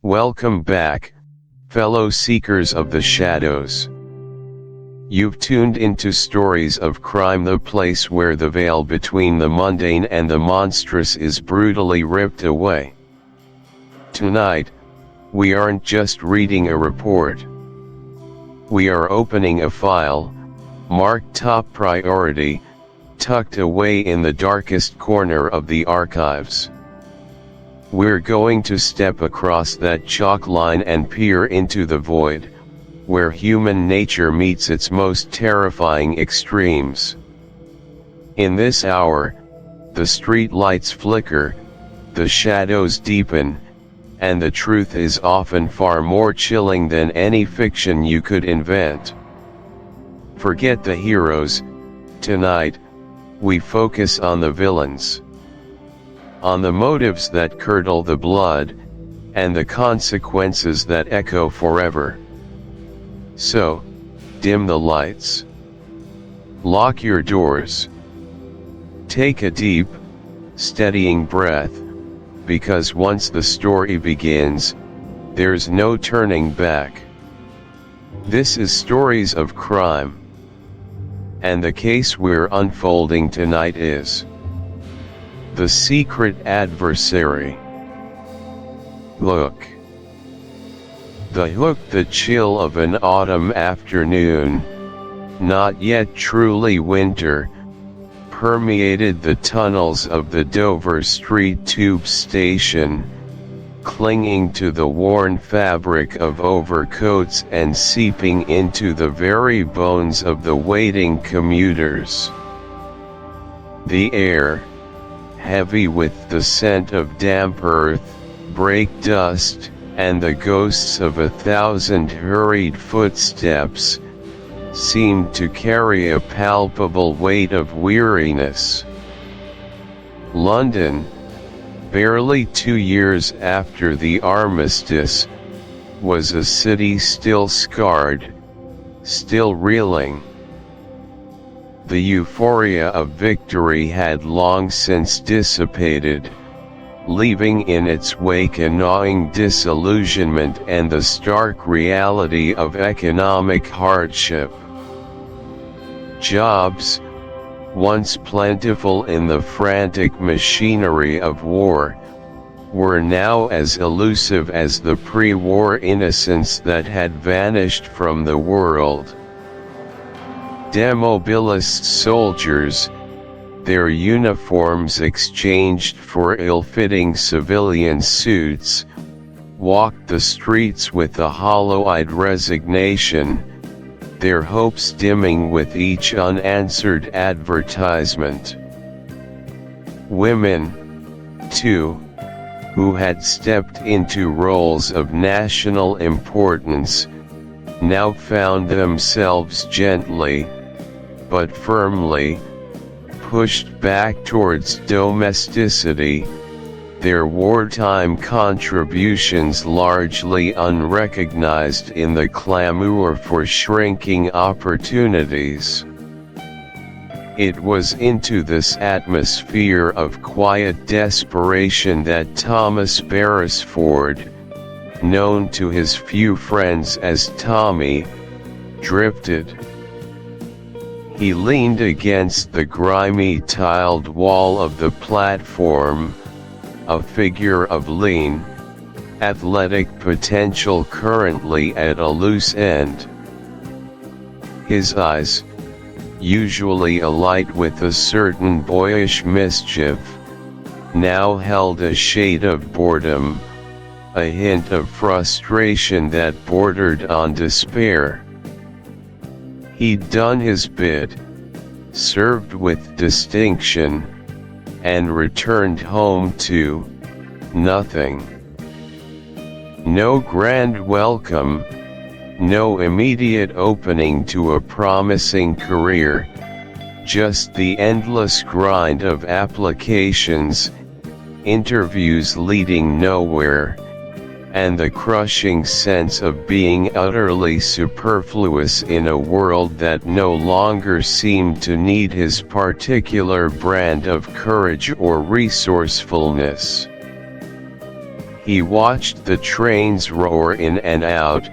Welcome back, fellow seekers of the shadows. You've tuned into Stories of Crime, the place where the veil between the mundane and the monstrous is brutally ripped away. Tonight, we aren't just reading a report. We are opening a file, marked top priority, tucked away in the darkest corner of the archives. We're going to step across that chalk line and peer into the void, where human nature meets its most terrifying extremes. In this hour, the street lights flicker, the shadows deepen, and the truth is often far more chilling than any fiction you could invent. Forget the heroes. Tonight, we focus on the villains. On the motives that curdle the blood, and the consequences that echo forever. So, dim the lights. Lock your doors. Take a deep, steadying breath, because once the story begins, there's no turning back. This is Stories of Crime. And the case we're unfolding tonight is The Secret Adversary. Look. The hook, the chill of an autumn afternoon, not yet truly winter, permeated the tunnels of the Dover Street tube station, clinging to the worn fabric of overcoats and seeping into the very bones of the waiting commuters. The air, heavy with the scent of damp earth, brake dust, and the ghosts of 1,000 hurried footsteps, seemed to carry a palpable weight of weariness. London, barely 2 years after the armistice, was a city still scarred, still reeling. The euphoria of victory had long since dissipated, leaving in its wake a gnawing disillusionment and the stark reality of economic hardship. Jobs, once plentiful in the frantic machinery of war, were now as elusive as the pre-war innocence that had vanished from the world. Demobilized soldiers, their uniforms exchanged for ill-fitting civilian suits, walked the streets with a hollow-eyed resignation, their hopes dimming with each unanswered advertisement. Women, too, who had stepped into roles of national importance, now found themselves gently, but firmly, pushed back towards domesticity, their wartime contributions largely unrecognized in the clamor for shrinking opportunities. It was into this atmosphere of quiet desperation that Thomas Beresford, known to his few friends as Tommy, drifted. He leaned against the grimy tiled wall of the platform, a figure of lean, athletic potential currently at a loose end. His eyes, usually alight with a certain boyish mischief, now held a shade of boredom, a hint of frustration that bordered on despair. He'd done his bit, served with distinction, and returned home to nothing. No grand welcome, no immediate opening to a promising career, just the endless grind of applications, interviews leading nowhere, and the crushing sense of being utterly superfluous in a world that no longer seemed to need his particular brand of courage or resourcefulness. He watched the trains roar in and out,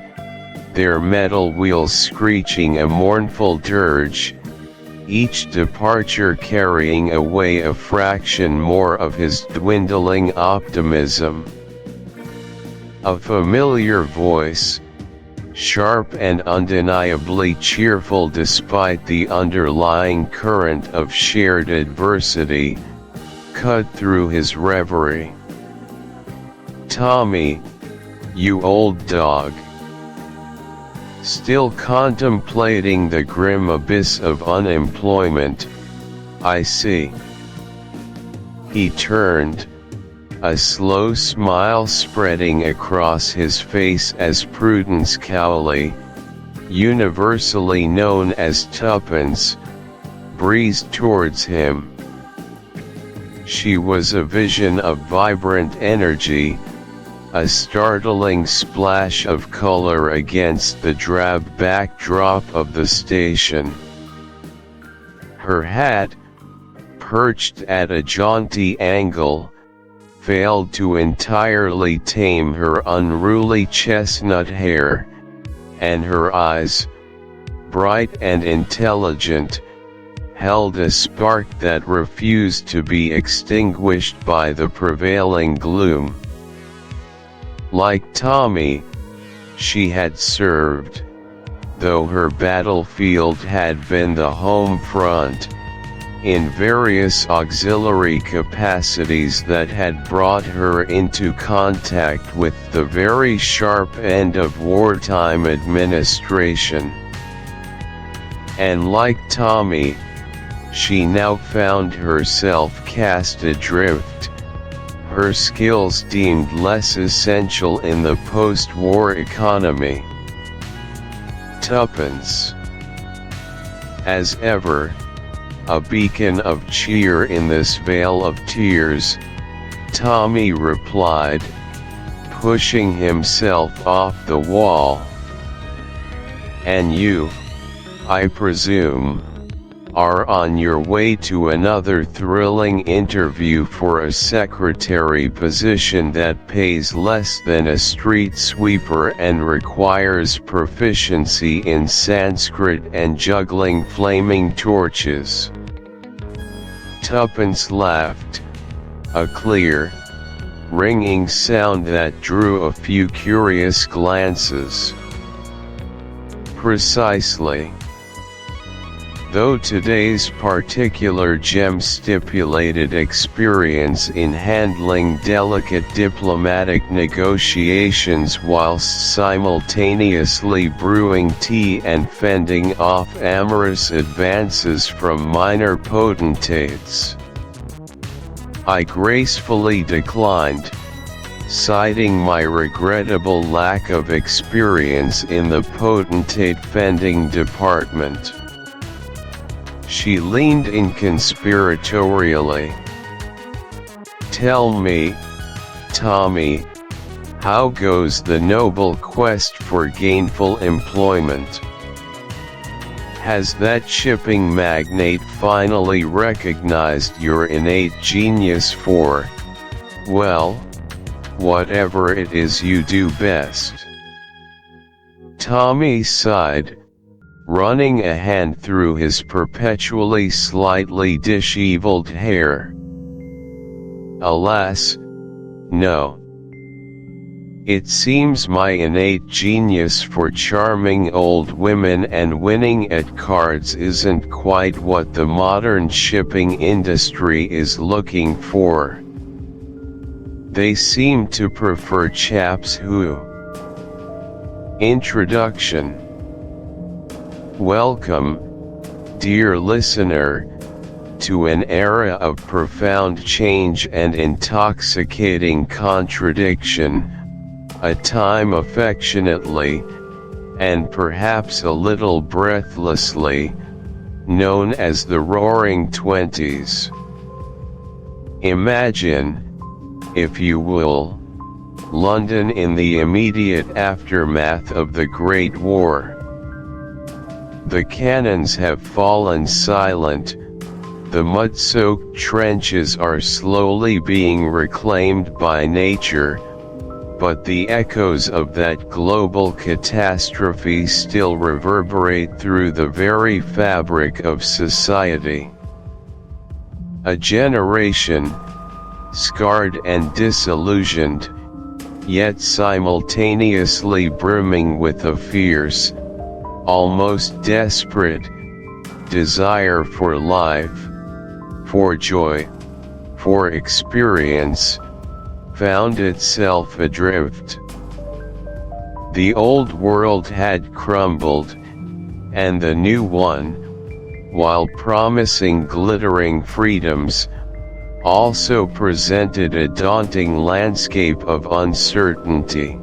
their metal wheels screeching a mournful dirge, each departure carrying away a fraction more of his dwindling optimism. A familiar voice, sharp and undeniably cheerful despite the underlying current of shared adversity, cut through his reverie. "Tommy, you old dog." Still contemplating the grim abyss of unemployment, "I see." He turned, a slow smile spreading across his face as Prudence Cowley, universally known as Tuppence, breezed towards him. She was a vision of vibrant energy, a startling splash of color against the drab backdrop of the station. Her hat, perched at a jaunty angle, failed to entirely tame her unruly chestnut hair, and her eyes, bright and intelligent, held a spark that refused to be extinguished by the prevailing gloom. Like Tommy, she had served, though her battlefield had been the home front, in various auxiliary capacities that had brought her into contact with the very sharp end of wartime administration. And like Tommy, she now found herself cast adrift, her skills deemed less essential in the post-war economy. Tuppence. As ever, a beacon of cheer in this vale of tears, Tommy replied, pushing himself off the wall. "And you, I presume, are on your way to another thrilling interview for a secretary position that pays less than a street sweeper and requires proficiency in Sanskrit and juggling flaming torches." Tuppence laughed, a clear, ringing sound that drew a few curious glances. "Precisely. Though today's particular gem stipulated experience in handling delicate diplomatic negotiations whilst simultaneously brewing tea and fending off amorous advances from minor potentates, I gracefully declined, citing my regrettable lack of experience in the potentate fending department. She leaned in conspiratorially. "Tell me, Tommy, how goes the noble quest for gainful employment? Has that shipping magnate finally recognized your innate genius for, well, whatever it is you do best?" Tommy sighed, running a hand through his perpetually slightly disheveled hair. "Alas, no. It seems my innate genius for charming old women and winning at cards isn't quite what the modern shipping industry is looking for. They seem to prefer chaps who..." Introduction. Welcome, dear listener, to an era of profound change and intoxicating contradiction, a time affectionately, and perhaps a little breathlessly, known as the Roaring Twenties. Imagine, if you will, London in the immediate aftermath of the Great War. The cannons have fallen silent, the mud-soaked trenches are slowly being reclaimed by nature, but the echoes of that global catastrophe still reverberate through the very fabric of society. A generation, scarred and disillusioned, yet simultaneously brimming with a fierce, almost desperate, desire for life, for joy, for experience, found itself adrift. The old world had crumbled, and the new one, while promising glittering freedoms, also presented a daunting landscape of uncertainty.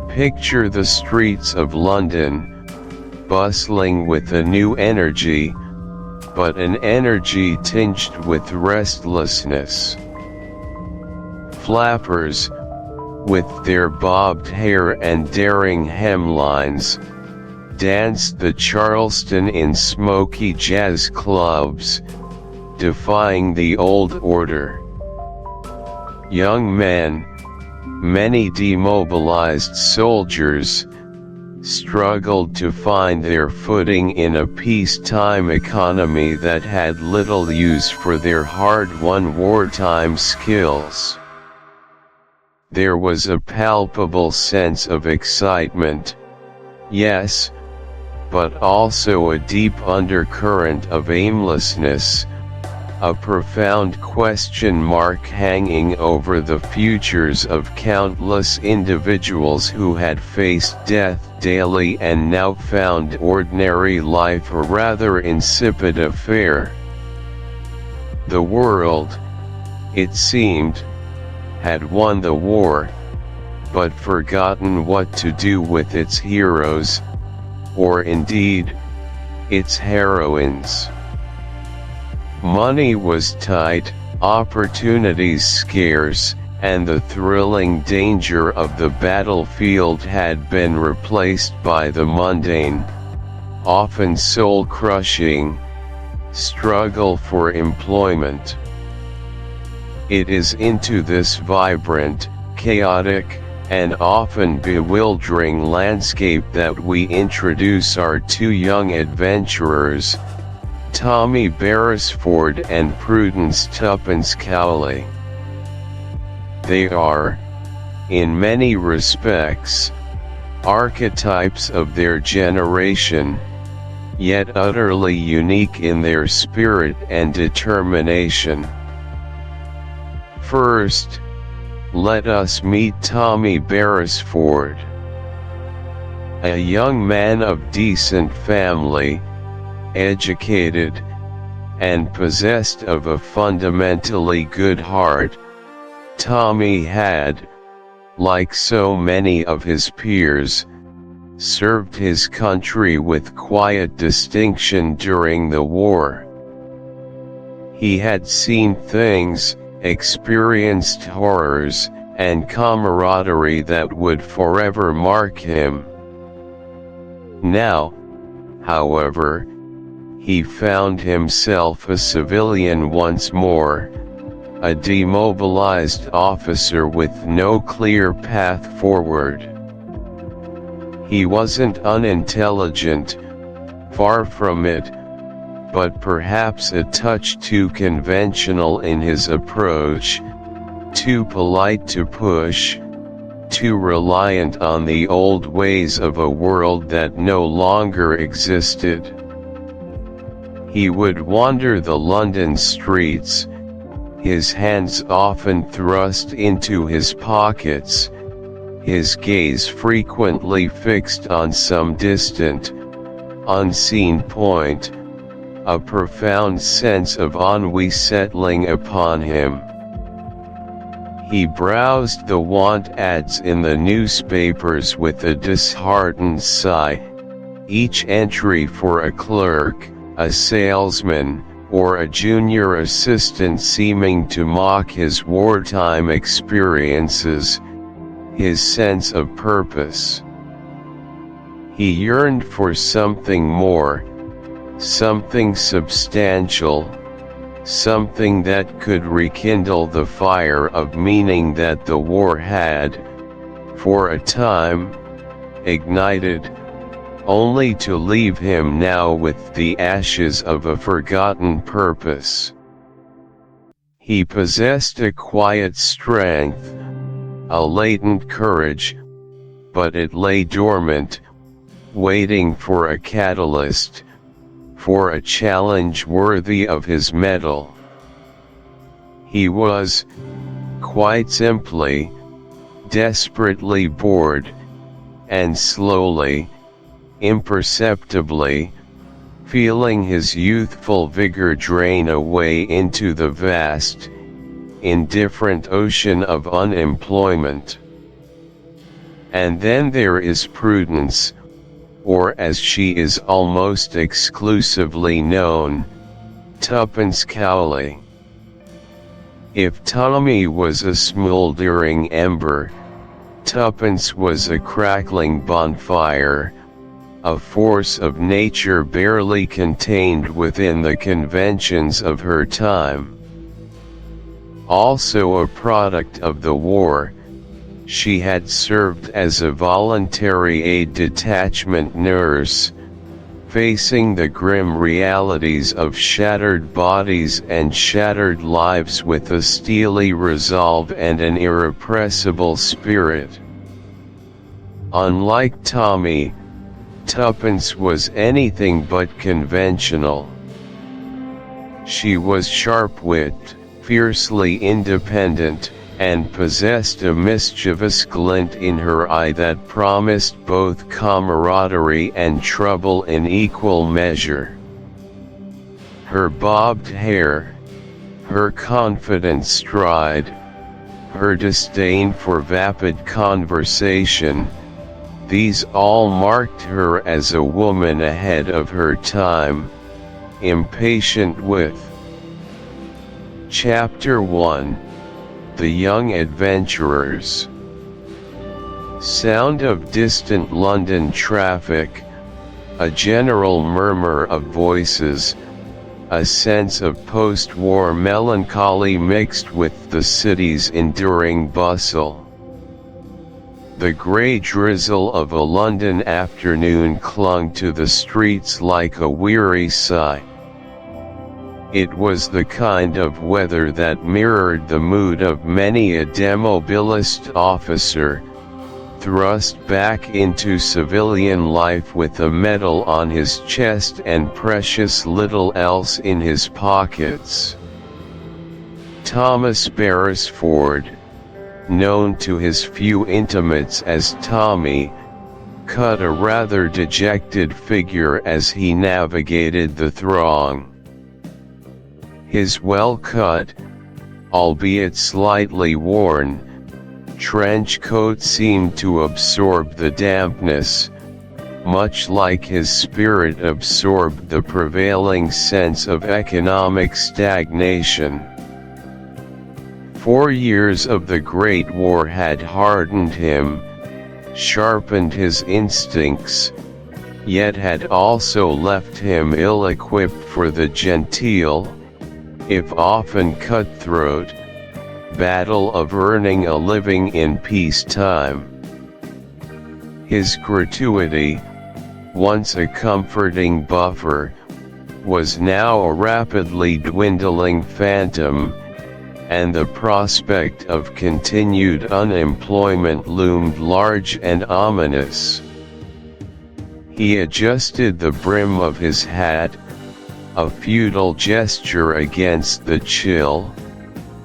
Picture the streets of London, bustling with a new energy, but an energy tinged with restlessness. Flappers, with their bobbed hair and daring hemlines, danced the Charleston in smoky jazz clubs, defying the old order. Young men, many demobilized soldiers, struggled to find their footing in a peacetime economy that had little use for their hard-won wartime skills. There was a palpable sense of excitement, yes, but also a deep undercurrent of aimlessness, a profound question mark hanging over the futures of countless individuals who had faced death daily and now found ordinary life a rather insipid affair. The world, it seemed, had won the war, but forgotten what to do with its heroes, or indeed, its heroines. Money was tight, opportunities scarce, and the thrilling danger of the battlefield had been replaced by the mundane, often soul-crushing, struggle for employment. It is into this vibrant, chaotic, and often bewildering landscape that we introduce our two young adventurers, Tommy Beresford and Prudence Tuppence Cowley. They are, in many respects, archetypes of their generation, yet utterly unique in their spirit and determination. First, let us meet Tommy Beresford. A young man of decent family, educated, and possessed of a fundamentally good heart, Tommy had, like so many of his peers, served his country with quiet distinction during the war. He had seen things, experienced horrors, and camaraderie that would forever mark him. Now, however, he found himself a civilian once more, a demobilized officer with no clear path forward. He wasn't unintelligent, far from it, but perhaps a touch too conventional in his approach, too polite to push, too reliant on the old ways of a world that no longer existed. He would wander the London streets, his hands often thrust into his pockets, his gaze frequently fixed on some distant, unseen point, a profound sense of ennui settling upon him. He browsed the want ads in the newspapers with a disheartened sigh, each entry for a clerk, a salesman, or a junior assistant seeming to mock his wartime experiences, his sense of purpose. He yearned for something more, something substantial, something that could rekindle the fire of meaning that the war had, for a time, ignited, only to leave him now with the ashes of a forgotten purpose. He possessed a quiet strength, a latent courage, but it lay dormant, waiting for a catalyst, for a challenge worthy of his mettle. He was, quite simply, desperately bored, and slowly, imperceptibly, feeling his youthful vigor drain away into the vast, indifferent ocean of unemployment. And then there is Prudence, or as she is almost exclusively known, Tuppence Cowley. If Tommy was a smoldering ember, Tuppence was a crackling bonfire, a force of nature barely contained within the conventions of her time. Also a product of the war, she had served as a voluntary aid detachment nurse, facing the grim realities of shattered bodies and shattered lives with a steely resolve and an irrepressible spirit. Unlike Tommy, Tuppence was anything but conventional. She was sharp-witted, fiercely independent, and possessed a mischievous glint in her eye that promised both camaraderie and trouble in equal measure. Her bobbed hair, her confident stride, her disdain for vapid conversation, these all marked her as a woman ahead of her time, impatient with. Chapter 1: The Young Adventurers. Sound of distant London traffic, a general murmur of voices, a sense of post-war melancholy mixed with the city's enduring bustle. The grey drizzle of a London afternoon clung to the streets like a weary sigh. It was the kind of weather that mirrored the mood of many a demobilist officer, thrust back into civilian life with a medal on his chest and precious little else in his pockets. Thomas Beresford, known to his few intimates as Tommy, cut a rather dejected figure as he navigated the throng. His well-cut, albeit slightly worn, trench coat seemed to absorb the dampness, much like his spirit absorbed the prevailing sense of economic stagnation. 4 years of the Great War had hardened him, sharpened his instincts, yet had also left him ill-equipped for the genteel, if often cutthroat, battle of earning a living in peacetime. His gratuity, once a comforting buffer, was now a rapidly dwindling phantom, and the prospect of continued unemployment loomed large and ominous. He adjusted the brim of his hat, a futile gesture against the chill,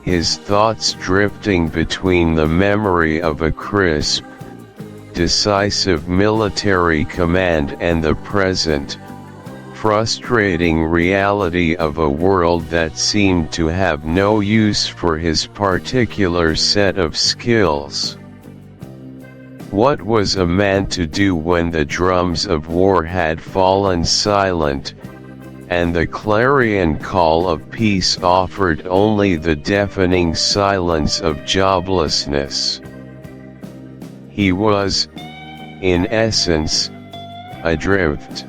his thoughts drifting between the memory of a crisp, decisive military command and the present, frustrating reality of a world that seemed to have no use for his particular set of skills. What was a man to do when the drums of war had fallen silent, and the clarion call of peace offered only the deafening silence of joblessness? He was, in essence, adrift.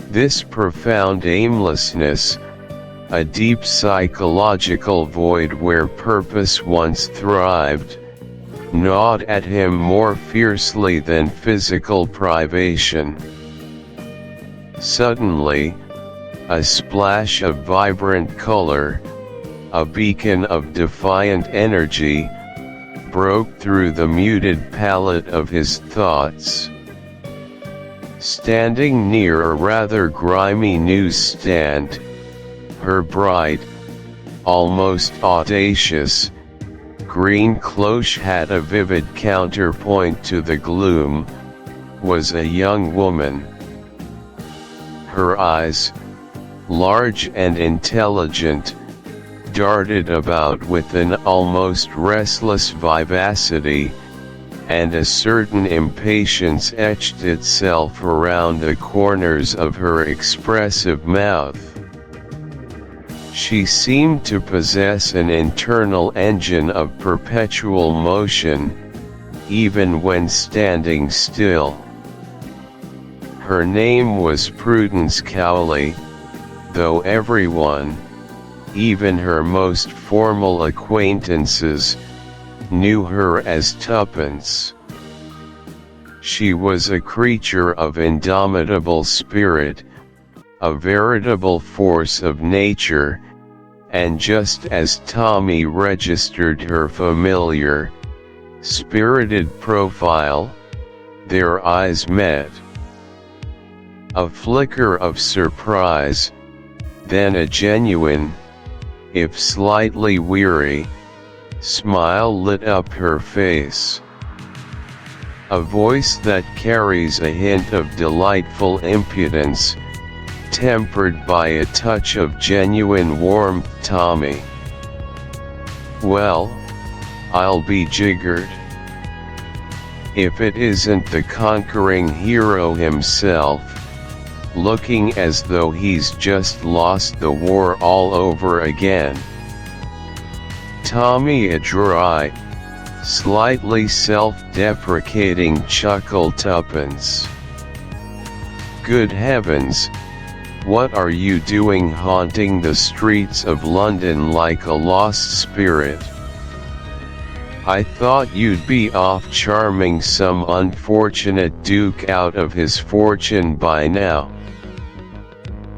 This profound aimlessness, a deep psychological void where purpose once thrived, gnawed at him more fiercely than physical privation. Suddenly, a splash of vibrant color, a beacon of defiant energy, broke through the muted palette of his thoughts. Standing near a rather grimy newsstand, her bright, almost audacious, green cloche hat a vivid counterpoint to the gloom, was a young woman. Her eyes, large and intelligent, darted about with an almost restless vivacity, and a certain impatience etched itself around the corners of her expressive mouth. She seemed to possess an internal engine of perpetual motion, even when standing still. Her name was Prudence Cowley, though everyone, even her most formal acquaintances, knew her as Tuppence. She was a creature of indomitable spirit, a veritable force of nature, and just as Tommy registered her familiar, spirited profile, their eyes met. A flicker of surprise, then a genuine, if slightly weary, smile lit up her face. A voice that carries a hint of delightful impudence, tempered by a touch of genuine warmth. Tommy. Well, I'll be jiggered. If it isn't the conquering hero himself, looking as though he's just lost the war all over again. Tommy, a dry, slightly self-deprecating chuckle. Tuppence. Good heavens, what are you doing haunting the streets of London like a lost spirit? I thought you'd be off charming some unfortunate duke out of his fortune by now.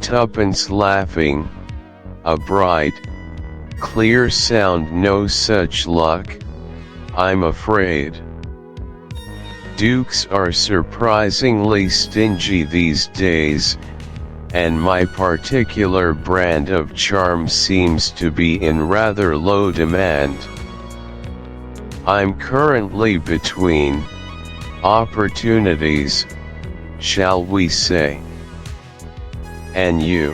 Tuppence laughing, a bright, clear sound. No such luck, I'm afraid. Dukes are surprisingly stingy these days, and my particular brand of charm seems to be in rather low demand. I'm currently between opportunities, shall we say. And you?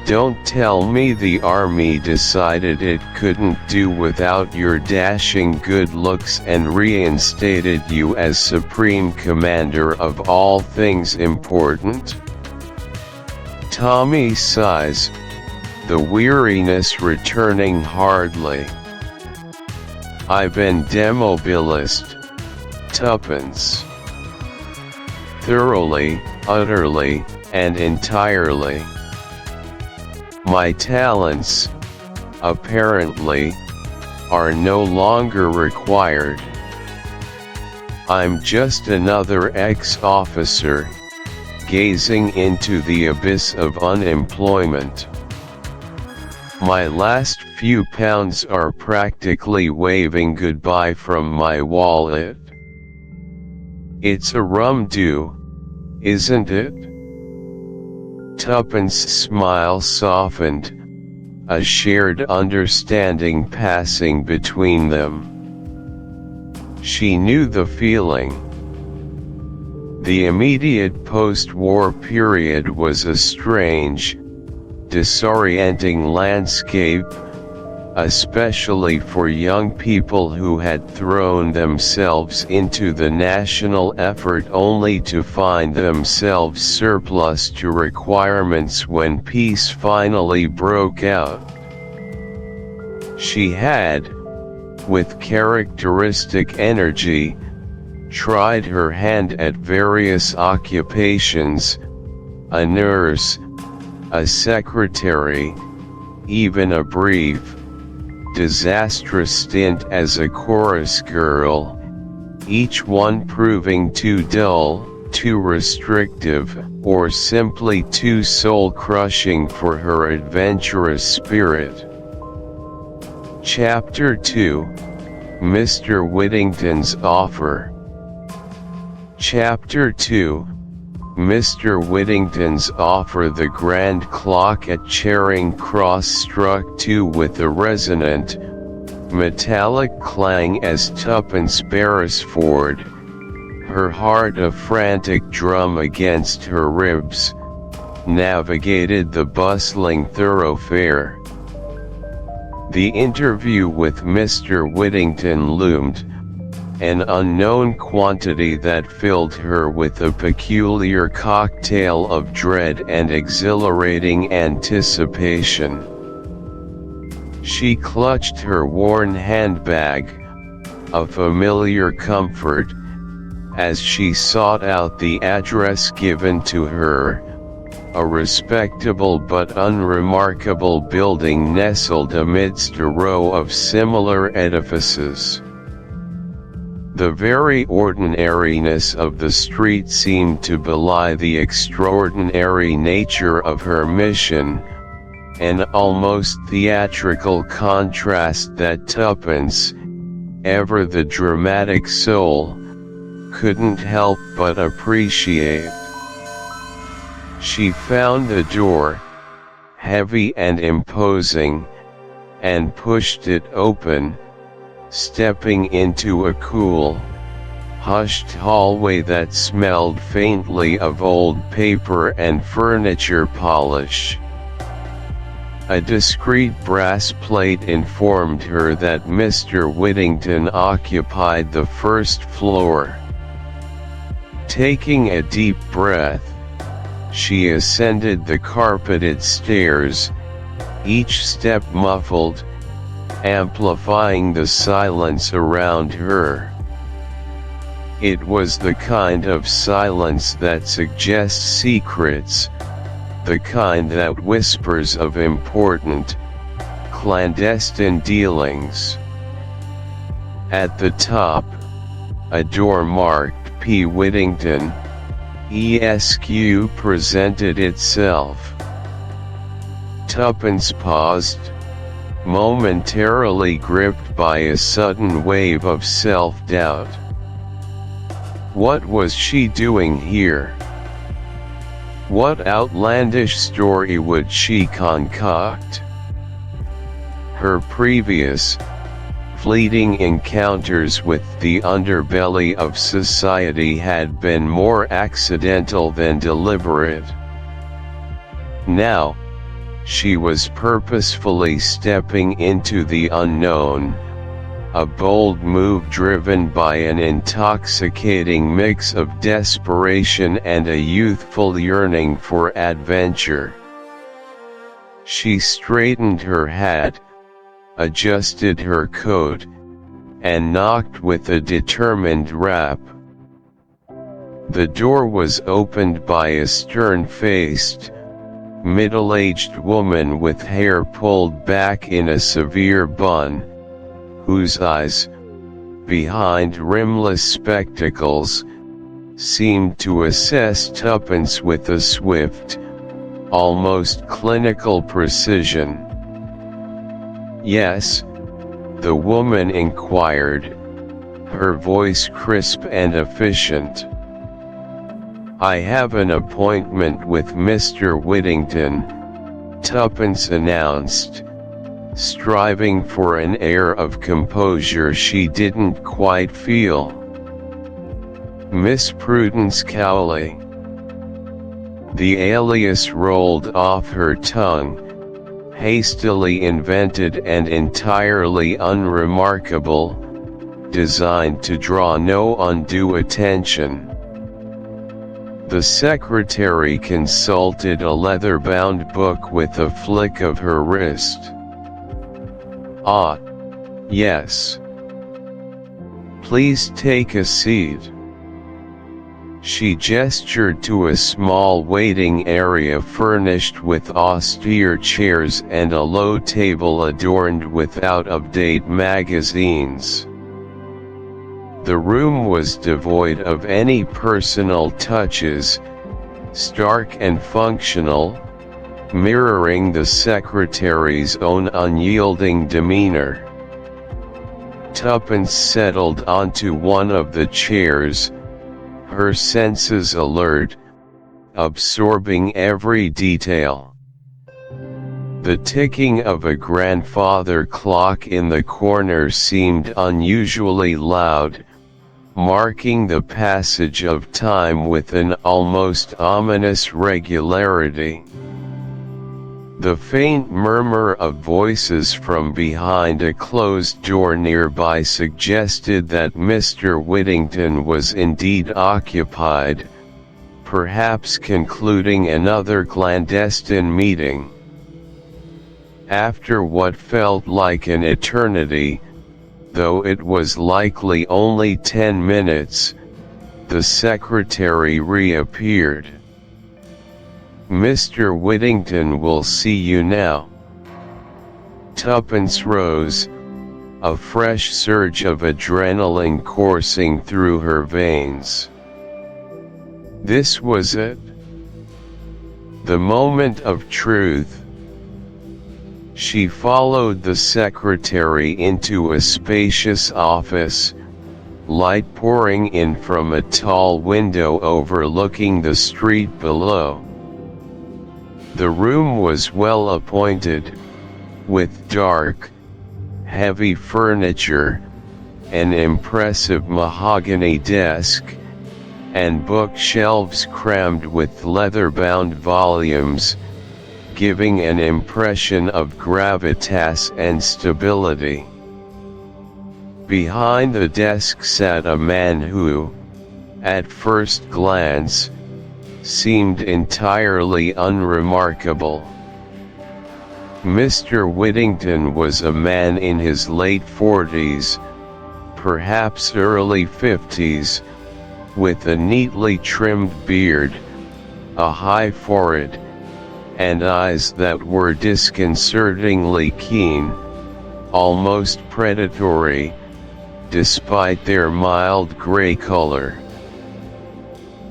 Don't tell me the army decided it couldn't do without your dashing good looks and reinstated you as supreme commander of all things important? Tommy sighs, the weariness returning hardly. I've been demobilized, Tuppence. Thoroughly, utterly, and entirely. My talents, apparently, are no longer required. I'm just another ex-officer, gazing into the abyss of unemployment. My last few pounds are practically waving goodbye from my wallet. It's a rum do, isn't it? Tuppence's smile softened, a shared understanding passing between them. She knew the feeling. The immediate post-war period was a strange, disorienting landscape, especially for young people who had thrown themselves into the national effort only to find themselves surplus to requirements when peace finally broke out. She had, with characteristic energy, tried her hand at various occupations: a nurse, a secretary, even a brief, disastrous stint as a chorus girl, each one proving too dull, too restrictive, or simply too soul-crushing for her adventurous spirit. Chapter 2, Mr. Whittington's Offer. Chapter 2, Mr. Whittington's Offer. The grand clock at Charing Cross struck 2 with a resonant, metallic clang as Tuppence Beresford, her heart a frantic drum against her ribs, navigated the bustling thoroughfare. The interview with Mr. Whittington loomed, an unknown quantity that filled her with a peculiar cocktail of dread and exhilarating anticipation. She clutched her worn handbag, a familiar comfort, as she sought out the address given to her, a respectable but unremarkable building nestled amidst a row of similar edifices. The very ordinariness of the street seemed to belie the extraordinary nature of her mission, an almost theatrical contrast that Tuppence, ever the dramatic soul, couldn't help but appreciate. She found the door, heavy and imposing, and pushed it open, stepping into a cool, hushed hallway that smelled faintly of old paper and furniture polish. A discreet brass plate informed her that Mr. Whittington occupied the first floor. Taking a deep breath, she ascended the carpeted stairs, each step muffled, amplifying the silence around her. It was the kind of silence that suggests secrets, the kind that whispers of important, clandestine dealings. At the top, a door marked P. Whittington, ESQ presented itself. Tuppence paused, momentarily gripped by a sudden wave of self-doubt. What was she doing here? What outlandish story would she concoct? Her previous, fleeting encounters with the underbelly of society had been more accidental than deliberate. Now, she was purposefully stepping into the unknown, a bold move driven by an intoxicating mix of desperation and a youthful yearning for adventure. She straightened her hat, adjusted her coat, and knocked with a determined rap. The door was opened by a stern-faced, middle-aged woman with hair pulled back in a severe bun, whose eyes, behind rimless spectacles, seemed to assess Tuppence with a swift, almost clinical precision. "Yes?" the woman inquired, her voice crisp and efficient. "I have an appointment with Mr. Whittington," Tuppence announced, striving for an air of composure she didn't quite feel. "Miss Prudence Cowley." The alias rolled off her tongue, hastily invented and entirely unremarkable, designed to draw no undue attention. The secretary consulted a leather-bound book with a flick of her wrist. "Ah, yes. Please take a seat." She gestured to a small waiting area furnished with austere chairs and a low table adorned with out-of-date magazines. The room was devoid of any personal touches, stark and functional, mirroring the secretary's own unyielding demeanor. Tuppence settled onto one of the chairs, her senses alert, absorbing every detail. The ticking of a grandfather clock in the corner seemed unusually loud, marking the passage of time with an almost ominous regularity. The faint murmur of voices from behind a closed door nearby suggested that Mr. Whittington was indeed occupied, perhaps concluding another clandestine meeting. After what felt like an eternity, though it was likely only 10 minutes, the secretary reappeared. "Mr. Whittington will see you now." Tuppence rose, a fresh surge of adrenaline coursing through her veins. This was it. The moment of truth. She followed the secretary into a spacious office, light pouring in from a tall window overlooking the street below. The room was well appointed, with dark, heavy furniture, an impressive mahogany desk, and bookshelves crammed with leather-bound volumes, giving an impression of gravitas and stability. Behind the desk sat a man who, at first glance, seemed entirely unremarkable. Mr. Whittington was a man in his late 40s, perhaps early 50s, with a neatly trimmed beard, a high forehead, and eyes that were disconcertingly keen, almost predatory, despite their mild gray color.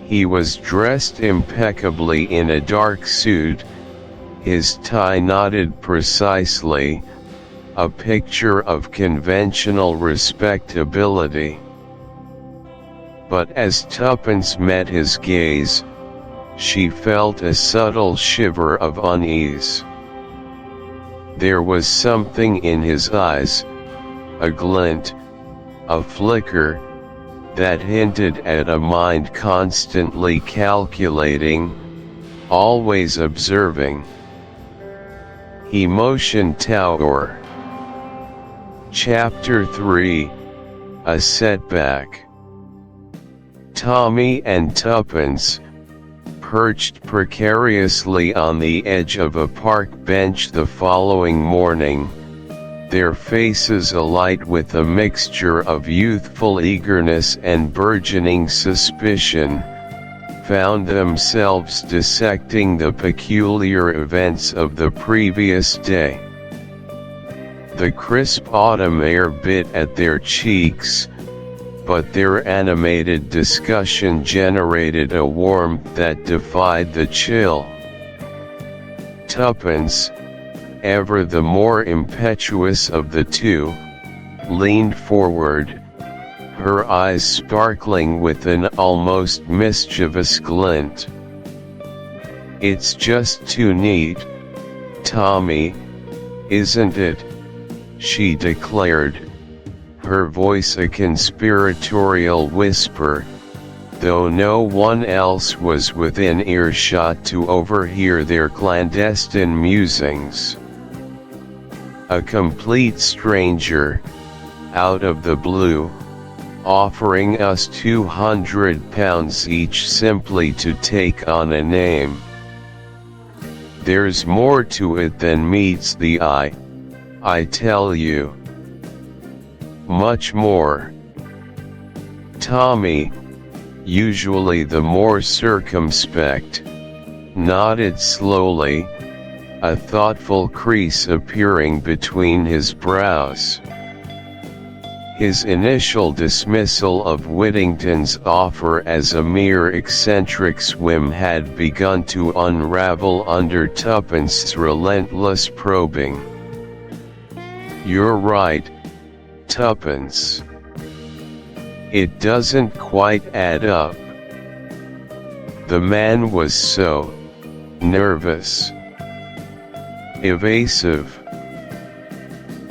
He was dressed impeccably in a dark suit, his tie knotted precisely, a picture of conventional respectability. But as Tuppence met his gaze, she felt a subtle shiver of unease. There was something in his eyes, a glint, a flicker, that hinted at a mind constantly calculating, always observing. He motioned toward. Chapter 3: A Setback. Tommy and Tuppence, perched precariously on the edge of a park bench the following morning, their faces alight with a mixture of youthful eagerness and burgeoning suspicion, found themselves dissecting the peculiar events of the previous day. The crisp autumn air bit at their cheeks, but their animated discussion generated a warmth that defied the chill. Tuppence, ever the more impetuous of the two, leaned forward, her eyes sparkling with an almost mischievous glint. "It's just too neat, Tommy, isn't it?" she declared, her voice a conspiratorial whisper, though no one else was within earshot to overhear their clandestine musings. A complete stranger, out of the blue, offering us £200 each simply to take on a name. There's more to it than meets the eye, I tell you. Much more. Tommy, usually the more circumspect, nodded slowly, a thoughtful crease appearing between his brows. His initial dismissal of Whittington's offer as a mere eccentric whim had begun to unravel under Tuppence's relentless probing. "You're right, Tuppence. It doesn't quite add up." The man was so nervous, evasive.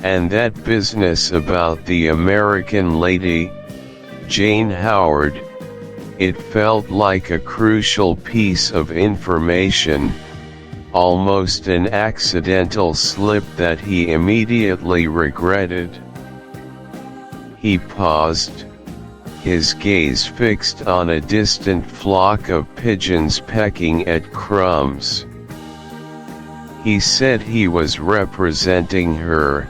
And that business about the American lady, Jane Howard, it felt like a crucial piece of information, almost an accidental slip that he immediately regretted. He paused, his gaze fixed on a distant flock of pigeons pecking at crumbs. He said he was representing her,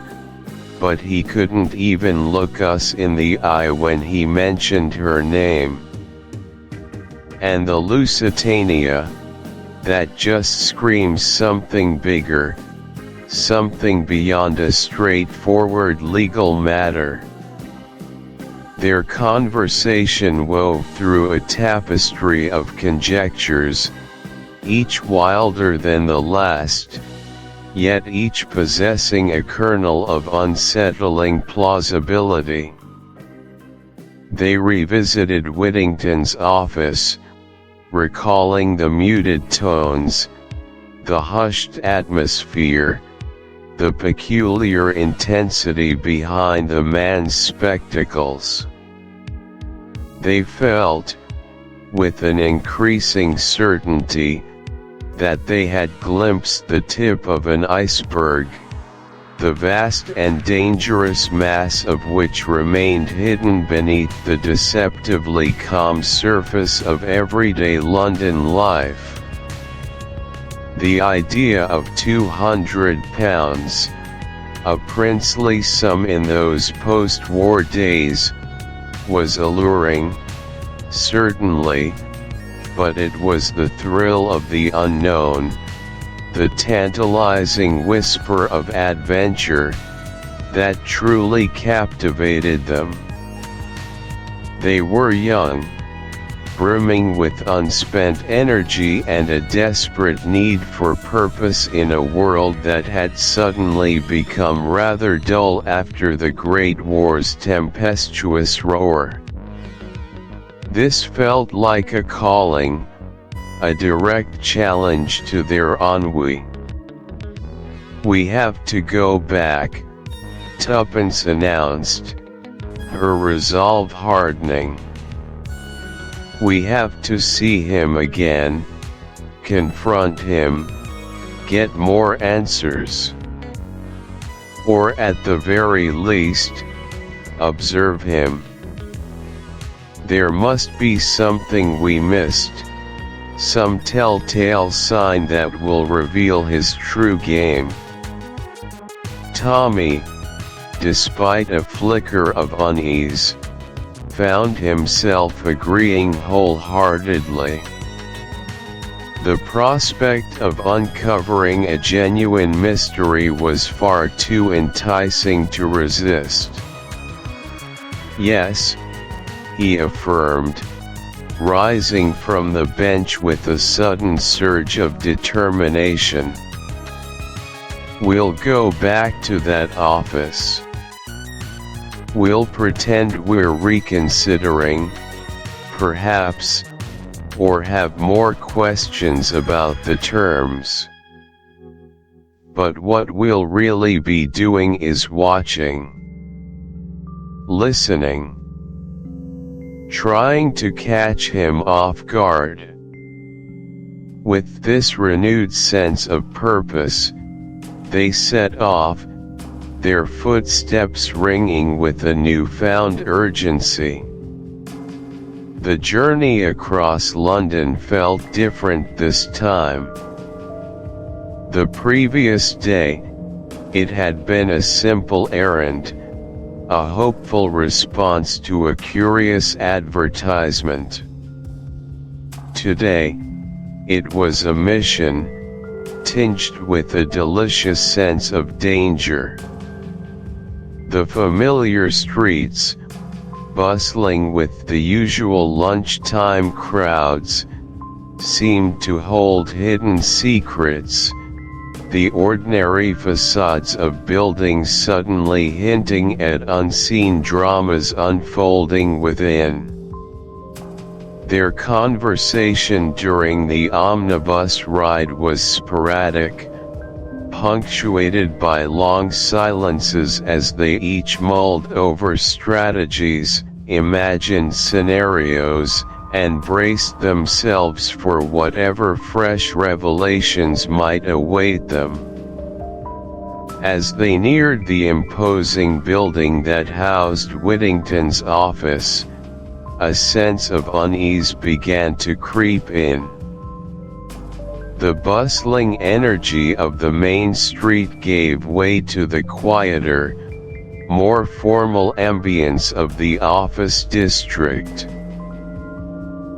but he couldn't even look us in the eye when he mentioned her name. And the Lusitania, that just screams something bigger, something beyond a straightforward legal matter. Their conversation wove through a tapestry of conjectures, each wilder than the last, yet each possessing a kernel of unsettling plausibility. They revisited Whittington's office, recalling the muted tones, the hushed atmosphere, the peculiar intensity behind the man's spectacles. They felt, with an increasing certainty, that they had glimpsed the tip of an iceberg, the vast and dangerous mass of which remained hidden beneath the deceptively calm surface of everyday London life. The idea of £200, a princely sum in those post-war days, was alluring, certainly, but it was the thrill of the unknown, the tantalizing whisper of adventure, that truly captivated them. They were young, brimming with unspent energy and a desperate need for purpose in a world that had suddenly become rather dull after the Great War's tempestuous roar. This felt like a calling, a direct challenge to their ennui. "We have to go back," Tuppence announced, her resolve hardening. "We have to see him again, confront him, get more answers. Or at the very least, observe him. There must be something we missed, some telltale sign that will reveal his true game." Tommy, despite a flicker of unease, found himself agreeing wholeheartedly. The prospect of uncovering a genuine mystery was far too enticing to resist. "Yes," he affirmed, rising from the bench with a sudden surge of determination. "We'll go back to that office. We'll pretend we're reconsidering, perhaps, or have more questions about the terms. But what we'll really be doing is watching, listening, trying to catch him off guard." With this renewed sense of purpose, they set off, their footsteps ringing with a newfound urgency. The journey across London felt different this time. The previous day, it had been a simple errand, a hopeful response to a curious advertisement. Today, it was a mission, tinged with a delicious sense of danger. The familiar streets, bustling with the usual lunchtime crowds, seemed to hold hidden secrets, the ordinary facades of buildings suddenly hinting at unseen dramas unfolding within. Their conversation during the omnibus ride was sporadic, punctuated by long silences as they each mulled over strategies, imagined scenarios, and braced themselves for whatever fresh revelations might await them. As they neared the imposing building that housed Whittington's office, a sense of unease began to creep in. The bustling energy of the main street gave way to the quieter, more formal ambience of the office district.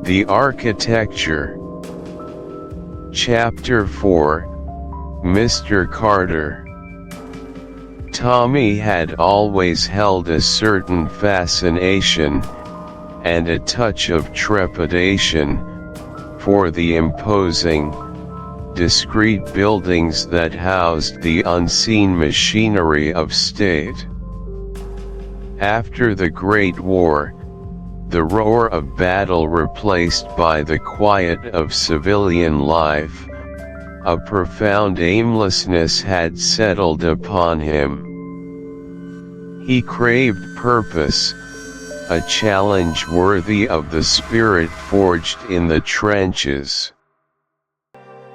The architecture. Chapter 4, Mr. Carter. Tommy had always held a certain fascination, and a touch of trepidation, for the imposing, discreet buildings that housed the unseen machinery of state. After the Great War, the roar of battle replaced by the quiet of civilian life, a profound aimlessness had settled upon him. He craved purpose, a challenge worthy of the spirit forged in the trenches.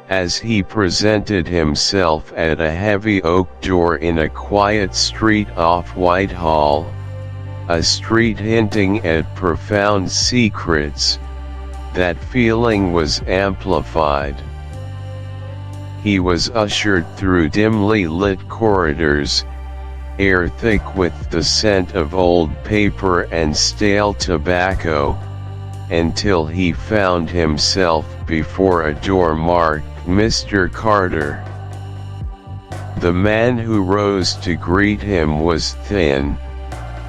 As he presented himself at a heavy oak door in a quiet street off Whitehall, a street hinting at profound secrets, that feeling was amplified. He was ushered through dimly lit corridors, air thick with the scent of old paper and stale tobacco, until he found himself before a door marked Mr. Carter. The man who rose to greet him was thin,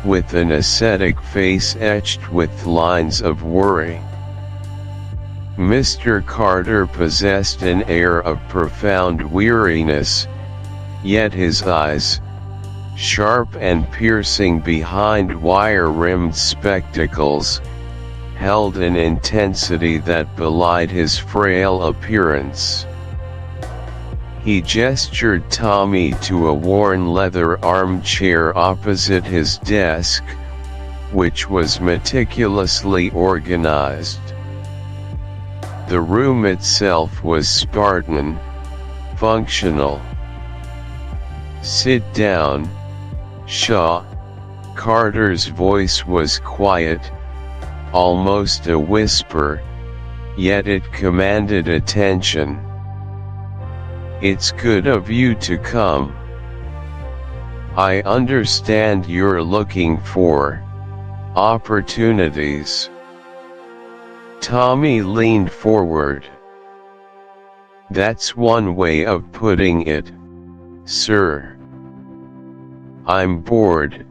with an ascetic face etched with lines of worry. Mr. Carter possessed an air of profound weariness, yet his eyes, sharp and piercing behind wire-rimmed spectacles, held an intensity that belied his frail appearance. He gestured Tommy to a worn leather armchair opposite his desk, which was meticulously organized. The room itself was Spartan, functional. "Sit down, Shaw." Carter's voice was quiet, almost a whisper, yet it commanded attention. "It's good of you to come. I understand you're looking for opportunities." Tommy leaned forward. "That's one way of putting it, sir. I'm bored,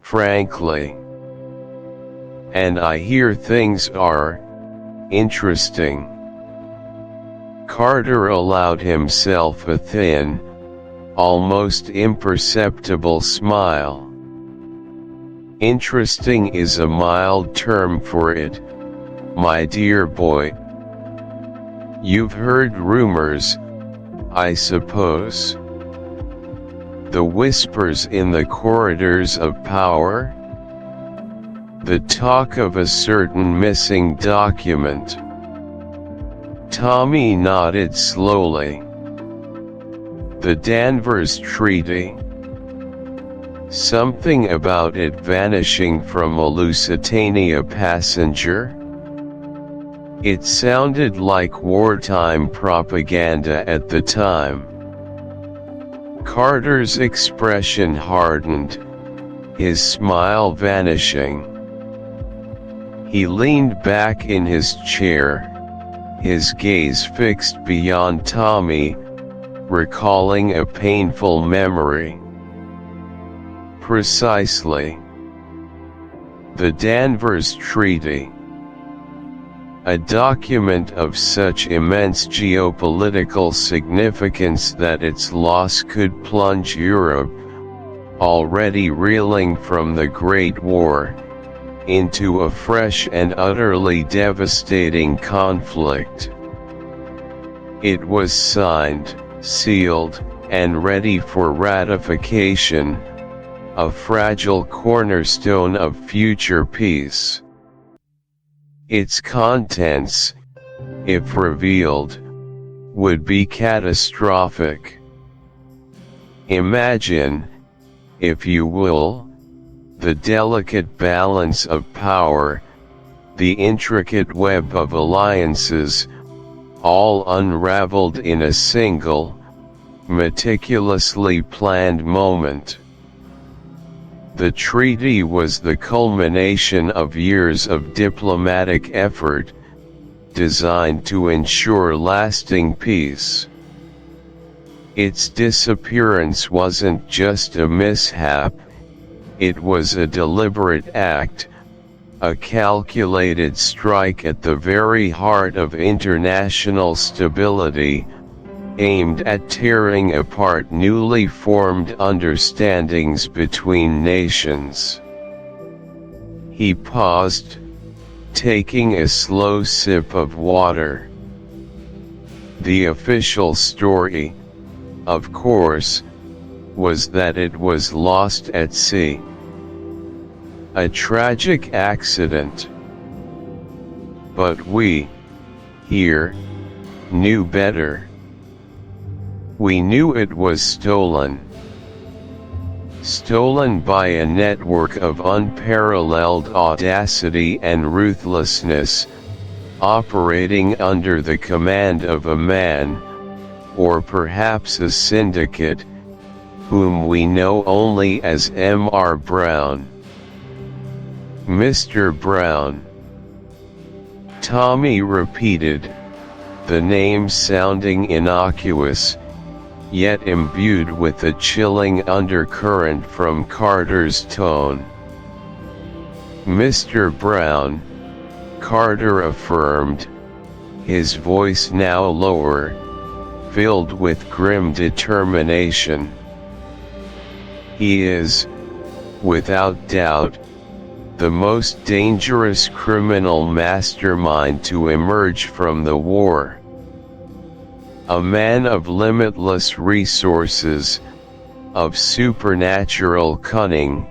frankly. And I hear things are interesting." Carter allowed himself a thin, almost imperceptible smile. "Interesting is a mild term for it, my dear boy. You've heard rumors, I suppose? The whispers in the corridors of power? The talk of a certain missing document." Tommy nodded slowly. "The Danvers Treaty? Something about it vanishing from a Lusitania passenger? It sounded like wartime propaganda at the time." Carter's expression hardened, his smile vanishing. He leaned back in his chair, his gaze fixed beyond Tommy, recalling a painful memory. Precisely. The Danvers Treaty. A document of such immense geopolitical significance that its loss could plunge Europe, already reeling from the Great War, into a fresh and utterly devastating conflict. It was signed, sealed, and ready for ratification, a fragile cornerstone of future peace. Its contents, if revealed, would be catastrophic. Imagine, if you will, the delicate balance of power, the intricate web of alliances, all unraveled in a single, meticulously planned moment. The treaty was the culmination of years of diplomatic effort, designed to ensure lasting peace. Its disappearance wasn't just a mishap, it was a deliberate act, a calculated strike at the very heart of international stability, aimed at tearing apart newly formed understandings between nations. He paused, taking a slow sip of water. The official story, of course, was that it was lost at sea. A tragic accident. But we, here, knew better. We knew it was stolen. Stolen by a network of unparalleled audacity and ruthlessness, operating under the command of a man, or perhaps a syndicate, whom we know only as M.R. Brown. Mr. Brown. Tommy repeated, the name sounding innocuous, yet imbued with a chilling undercurrent from Carter's tone. Mr. Brown, Carter affirmed, his voice now lower, filled with grim determination. He is, without doubt, the most dangerous criminal mastermind to emerge from the war. A man of limitless resources, of supernatural cunning,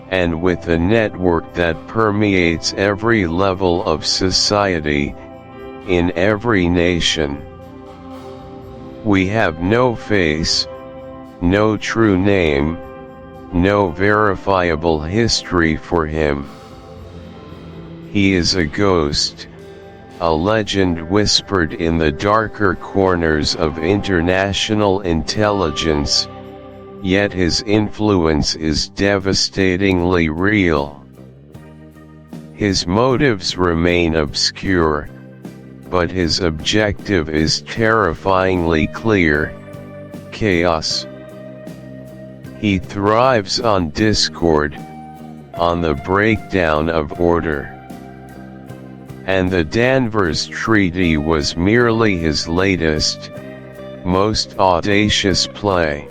and with a network that permeates every level of society, in every nation. We have no face, no true name, no verifiable history for him. He is a ghost, a legend whispered in the darker corners of international intelligence, yet his influence is devastatingly real. His motives remain obscure, but his objective is terrifyingly clear: chaos. He thrives on discord, on the breakdown of order. And the Danvers Treaty was merely his latest, most audacious play.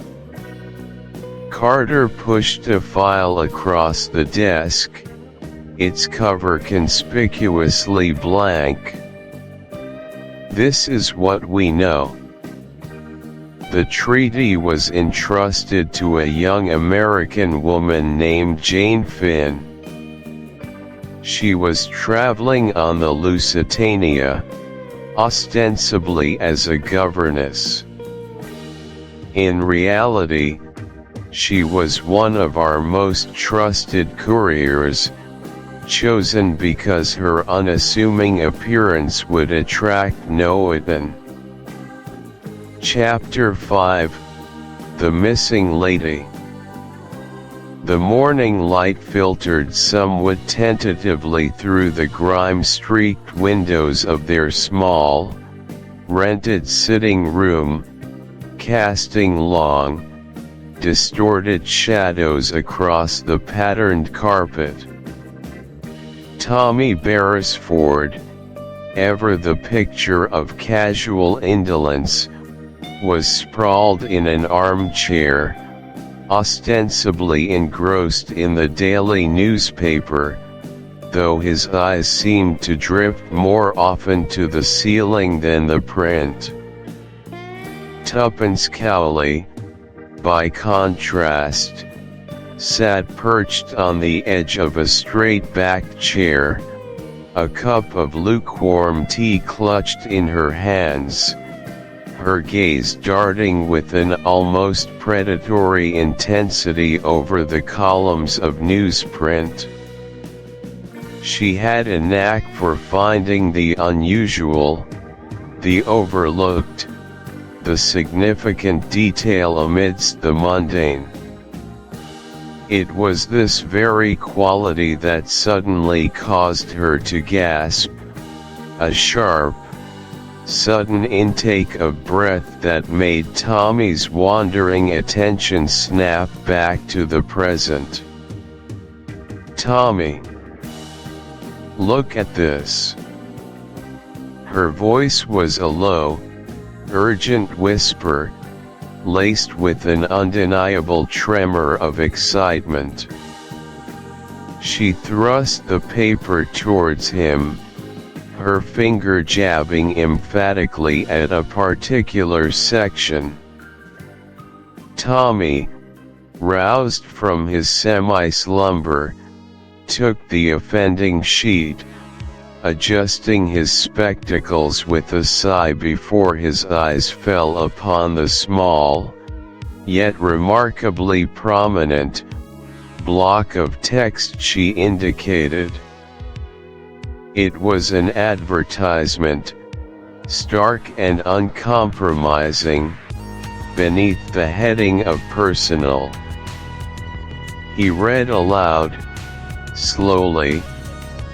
Carter pushed a file across the desk, its cover conspicuously blank. This is what we know. The treaty was entrusted to a young American woman named Jane Finn. She was traveling on the Lusitania, ostensibly as a governess. In reality, she was one of our most trusted couriers, chosen because her unassuming appearance would attract no one. Chapter 5: The Missing Lady. The morning light filtered somewhat tentatively through the grime-streaked windows of their small, rented sitting room, casting long, distorted shadows across the patterned carpet. Tommy Beresford, ever the picture of casual indolence, was sprawled in an armchair, ostensibly engrossed in the daily newspaper, though his eyes seemed to drift more often to the ceiling than the print. Tuppence Cowley, by contrast, sat perched on the edge of a straight-backed chair, a cup of lukewarm tea clutched in her hands, her gaze darting with an almost predatory intensity over the columns of newsprint. She had a knack for finding the unusual, the overlooked, the significant detail amidst the mundane. It was this very quality that suddenly caused her to gasp, a sharp, sudden intake of breath that made Tommy's wandering attention snap back to the present. "Tommy, look at this." Her voice was a low, urgent whisper, laced with an undeniable tremor of excitement. She thrust the paper towards him, her finger jabbing emphatically at a particular section. Tommy, roused from his semi-slumber, took the offending sheet, adjusting his spectacles with a sigh before his eyes fell upon the small, yet remarkably prominent, block of text she indicated. It was an advertisement, stark and uncompromising, beneath the heading of personal. He read aloud, slowly,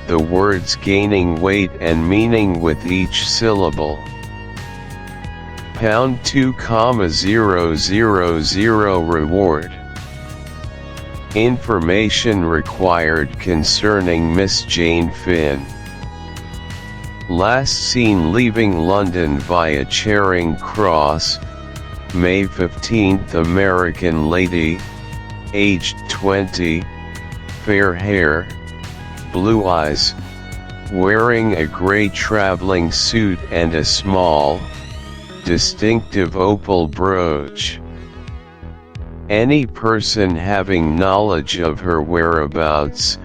the words gaining weight and meaning with each syllable. £2,000 reward. Information required concerning Miss Jane Finn. Last seen leaving London via Charing Cross, May 15. American lady, aged 20, fair hair, blue eyes, wearing a grey traveling suit and a small, distinctive opal brooch. Any person having knowledge of her whereabouts,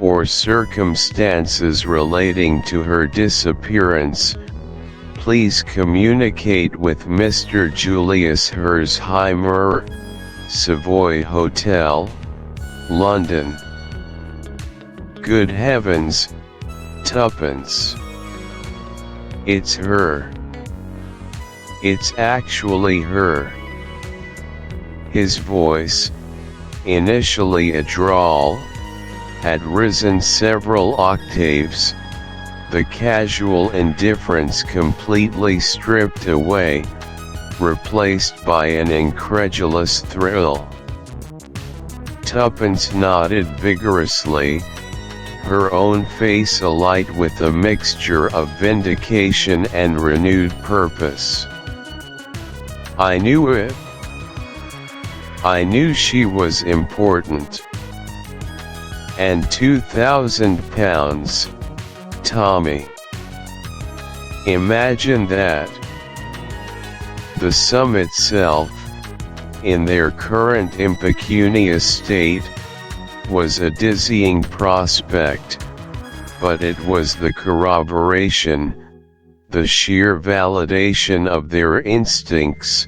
or circumstances relating to her disappearance, please communicate with Mr. Julius Herzheimer, Savoy Hotel, London. Good heavens, Tuppence. It's her. It's actually her. His voice, initially a drawl, had risen several octaves, the casual indifference completely stripped away, replaced by an incredulous thrill. Tuppence nodded vigorously, her own face alight with a mixture of vindication and renewed purpose. I knew it. I knew she was important. And £2,000, Tommy. Imagine that. The sum itself, in their current impecunious state, was a dizzying prospect, but it was the corroboration, the sheer validation of their instincts,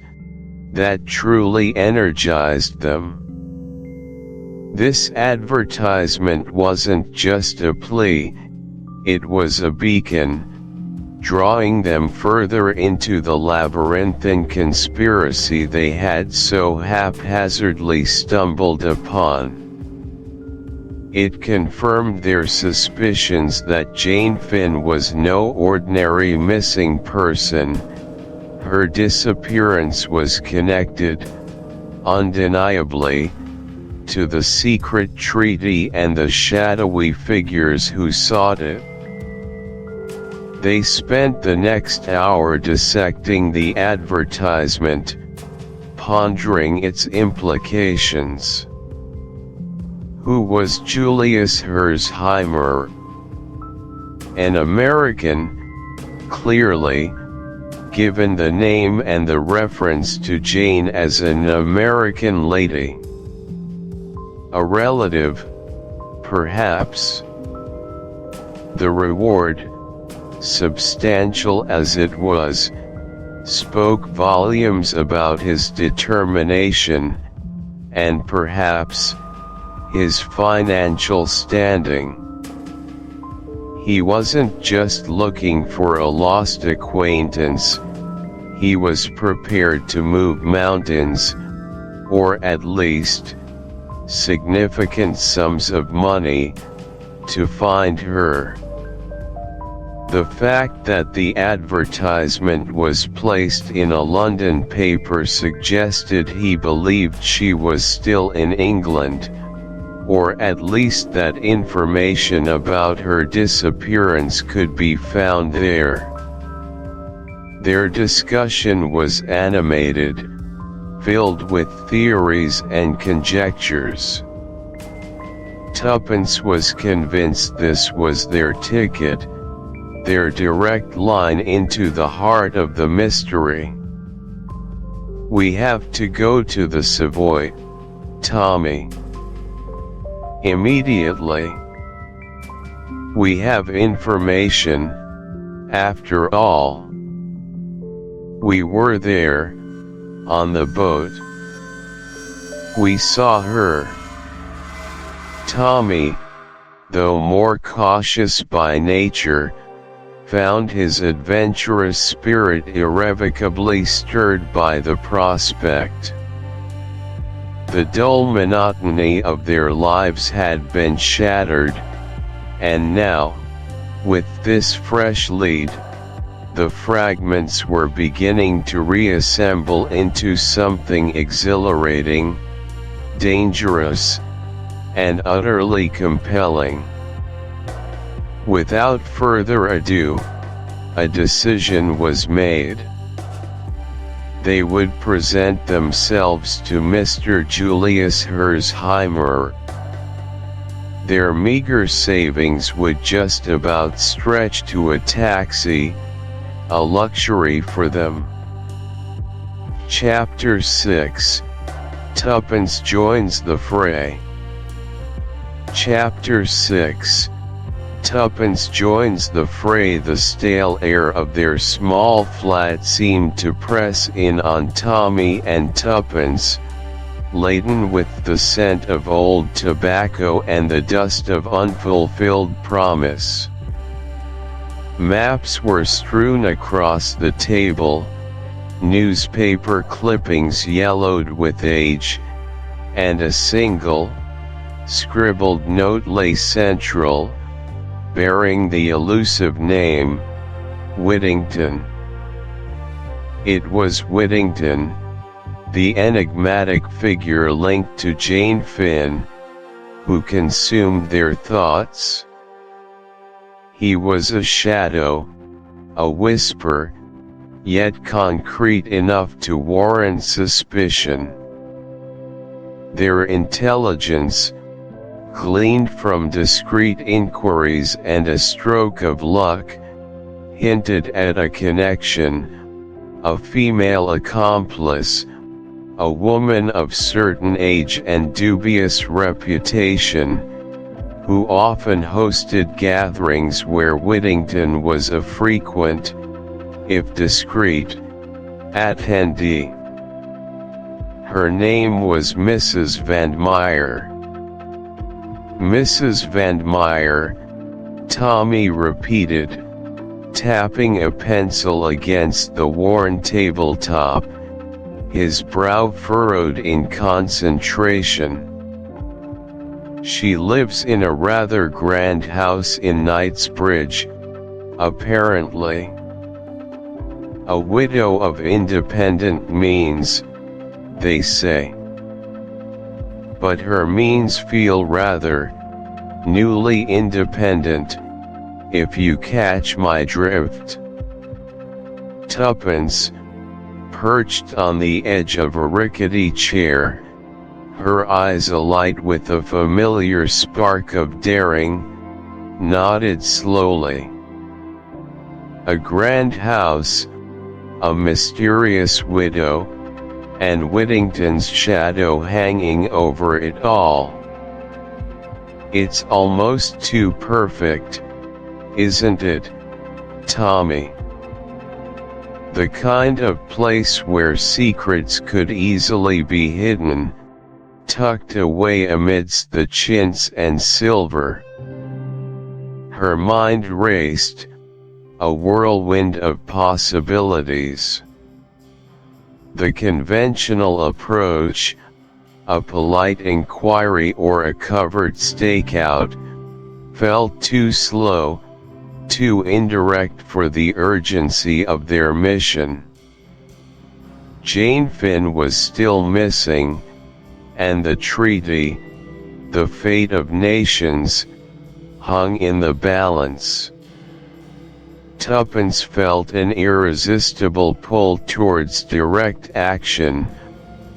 that truly energized them. This advertisement wasn't just a plea, it was a beacon, drawing them further into the labyrinthine conspiracy they had so haphazardly stumbled upon. It confirmed their suspicions that Jane Finn was no ordinary missing person. Her disappearance was connected, undeniably, to the secret treaty and the shadowy figures who sought it. They spent the next hour dissecting the advertisement, pondering its implications. Who was Julius Herzheimer? An American, clearly, given the name and the reference to Jane as an American lady. A relative, perhaps. The reward, substantial as it was, spoke volumes about his determination, and perhaps, his financial standing. He wasn't just looking for a lost acquaintance, he was prepared to move mountains, or at least, significant sums of money, to find her. The fact that the advertisement was placed in a London paper suggested he believed she was still in England, or at least that information about her disappearance could be found there. Their discussion was animated, filled with theories and conjectures. Tuppence was convinced this was their ticket, their direct line into the heart of the mystery. "We have to go to the Savoy, Tommy. Immediately. We have information, after all. We were there, on the boat. We saw her." Tommy, though more cautious by nature, found his adventurous spirit irrevocably stirred by the prospect. The dull monotony of their lives had been shattered, and now, with this fresh lead, the fragments were beginning to reassemble into something exhilarating, dangerous, and utterly compelling. Without further ado, a decision was made. They would present themselves to Mr. Julius Herzheimer. Their meager savings would just about stretch to a taxi, a luxury for them. Chapter 6, Tuppence joins the fray. Chapter 6, Tuppence joins the fray. The stale air of their small flat seemed to press in on Tommy and Tuppence, laden with the scent of old tobacco and the dust of unfulfilled promise. Maps were strewn across the table, newspaper clippings yellowed with age, and a single, scribbled note lay central, bearing the elusive name, Whittington. It was Whittington, the enigmatic figure linked to Jane Finn, who consumed their thoughts. He was a shadow, a whisper, yet concrete enough to warrant suspicion. Their intelligence, gleaned from discreet inquiries and a stroke of luck, hinted at a connection, a female accomplice, a woman of certain age and dubious reputation, who often hosted gatherings where Whittington was a frequent, if discreet, attendee. Her name was Mrs. Van Meyer. Mrs. Van Meyer, Tommy repeated, tapping a pencil against the worn tabletop, his brow furrowed in concentration. She lives in a rather grand house in Knightsbridge, apparently. A widow of independent means, they say. But her means feel rather newly independent, if you catch my drift. Tuppence, perched on the edge of a rickety chair, her eyes alight with a familiar spark of daring, nodded slowly. A grand house, a mysterious widow, and Whittington's shadow hanging over it all. It's almost too perfect, isn't it, Tommy? The kind of place where secrets could easily be hidden, tucked away amidst the chintz and silver. Her mind raced, a whirlwind of possibilities. The conventional approach, a polite inquiry or a covert stakeout, felt too slow, too indirect for the urgency of their mission. Jane Finn was still missing, and the treaty, the fate of nations, hung in the balance. Tuppence felt an irresistible pull towards direct action,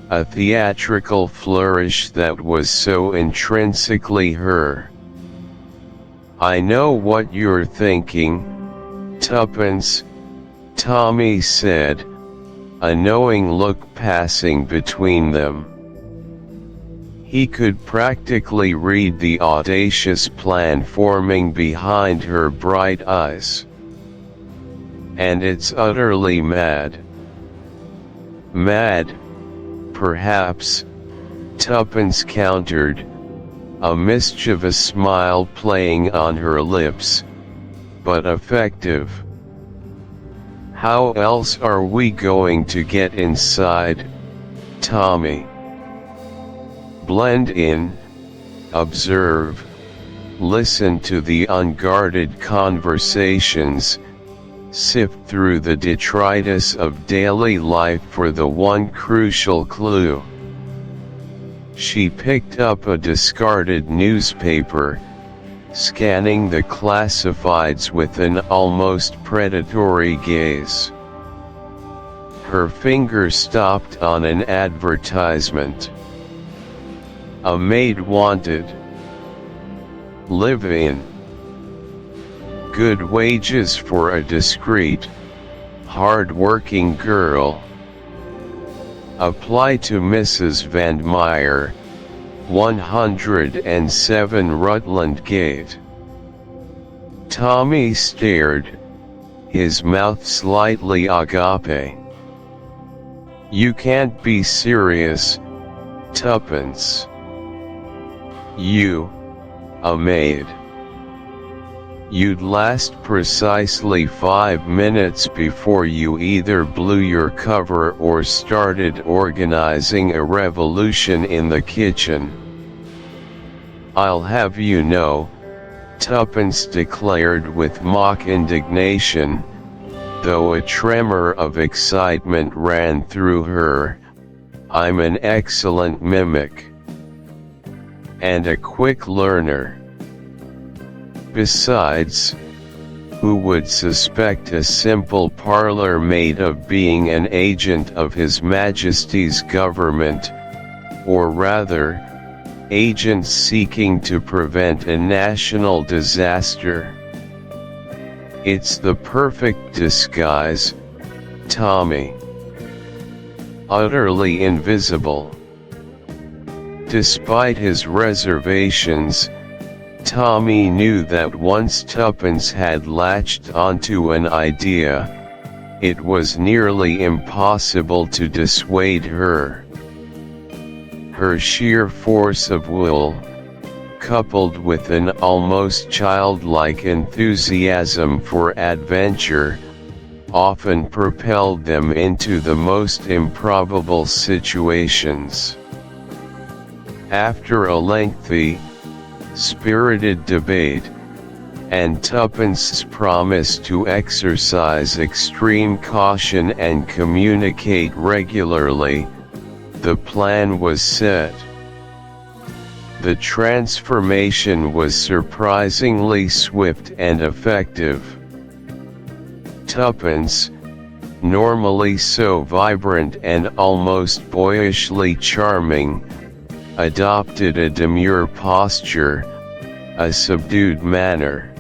a theatrical flourish that was so intrinsically her. "I know what you're thinking, Tuppence," Tommy said, a knowing look passing between them. He could practically read the audacious plan forming behind her bright eyes. "And it's utterly mad." "Mad, perhaps," Tuppence countered, a mischievous smile playing on her lips, "but effective. How else are we going to get inside, Tommy? Blend in, observe, listen to the unguarded conversations, sift through the detritus of daily life for the one crucial clue." She picked up a discarded newspaper, scanning the classifieds with an almost predatory gaze. Her finger stopped on an advertisement. "A maid wanted. Live-in. Good wages for a discreet, hard-working girl. Apply to Mrs. Van Meyer, 107 Rutland Gate." Tommy stared, his mouth slightly agape. "You can't be serious, Tuppence. You, a maid? You'd last precisely 5 minutes before you either blew your cover or started organizing a revolution in the kitchen. I'll have you know," Tuppence declared with mock indignation, though a tremor of excitement ran through her, "I'm an excellent mimic. And a quick learner. Besides, who would suspect a simple parlour maid of being an agent of His Majesty's government, or rather, agents seeking to prevent a national disaster? It's the perfect disguise, Tommy. Utterly invisible." Despite his reservations, Tommy knew that once Tuppence had latched onto an idea, it was nearly impossible to dissuade her. Her sheer force of will, coupled with an almost childlike enthusiasm for adventure, often propelled them into the most improbable situations. After a lengthy, spirited debate, and Tuppence's promise to exercise extreme caution and communicate regularly, the plan was set. The transformation was surprisingly swift and effective. Tuppence, normally so vibrant and almost boyishly charming, adopted a demure posture, a subdued manner.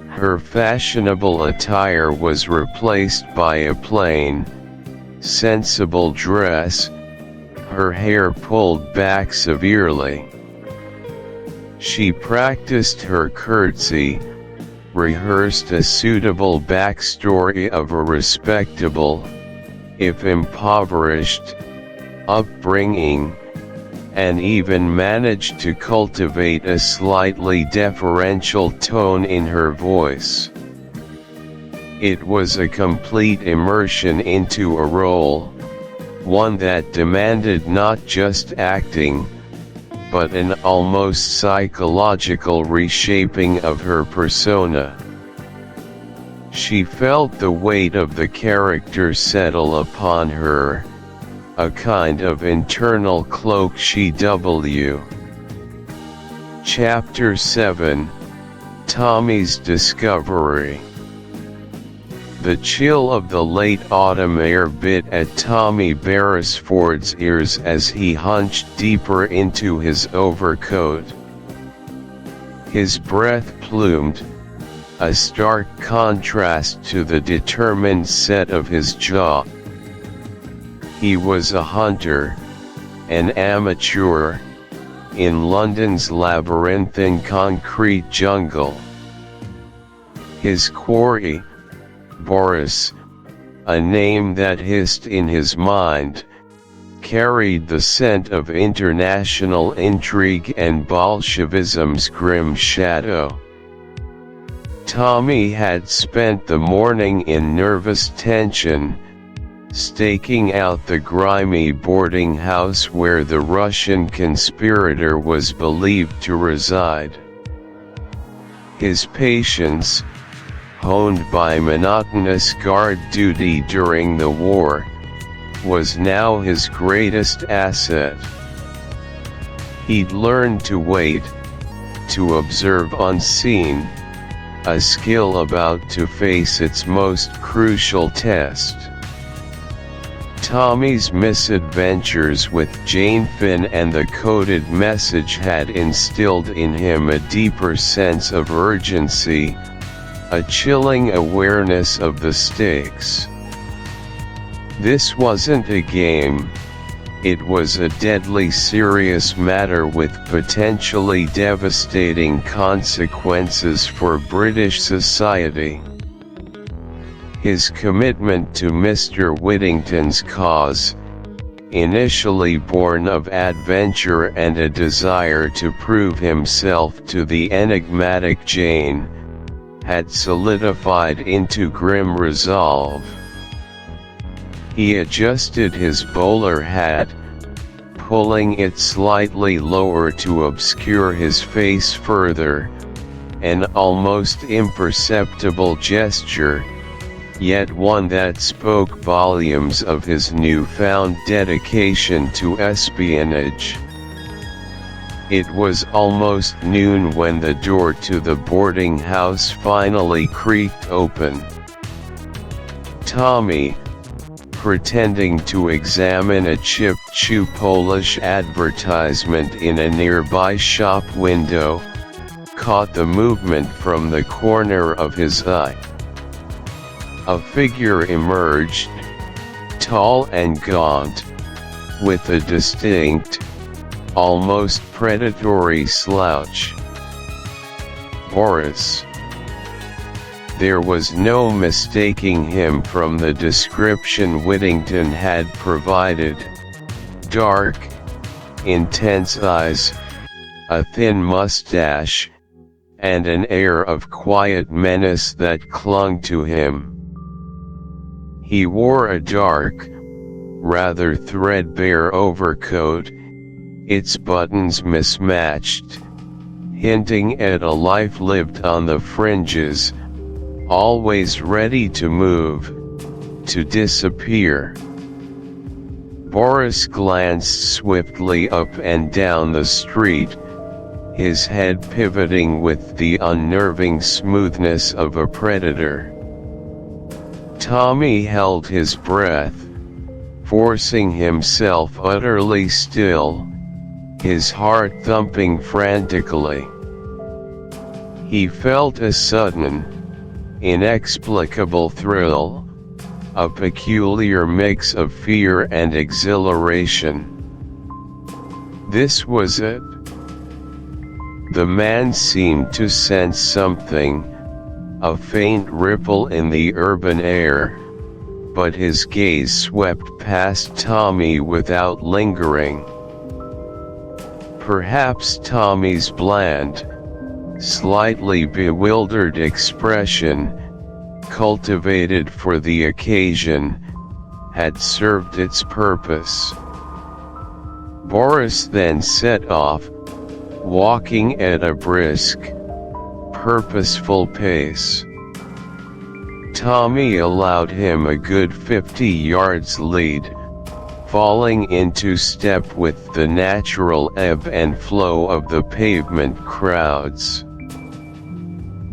Her fashionable attire was replaced by a plain, sensible dress, her hair pulled back severely. She practiced her curtsy, rehearsed a suitable backstory of a respectable, if impoverished, upbringing, and even managed to cultivate a slightly deferential tone in her voice. It was a complete immersion into a role, one that demanded not just acting, but an almost psychological reshaping of her persona. She felt the weight of the character settle upon her, a kind of internal cloak. Chapter 7, Tommy's Discovery. The chill of the late autumn air bit at Tommy Beresford's ears as he hunched deeper into his overcoat. His breath plumed, a stark contrast to the determined set of his jaw. He was a hunter, an amateur, in London's labyrinthine concrete jungle. His quarry, Boris, a name that hissed in his mind, carried the scent of international intrigue and Bolshevism's grim shadow. Tommy had spent the morning in nervous tension, staking out the grimy boarding house where the Russian conspirator was believed to reside. His patience, honed by monotonous guard duty during the war, was now his greatest asset. He'd learned to wait, to observe unseen, a skill about to face its most crucial test. Tommy's misadventures with Jane Finn and the coded message had instilled in him a deeper sense of urgency, a chilling awareness of the stakes. This wasn't a game, it was a deadly serious matter with potentially devastating consequences for British society. His commitment to Mr. Whittington's cause, initially born of adventure and a desire to prove himself to the enigmatic Jane, had solidified into grim resolve. He adjusted his bowler hat, pulling it slightly lower to obscure his face further, an almost imperceptible gesture, yet one that spoke volumes of his newfound dedication to espionage. It was almost noon when the door to the boarding house finally creaked open. Tommy, pretending to examine a chipped shoe Polish advertisement in a nearby shop window, caught the movement from the corner of his eye. A figure emerged, tall and gaunt, with a distinct, almost predatory slouch. Boris. There was no mistaking him from the description Whittington had provided. Dark, intense eyes, a thin mustache, and an air of quiet menace that clung to him. He wore a dark, rather threadbare overcoat, its buttons mismatched, hinting at a life lived on the fringes, always ready to move, to disappear. Boris glanced swiftly up and down the street, his head pivoting with the unnerving smoothness of a predator. Tommy held his breath, forcing himself utterly still, his heart thumping frantically. He felt a sudden, inexplicable thrill, a peculiar mix of fear and exhilaration. This was it. The man seemed to sense something, a faint ripple in the urban air, but his gaze swept past Tommy without lingering. Perhaps Tommy's bland, slightly bewildered expression, cultivated for the occasion, had served its purpose. Boris then set off, walking at a brisk, purposeful pace. Tommy allowed him a good 50 yards lead, falling into step with the natural ebb and flow of the pavement crowds.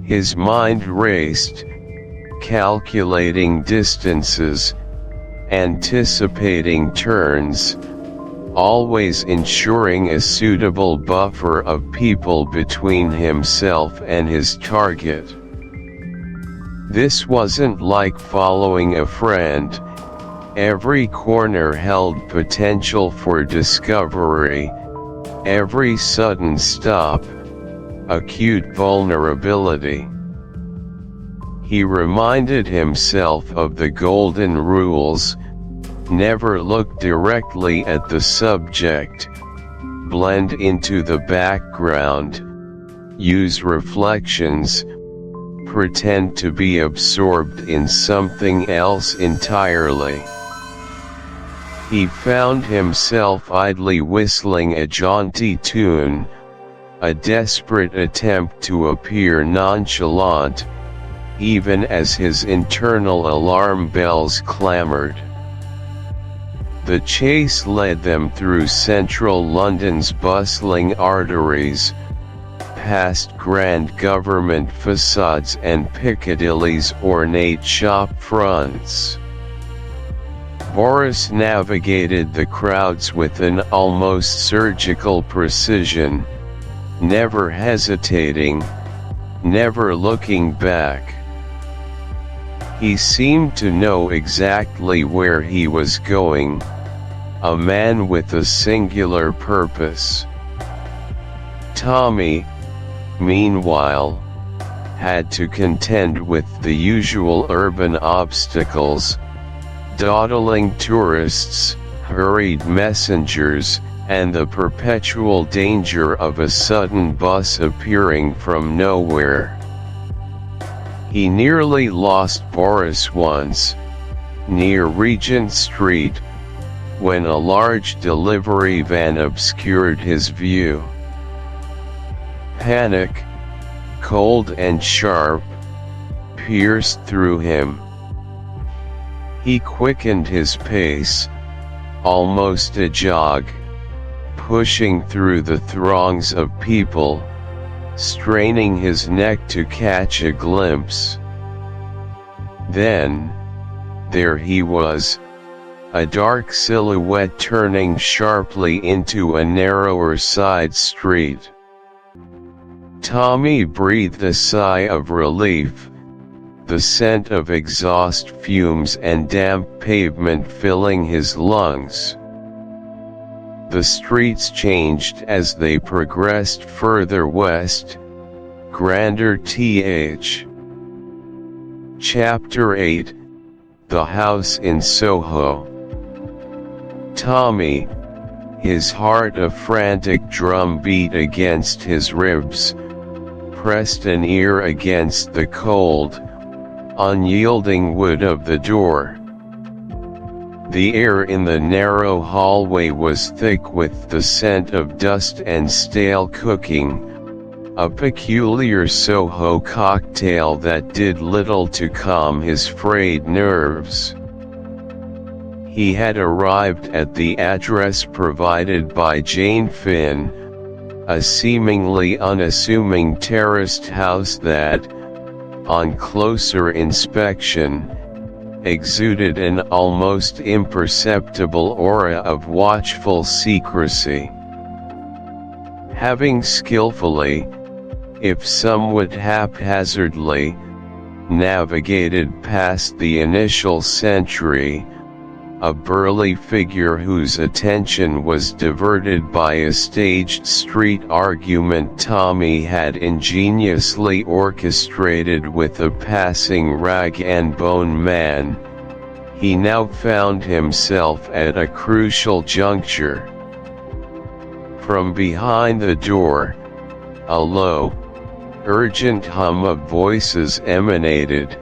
His mind raced, calculating distances, anticipating turns, always ensuring a suitable buffer of people between himself and his target. This wasn't like following a friend. Every corner held potential for discovery, every sudden stop, acute vulnerability. He reminded himself of the golden rules: never look directly at the subject, blend into the background, use reflections, pretend to be absorbed in something else entirely. He found himself idly whistling a jaunty tune, a desperate attempt to appear nonchalant, even as his internal alarm bells clamored. The chase led them through central London's bustling arteries, past grand government facades and Piccadilly's ornate shop fronts. Boris navigated the crowds with an almost surgical precision, never hesitating, never looking back. He seemed to know exactly where he was going, a man with a singular purpose. Tommy, meanwhile, had to contend with the usual urban obstacles: dawdling tourists, hurried messengers, and the perpetual danger of a sudden bus appearing from nowhere. He nearly lost Boris once, near Regent Street, when a large delivery van obscured his view. Panic, cold and sharp, pierced through him. He quickened his pace, almost a jog, pushing through the throngs of people, straining his neck to catch a glimpse. Then, there he was, a dark silhouette turning sharply into a narrower side street. Tommy breathed a sigh of relief, the scent of exhaust fumes and damp pavement filling his lungs. The streets changed as they progressed further west, grander th. Chapter 8, The House in Soho. Tommy, his heart a frantic drum beat against his ribs, pressed an ear against the cold, unyielding wood of the door. The air in the narrow hallway was thick with the scent of dust and stale cooking, a peculiar Soho cocktail that did little to calm his frayed nerves. He had arrived at the address provided by Jane Finn, a seemingly unassuming terraced house that, on closer inspection, exuded an almost imperceptible aura of watchful secrecy. Having skillfully, if somewhat haphazardly, navigated past the initial sentry, a burly figure whose attention was diverted by a staged street argument Tommy had ingeniously orchestrated with a passing rag and bone man, he now found himself at a crucial juncture. From behind the door, a low, urgent hum of voices emanated,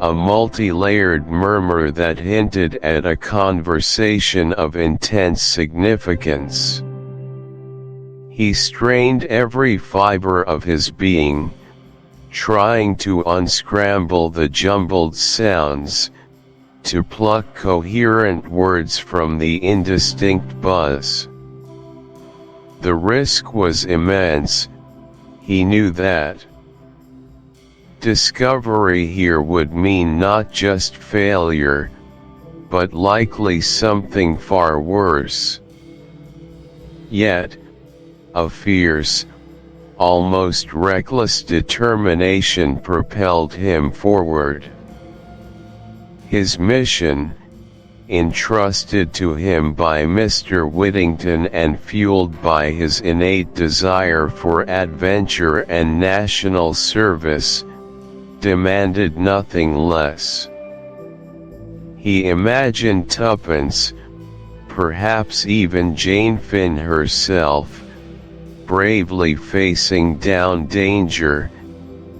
a multi-layered murmur that hinted at a conversation of intense significance. He strained every fiber of his being, trying to unscramble the jumbled sounds, to pluck coherent words from the indistinct buzz. The risk was immense, he knew that. Discovery here would mean not just failure, but likely something far worse. Yet, a fierce, almost reckless determination propelled him forward. His mission, entrusted to him by Mr. Whittington and fueled by his innate desire for adventure and national service, demanded nothing less. He imagined Tuppence, perhaps even Jane Finn herself, bravely facing down danger,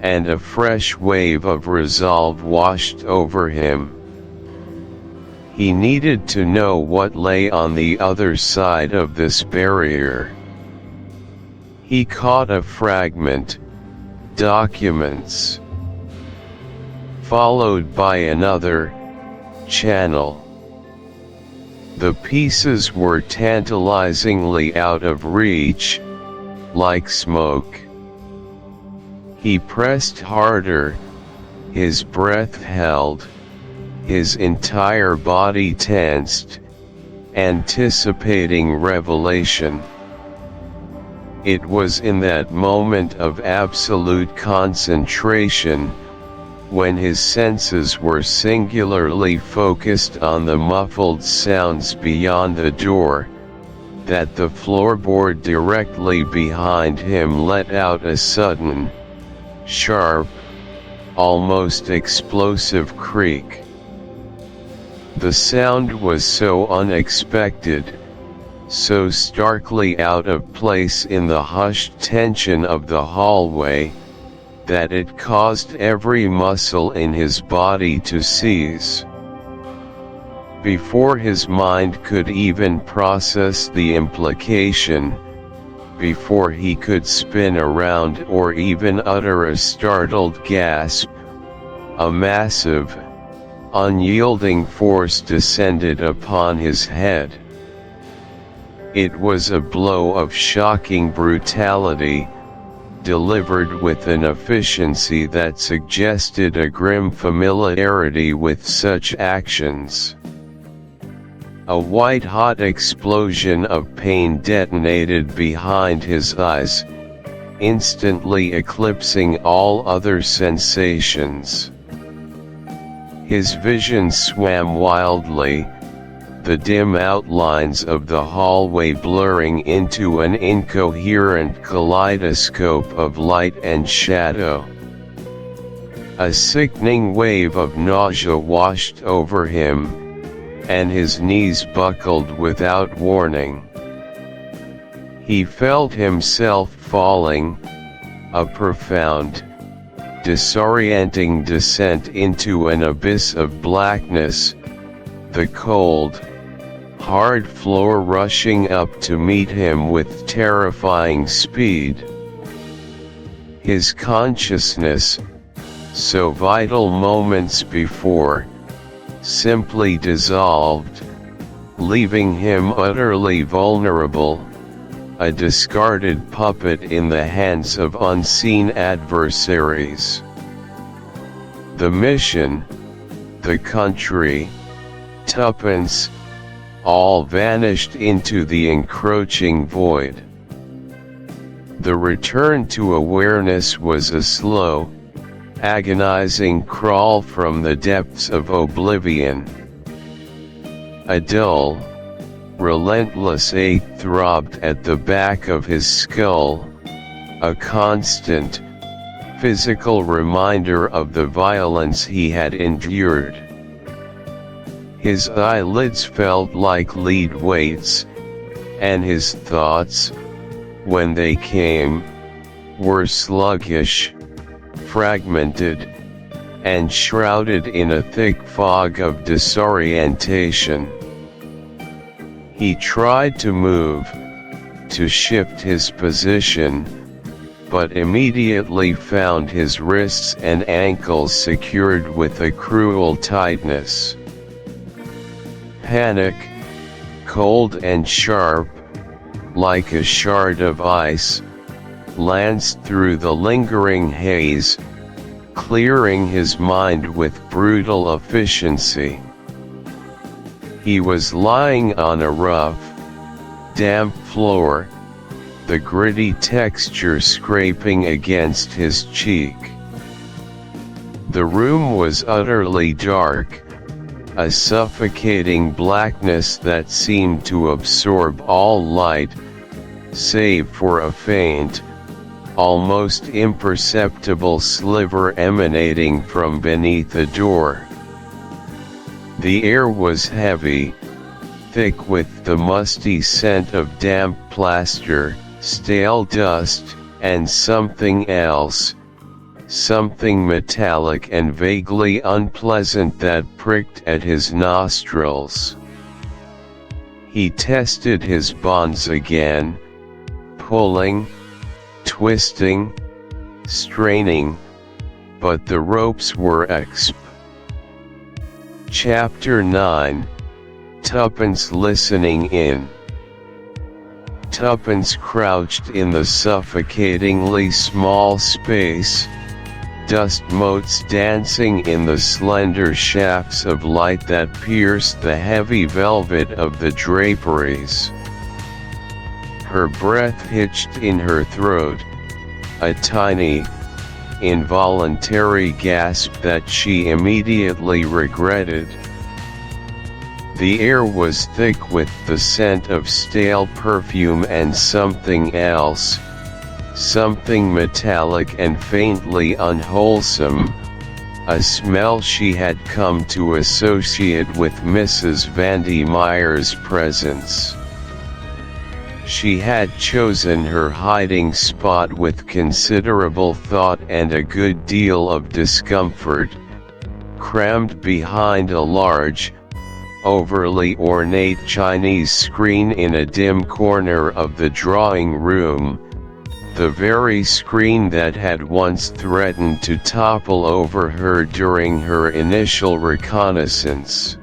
and a fresh wave of resolve washed over him. He needed to know what lay on the other side of this barrier. He caught a fragment, documents, followed by another, channel. The pieces were tantalizingly out of reach, like smoke. He pressed harder, his breath held, his entire body tensed, anticipating revelation. It was in that moment of absolute concentration, when his senses were singularly focused on the muffled sounds beyond the door, that the floorboard directly behind him let out a sudden, sharp, almost explosive creak. The sound was so unexpected, so starkly out of place in the hushed tension of the hallway, that it caused every muscle in his body to seize. Before his mind could even process the implication, before he could spin around or even utter a startled gasp, a massive, unyielding force descended upon his head. It was a blow of shocking brutality, delivered with an efficiency that suggested a grim familiarity with such actions. A white-hot explosion of pain detonated behind his eyes, instantly eclipsing all other sensations. His vision swam wildly, the dim outlines of the hallway blurring into an incoherent kaleidoscope of light and shadow. A sickening wave of nausea washed over him, and his knees buckled without warning. He felt himself falling, a profound, disorienting descent into an abyss of blackness, the cold, hard floor rushing up to meet him with terrifying speed. His consciousness, so vital moments before, simply dissolved, leaving him utterly vulnerable, a discarded puppet in the hands of unseen adversaries. The mission, the country, Tuppence, all vanished into the encroaching void. The return to awareness was a slow, agonizing crawl from the depths of oblivion. A dull, relentless ache throbbed at the back of his skull, a constant, physical reminder of the violence he had endured. His eyelids felt like lead weights, and his thoughts, when they came, were sluggish, fragmented, and shrouded in a thick fog of disorientation. He tried to move, to shift his position, but immediately found his wrists and ankles secured with a cruel tightness. Panic, cold and sharp, like a shard of ice, lanced through the lingering haze, clearing his mind with brutal efficiency. He was lying on a rough, damp floor, the gritty texture scraping against his cheek. The room was utterly dark, a suffocating blackness that seemed to absorb all light, save for a faint, almost imperceptible sliver emanating from beneath the door. The air was heavy, thick with the musty scent of damp plaster, stale dust, and something else, something metallic and vaguely unpleasant that pricked at his nostrils. He tested his bonds again, pulling, twisting, straining, but the ropes were exp. Chapter 9, Tuppence listening in. Tuppence crouched in the suffocatingly small space, dust motes dancing in the slender shafts of light that pierced the heavy velvet of the draperies. Her breath hitched in her throat, a tiny, involuntary gasp that she immediately regretted. The air was thick with the scent of stale perfume and something else, something metallic and faintly unwholesome, a smell she had come to associate with Mrs. Vandy Meyer's presence. She had chosen her hiding spot with considerable thought and a good deal of discomfort, crammed behind a large, overly ornate Chinese screen in a dim corner of the drawing room, the very screen that had once threatened to topple over her during her initial reconnaissance.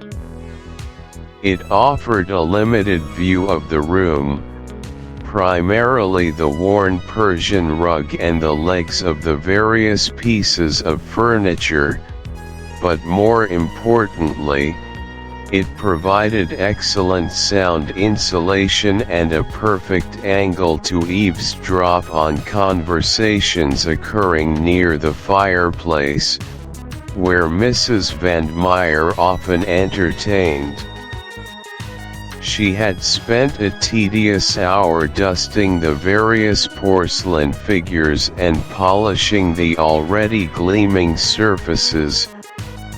It offered a limited view of the room, primarily the worn Persian rug and the legs of the various pieces of furniture, but more importantly, it provided excellent sound insulation and a perfect angle to eavesdrop on conversations occurring near the fireplace, where Mrs. Van Meyer often entertained. She had spent a tedious hour dusting the various porcelain figures and polishing the already gleaming surfaces,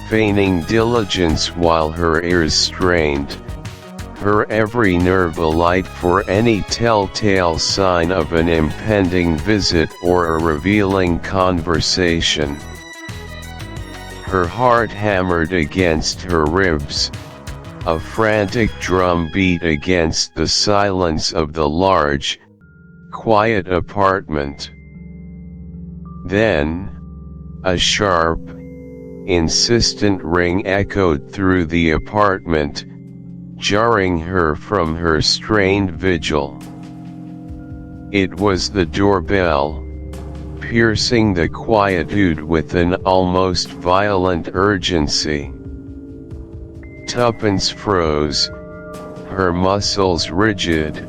feigning diligence while her ears strained, her every nerve alight for any telltale sign of an impending visit or a revealing conversation. Her heart hammered against her ribs, a frantic drum beat against the silence of the large, quiet apartment. Then, a sharp, insistent ring echoed through the apartment, jarring her from her strained vigil. It was the doorbell, piercing the quietude with an almost violent urgency. Tuppence froze, her muscles rigid,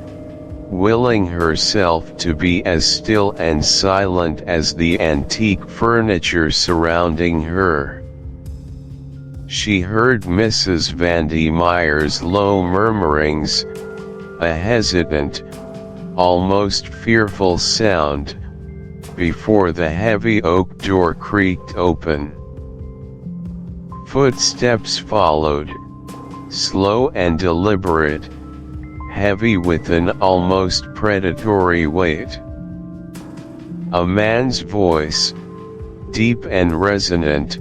willing herself to be as still and silent as the antique furniture surrounding her. She heard Mrs. Vandy Meyer's low murmurings, a hesitant, almost fearful sound, before the heavy oak door creaked open. Footsteps followed, slow and deliberate, heavy with an almost predatory weight. A man's voice, deep and resonant,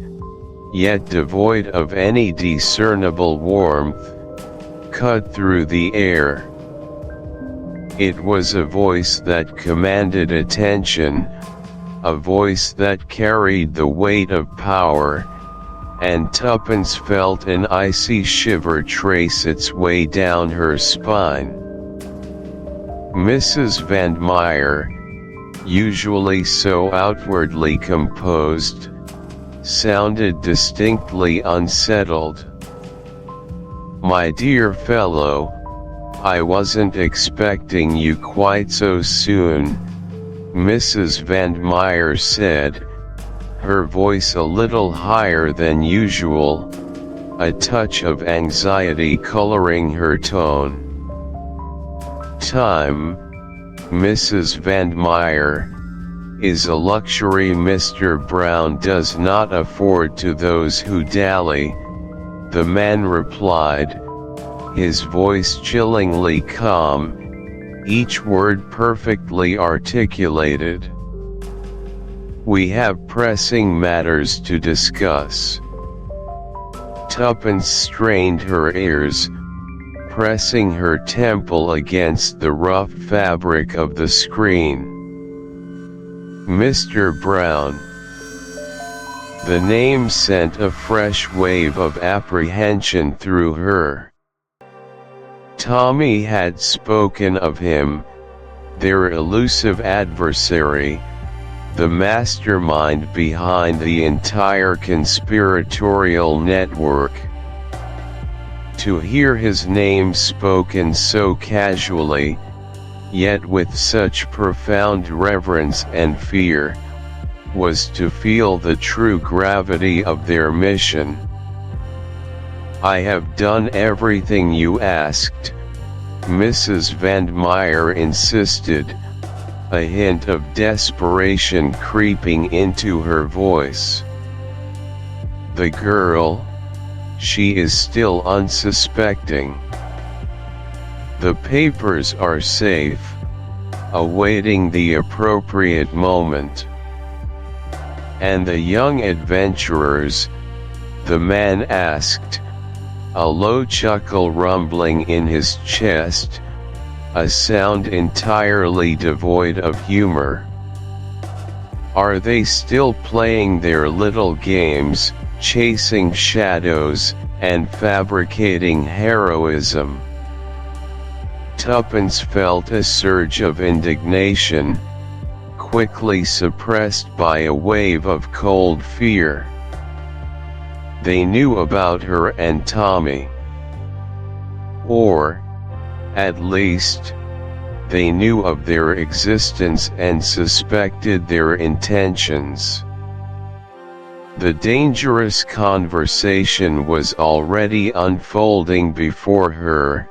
yet devoid of any discernible warmth, cut through the air. It was a voice that commanded attention, a voice that carried the weight of power, and Tuppence felt an icy shiver trace its way down her spine. Mrs. Van Meyer, usually so outwardly composed, sounded distinctly unsettled. "My dear fellow, I wasn't expecting you quite so soon," Mrs. Van Meyer said, her voice a little higher than usual, a touch of anxiety coloring her tone. "Time, Mrs. Van Meyer, is a luxury Mr. Brown does not afford to those who dally," the man replied, his voice chillingly calm, each word perfectly articulated. "We have pressing matters to discuss." Tuppence strained her ears, pressing her temple against the rough fabric of the screen. "Mr. Brown." The name sent a fresh wave of apprehension through her. Tommy had spoken of him, their elusive adversary, the mastermind behind the entire conspiratorial network. To hear his name spoken so casually, yet with such profound reverence and fear, was to feel the true gravity of their mission. "I have done everything you asked," Mrs. Van Meyer insisted, a hint of desperation creeping into her voice. "The girl, she is still unsuspecting. The papers are safe, awaiting the appropriate moment. And the young adventurers?" the man asked, a low chuckle rumbling in his chest, a sound entirely devoid of humor. "Are they still playing their little games, chasing shadows, and fabricating heroism?" Tuppence felt a surge of indignation, quickly suppressed by a wave of cold fear. They knew about her and Tommy. Or, at least, they knew of their existence and suspected their intentions. The dangerous conversation was already unfolding before her,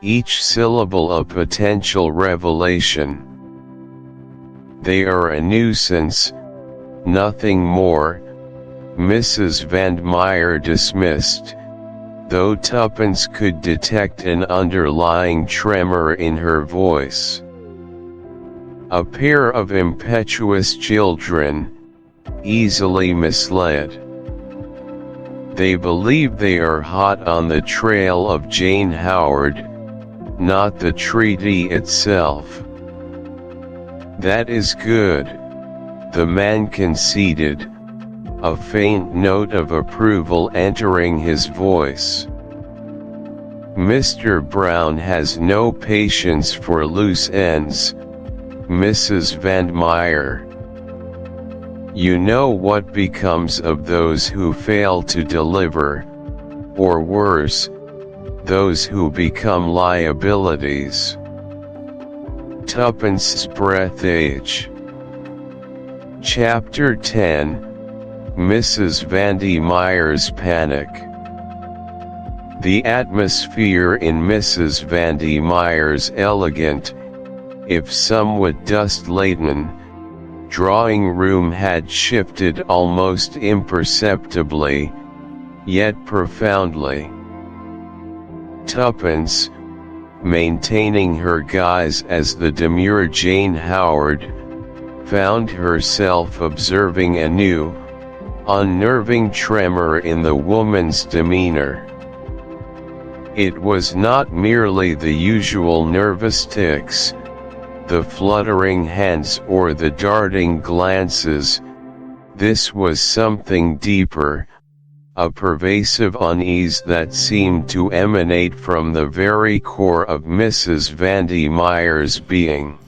each syllable a potential revelation. "They are a nuisance, nothing more," Mrs. Van Meyer dismissed, though Tuppence could detect an underlying tremor in her voice. A pair of impetuous children, easily misled. They believe they are hot on the trail of Jane Howard, not the treaty itself. That is good, the man conceded, a faint note of approval entering his voice. Mr. Brown has no patience for loose ends, Mrs. Van Meyer. You know what becomes of those who fail to deliver, or worse, those who become liabilities. Tuppence's breath age. Chapter 10, Mrs. Van Meyer's Panic. The atmosphere in Mrs. Van Meyer's elegant, if somewhat dust-laden, drawing room had shifted almost imperceptibly, yet profoundly. Tuppence, maintaining her guise as the demure Jane Howard, found herself observing a new, unnerving tremor in the woman's demeanor. It was not merely the usual nervous tics, the fluttering hands or the darting glances. This was something deeper, a pervasive unease that seemed to emanate from the very core of Mrs. Van Meyer's being.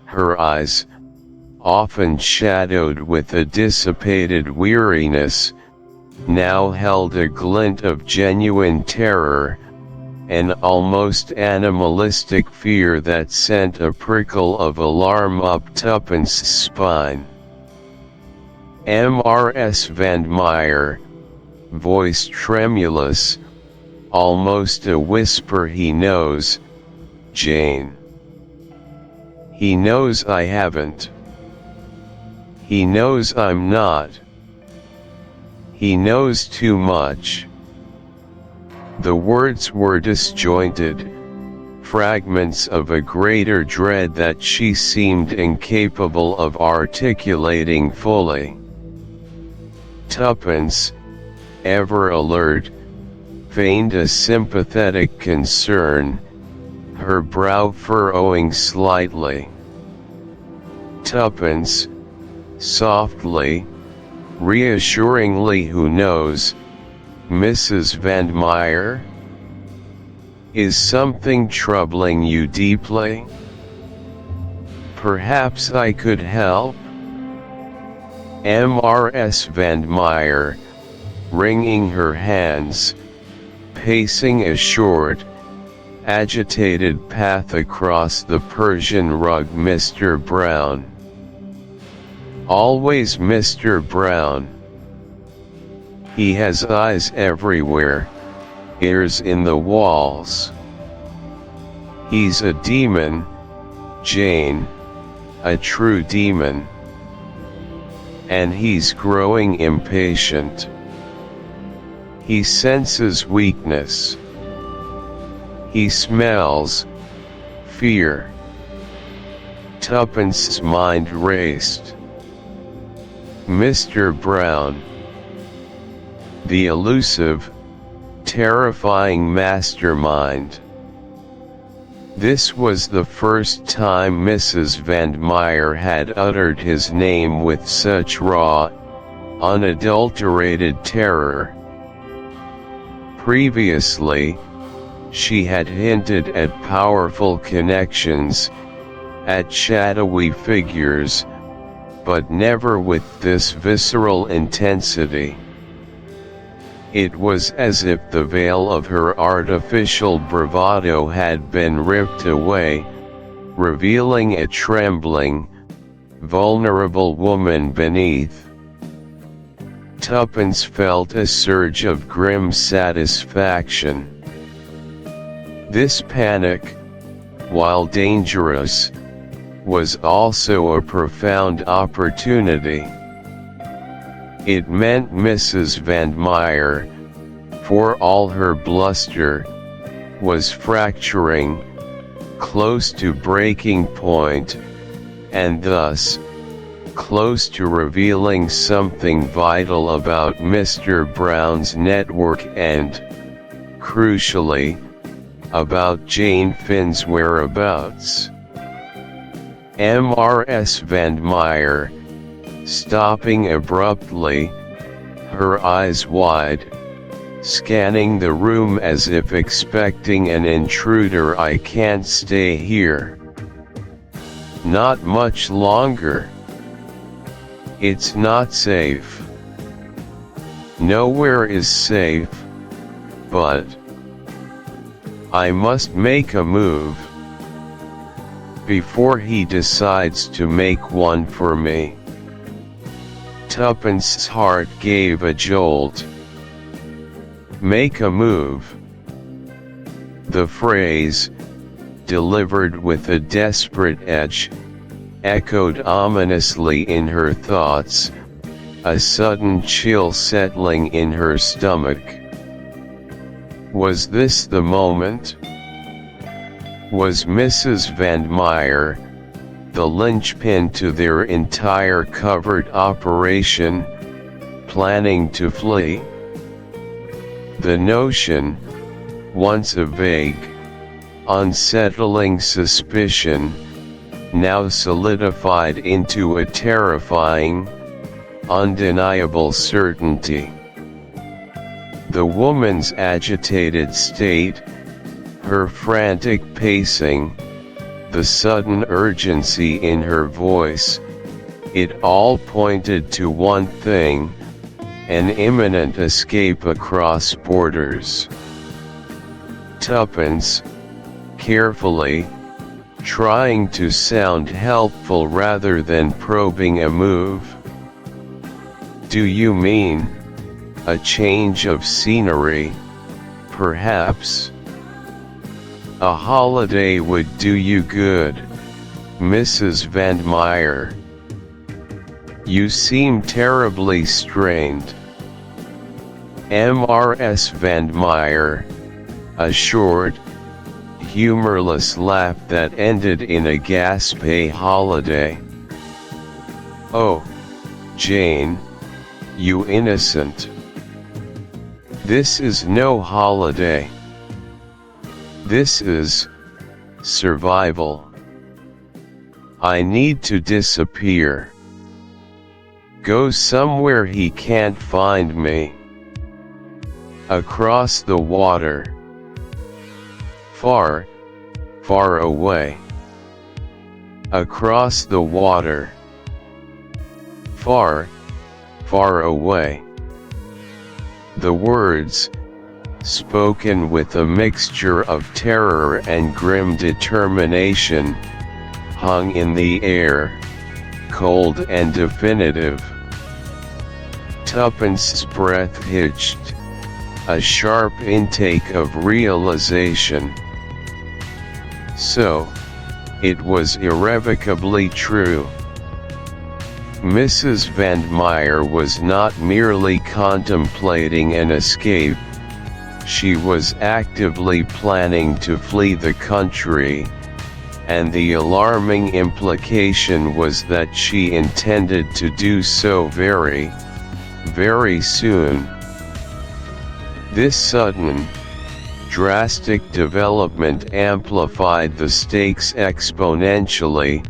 Her eyes, often shadowed with a dissipated weariness, now held a glint of genuine terror, an almost animalistic fear that sent a prickle of alarm up Tuppence's spine. Mrs. Van Meyer, voice tremulous, almost a whisper. He knows, Jane. He knows I haven't. He knows I'm not. He knows too much. The words were disjointed, fragments of a greater dread that she seemed incapable of articulating fully. Tuppence, ever alert, feigned a sympathetic concern, her brow furrowing slightly. Tuppence, softly, reassuringly, who knows, Mrs. Van Meyer? Is something troubling you deeply? Perhaps I could help? Mrs. Van Meyer, wringing her hands, pacing a short, agitated path across the Persian rug. Mr. Brown. Always Mr. Brown. He has eyes everywhere, ears in the walls. He's a demon, Jane, a true demon. And he's growing impatient. He senses weakness. He smells fear. Tuppence's mind raced. Mr. Brown. The elusive, terrifying mastermind. This was the first time Mrs. Van Meyer had uttered his name with such raw, unadulterated terror. Previously, she had hinted at powerful connections, at shadowy figures, but never with this visceral intensity. It was as if the veil of her artificial bravado had been ripped away, revealing a trembling, vulnerable woman beneath. Tuppence felt a surge of grim satisfaction. This panic, while dangerous, was also a profound opportunity. It meant Mrs. Van Meyer, for all her bluster, was fracturing, close to breaking point, and thus, close to revealing something vital about Mr. Brown's network and, crucially, about Jane Finn's whereabouts. Mrs. Van Meyer, stopping abruptly, her eyes wide, scanning the room as if expecting an intruder. "I can't stay here. Not much longer. It's not safe. Nowhere is safe, but I must make a move before he decides to make one for me." Tuppence's heart gave a jolt. Make a move. The phrase, delivered with a desperate edge, echoed ominously in her thoughts, a sudden chill settling in her stomach. Was this the moment? Was Mrs. Van Meyer, the linchpin to their entire covert operation, planning to flee? The notion, once a vague, unsettling suspicion, now solidified into a terrifying, undeniable certainty. The woman's agitated state, her frantic pacing, the sudden urgency in her voice, it all pointed to one thing: an imminent escape across borders. Tuppence, carefully, trying to sound helpful rather than probing a move. "Do you mean a change of scenery, perhaps? A holiday would do you good, Mrs. Van Meyer. You seem terribly strained." Mrs. Van Meyer, a short, humorless laugh that ended in a gasp. "A holiday? Oh, Jane, you innocent. This is no holiday. This is survival. I need to disappear. Go somewhere he can't find me. Across the water. Far, far away. Across the water. Far, far away." The words, spoken with a mixture of terror and grim determination, hung in the air, cold and definitive. Tuppence's breath hitched, a sharp intake of realization. So, it was irrevocably true. Mrs. Van Meyer was not merely contemplating an escape, she was actively planning to flee the country, and the alarming implication was that she intended to do so very, very soon. This sudden, drastic development amplified the stakes exponentially,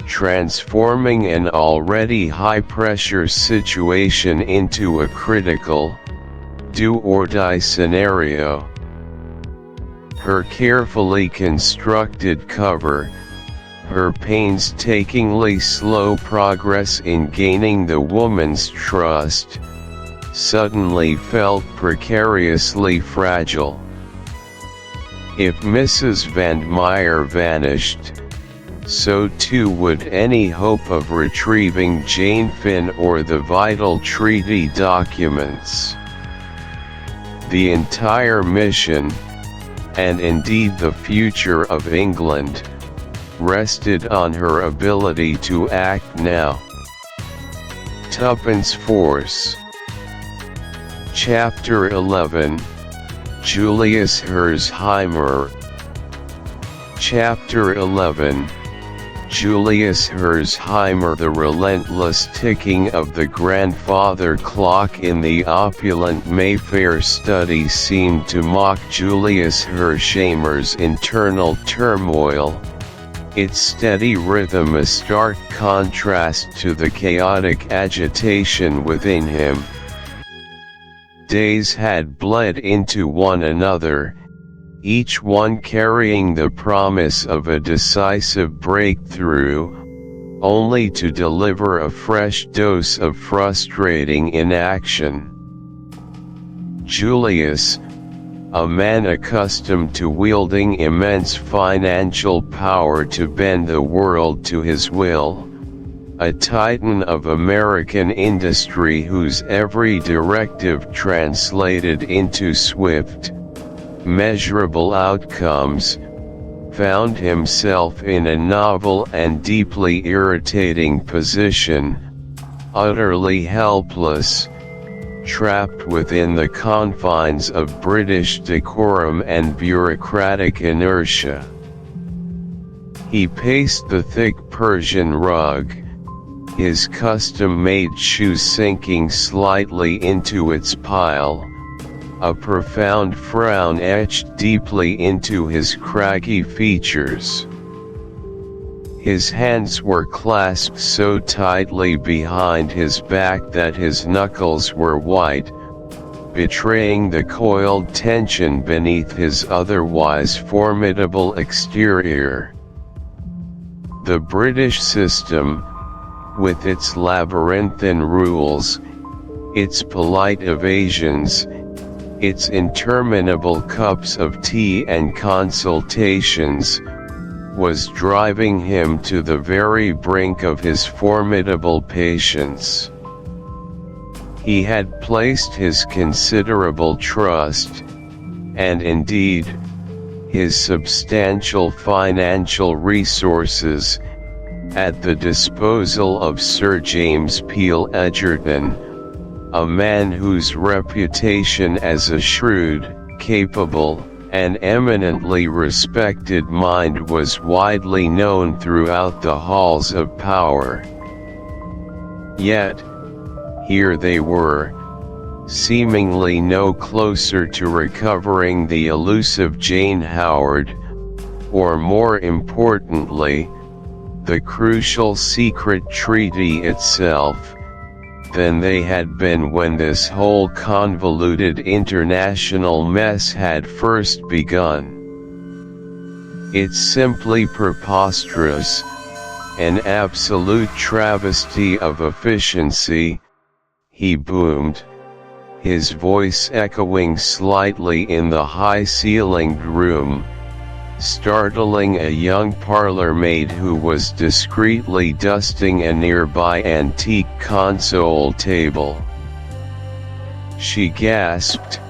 transforming an already high-pressure situation into a critical, do-or-die scenario. Her carefully constructed cover, her painstakingly slow progress in gaining the woman's trust, suddenly felt precariously fragile. If Mrs. Van Meyer vanished, so too would any hope of retrieving Jane Finn or the vital treaty documents. The entire mission, and indeed the future of England, rested on her ability to act now. Tuppence force. Chapter 11, Julius Herzheimer. Chapter 11, Julius Herzheimer. The relentless ticking of the grandfather clock in the opulent Mayfair study seemed to mock Julius Herzheimer's internal turmoil, its steady rhythm a stark contrast to the chaotic agitation within him. Days had bled into one another, each one carrying the promise of a decisive breakthrough, only to deliver a fresh dose of frustrating inaction. Julius, a man accustomed to wielding immense financial power to bend the world to his will, a titan of American industry whose every directive translated into swift, measurable outcomes, found himself in a novel and deeply irritating position, utterly helpless, trapped within the confines of British decorum and bureaucratic inertia. He paced the thick Persian rug, his custom-made shoe sinking slightly into its pile, a profound frown etched deeply into his craggy features. His hands were clasped so tightly behind his back that his knuckles were white, betraying the coiled tension beneath his otherwise formidable exterior. The British system, with its labyrinthine rules, its polite evasions, its interminable cups of tea and consultations, was driving him to the very brink of his formidable patience. He had placed his considerable trust, and indeed, his substantial financial resources, at the disposal of Sir James Peel Egerton, a man whose reputation as a shrewd, capable, and eminently respected mind was widely known throughout the halls of power. Yet, here they were, seemingly no closer to recovering the elusive Jane Howard, or more importantly, the crucial secret treaty itself, than they had been when this whole convoluted international mess had first begun. It's simply preposterous, an absolute travesty of efficiency, he boomed, his voice echoing slightly in the high-ceilinged room, startling a young parlour-maid who was discreetly dusting a nearby antique console table. She gasped,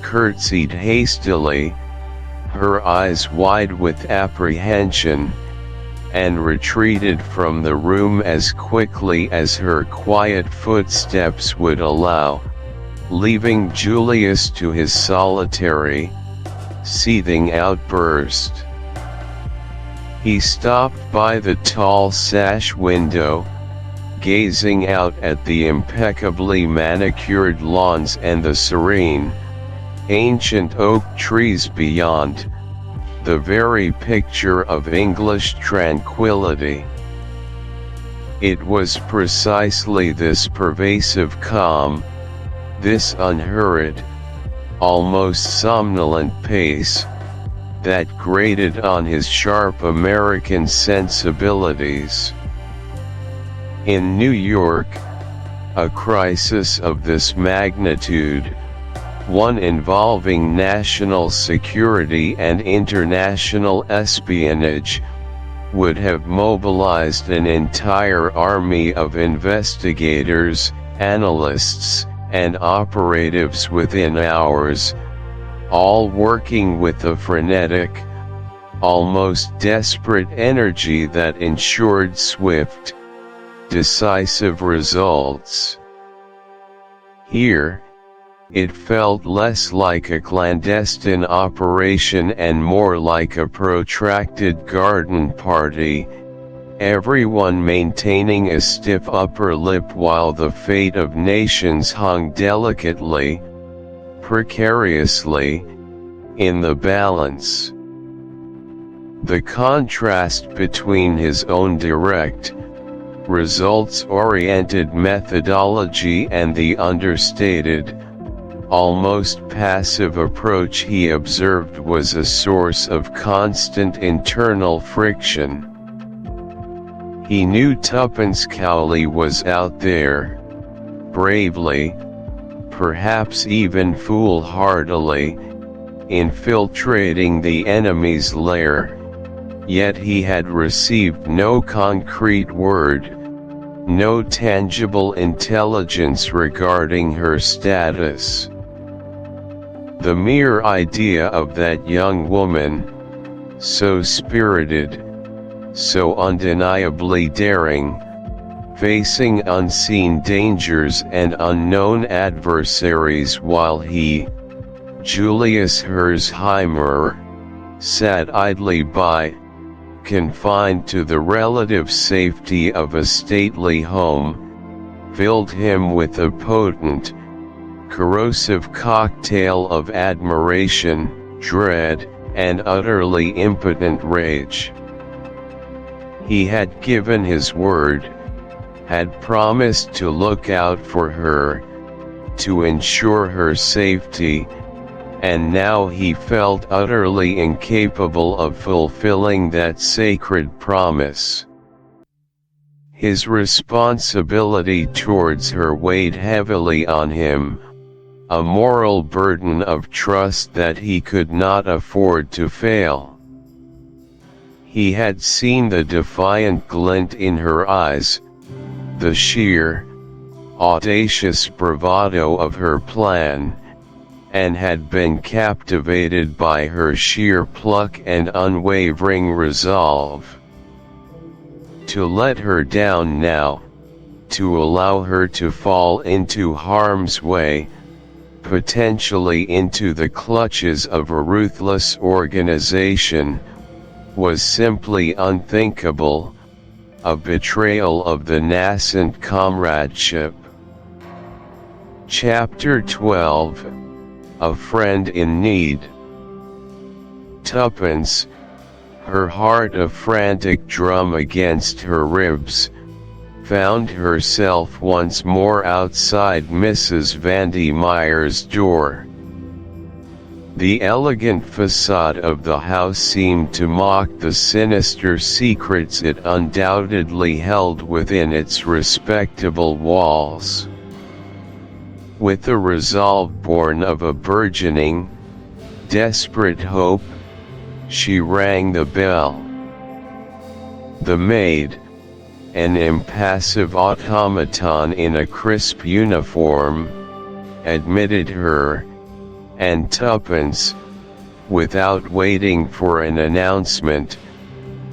curtsied hastily, her eyes wide with apprehension, and retreated from the room as quickly as her quiet footsteps would allow, leaving Julius to his solitary, seething outburst. He stopped by the tall sash window, gazing out at the impeccably manicured lawns and the serene, ancient oak trees beyond, the very picture of English tranquility. It was precisely this pervasive calm, this unhurried, almost somnolent pace, that grated on his sharp American sensibilities. In New York, a crisis of this magnitude, one involving national security and international espionage, would have mobilized an entire army of investigators, analysts, and operatives within hours, all working with a frenetic, almost desperate energy that ensured swift, decisive results. Here, It felt less like a clandestine operation and more like a protracted garden party, everyone maintaining a stiff upper lip while the fate of nations hung delicately, precariously, in the balance. The contrast between his own direct, results-oriented methodology and the understated, almost passive approach he observed was a source of constant internal friction. He knew Tuppence Cowley was out there, bravely, perhaps even foolhardily, infiltrating the enemy's lair, yet he had received no concrete word, no tangible intelligence regarding her status. The mere idea of that young woman, so spirited, so undeniably daring, facing unseen dangers and unknown adversaries while he, Julius Herzheimer, sat idly by, confined to the relative safety of a stately home, filled him with a potent, corrosive cocktail of admiration, dread, and utterly impotent rage. He had given his word, had promised to look out for her, to ensure her safety, and now he felt utterly incapable of fulfilling that sacred promise. His responsibility towards her weighed heavily on him, a moral burden of trust that he could not afford to fail. He had seen the defiant glint in her eyes, the sheer, audacious bravado of her plan, and had been captivated by her sheer pluck and unwavering resolve. To let her down now, to allow her to fall into harm's way, potentially into the clutches of a ruthless organization, was simply unthinkable, a betrayal of the nascent comradeship. Chapter 12 A Friend in Need. Tuppence, her heart a frantic drum against her ribs, found herself once more outside Mrs. Vandy Meyer's door. The elegant facade of the house seemed to mock the sinister secrets it undoubtedly held within its respectable walls. With the resolve born of a burgeoning, desperate hope, she rang the bell. The maid, an impassive automaton in a crisp uniform, admitted her, and Tuppence, without waiting for an announcement,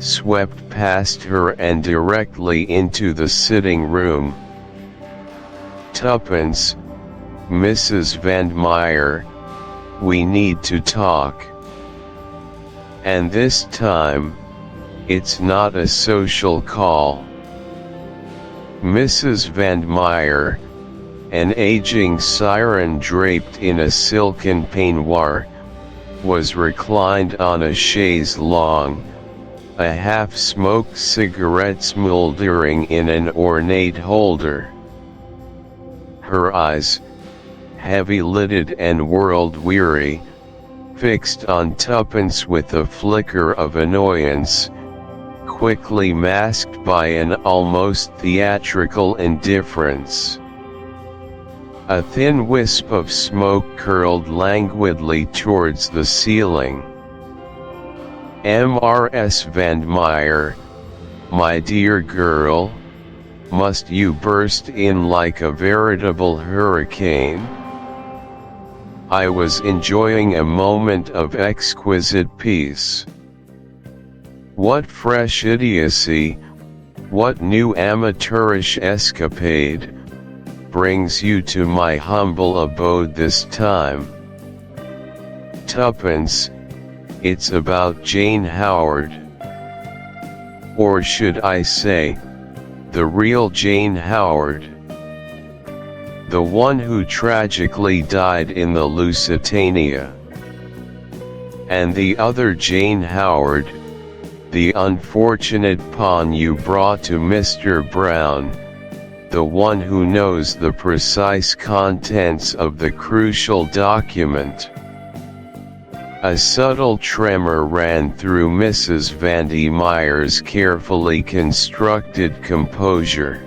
swept past her and directly into the sitting room. "Tuppence, Mrs. Van Meyer, we need to talk. And this time, it's not a social call." Mrs. Van Meyer, an aging siren draped in a silken peignoir, was reclined on a chaise longue, a half-smoked cigarette smoldering in an ornate holder. Her eyes, heavy-lidded and world-weary, fixed on Tuppence with a flicker of annoyance, quickly masked by an almost theatrical indifference. A thin wisp of smoke curled languidly towards the ceiling. "Mrs. Van Meyer, my dear girl, must you burst in like a veritable hurricane? I was enjoying a moment of exquisite peace. What fresh idiocy, what new amateurish escapade, brings you to my humble abode this time? Tuppence, it's about Jane Howard. Or should I say, the real Jane Howard. The one who tragically died in the Lusitania. And the other Jane Howard, the unfortunate pawn you brought to Mr. Brown, the one who knows the precise contents of the crucial document. A subtle tremor ran through Mrs. Vandy Meyer's carefully constructed composure.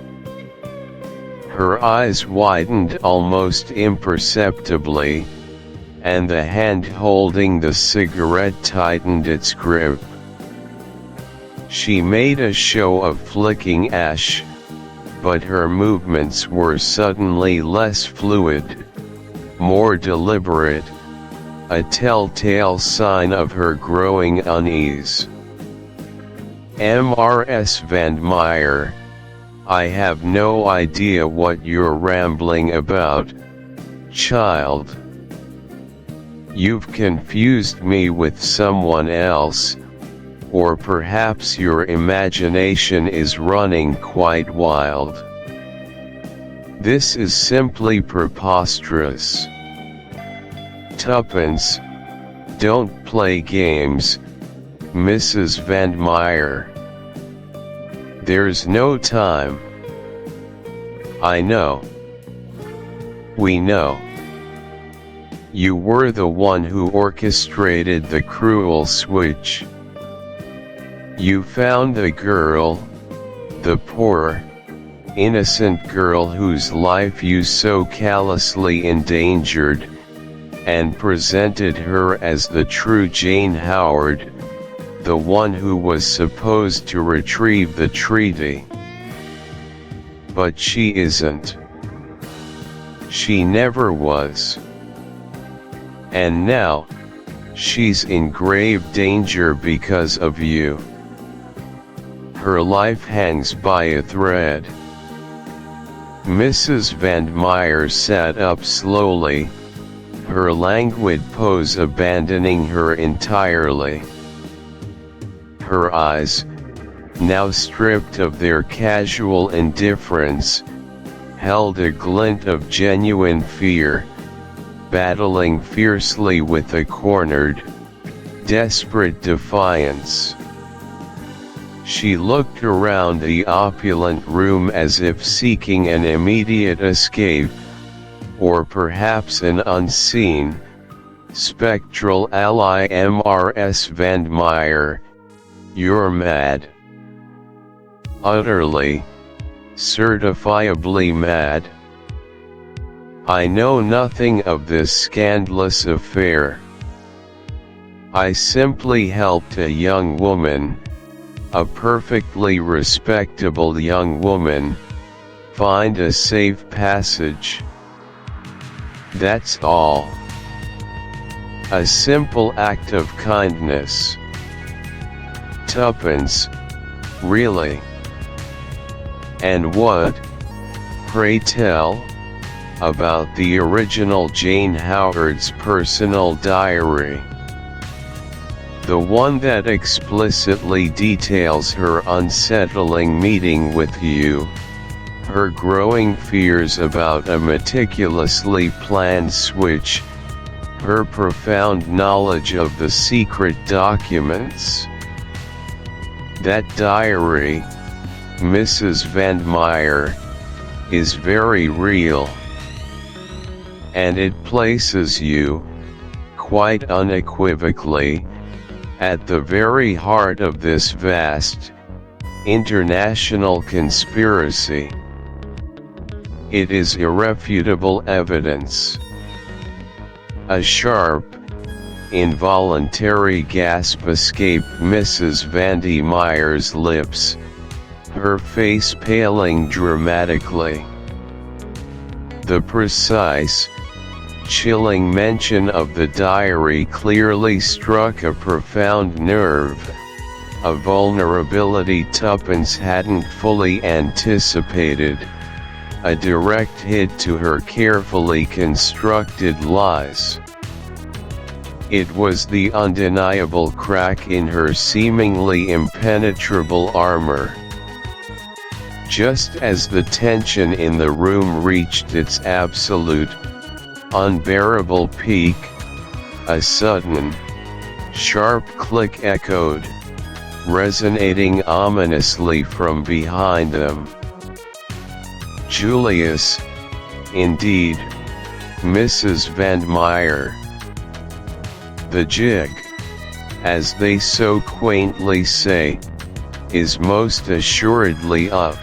Her eyes widened almost imperceptibly, and the hand holding the cigarette tightened its grip. She made a show of flicking ash, but her movements were suddenly less fluid, more deliberate, a telltale sign of her growing unease. Mrs. Van Meyer, I have no idea what you're rambling about, child. You've confused me with someone else, or perhaps your imagination is running quite wild. This is simply preposterous. Tuppence, don't play games, Mrs. Van Meyer. There's no time. I know. We know. You were the one who orchestrated the cruel switch. You found the girl, the poor, innocent girl whose life you so callously endangered, and presented her as the true Jane Howard, the one who was supposed to retrieve the treaty. But she isn't. She never was. And now, she's in grave danger because of you. Her life hangs by a thread. Mrs. Van Meyer sat up slowly, her languid pose abandoning her entirely. Her eyes, now stripped of their casual indifference, held a glint of genuine fear, battling fiercely with a cornered, desperate defiance. She looked around the opulent room as if seeking an immediate escape, or perhaps an unseen, spectral ally. Mrs. Van Meyer, you're mad. Utterly, certifiably mad. I know nothing of this scandalous affair. I simply helped a young woman, a perfectly respectable young woman, find a safe passage. That's all. A simple act of kindness. Tuppence, really? And what, pray tell, about the original Jane Howard's personal diary? The one that explicitly details her unsettling meeting with you, her growing fears about a meticulously planned switch, her profound knowledge of the secret documents. That diary, Mrs. Van Meyer, is very real. And it places you, quite unequivocally, at the very heart of this vast, international conspiracy. It is irrefutable evidence. A sharp, involuntary gasp escaped Mrs. Vandy Meyer's lips, her face paling dramatically. The precise, chilling mention of the diary clearly struck a profound nerve, a vulnerability Tuppence hadn't fully anticipated. a direct hit to her carefully constructed lies. It was the undeniable crack in her seemingly impenetrable armor. Just as the tension in the room reached its absolute, unbearable peak, a sudden, sharp click echoed, resonating ominously from behind them. Julius, indeed, Mrs. Van Meyer. The jig, as they so quaintly say, is most assuredly up.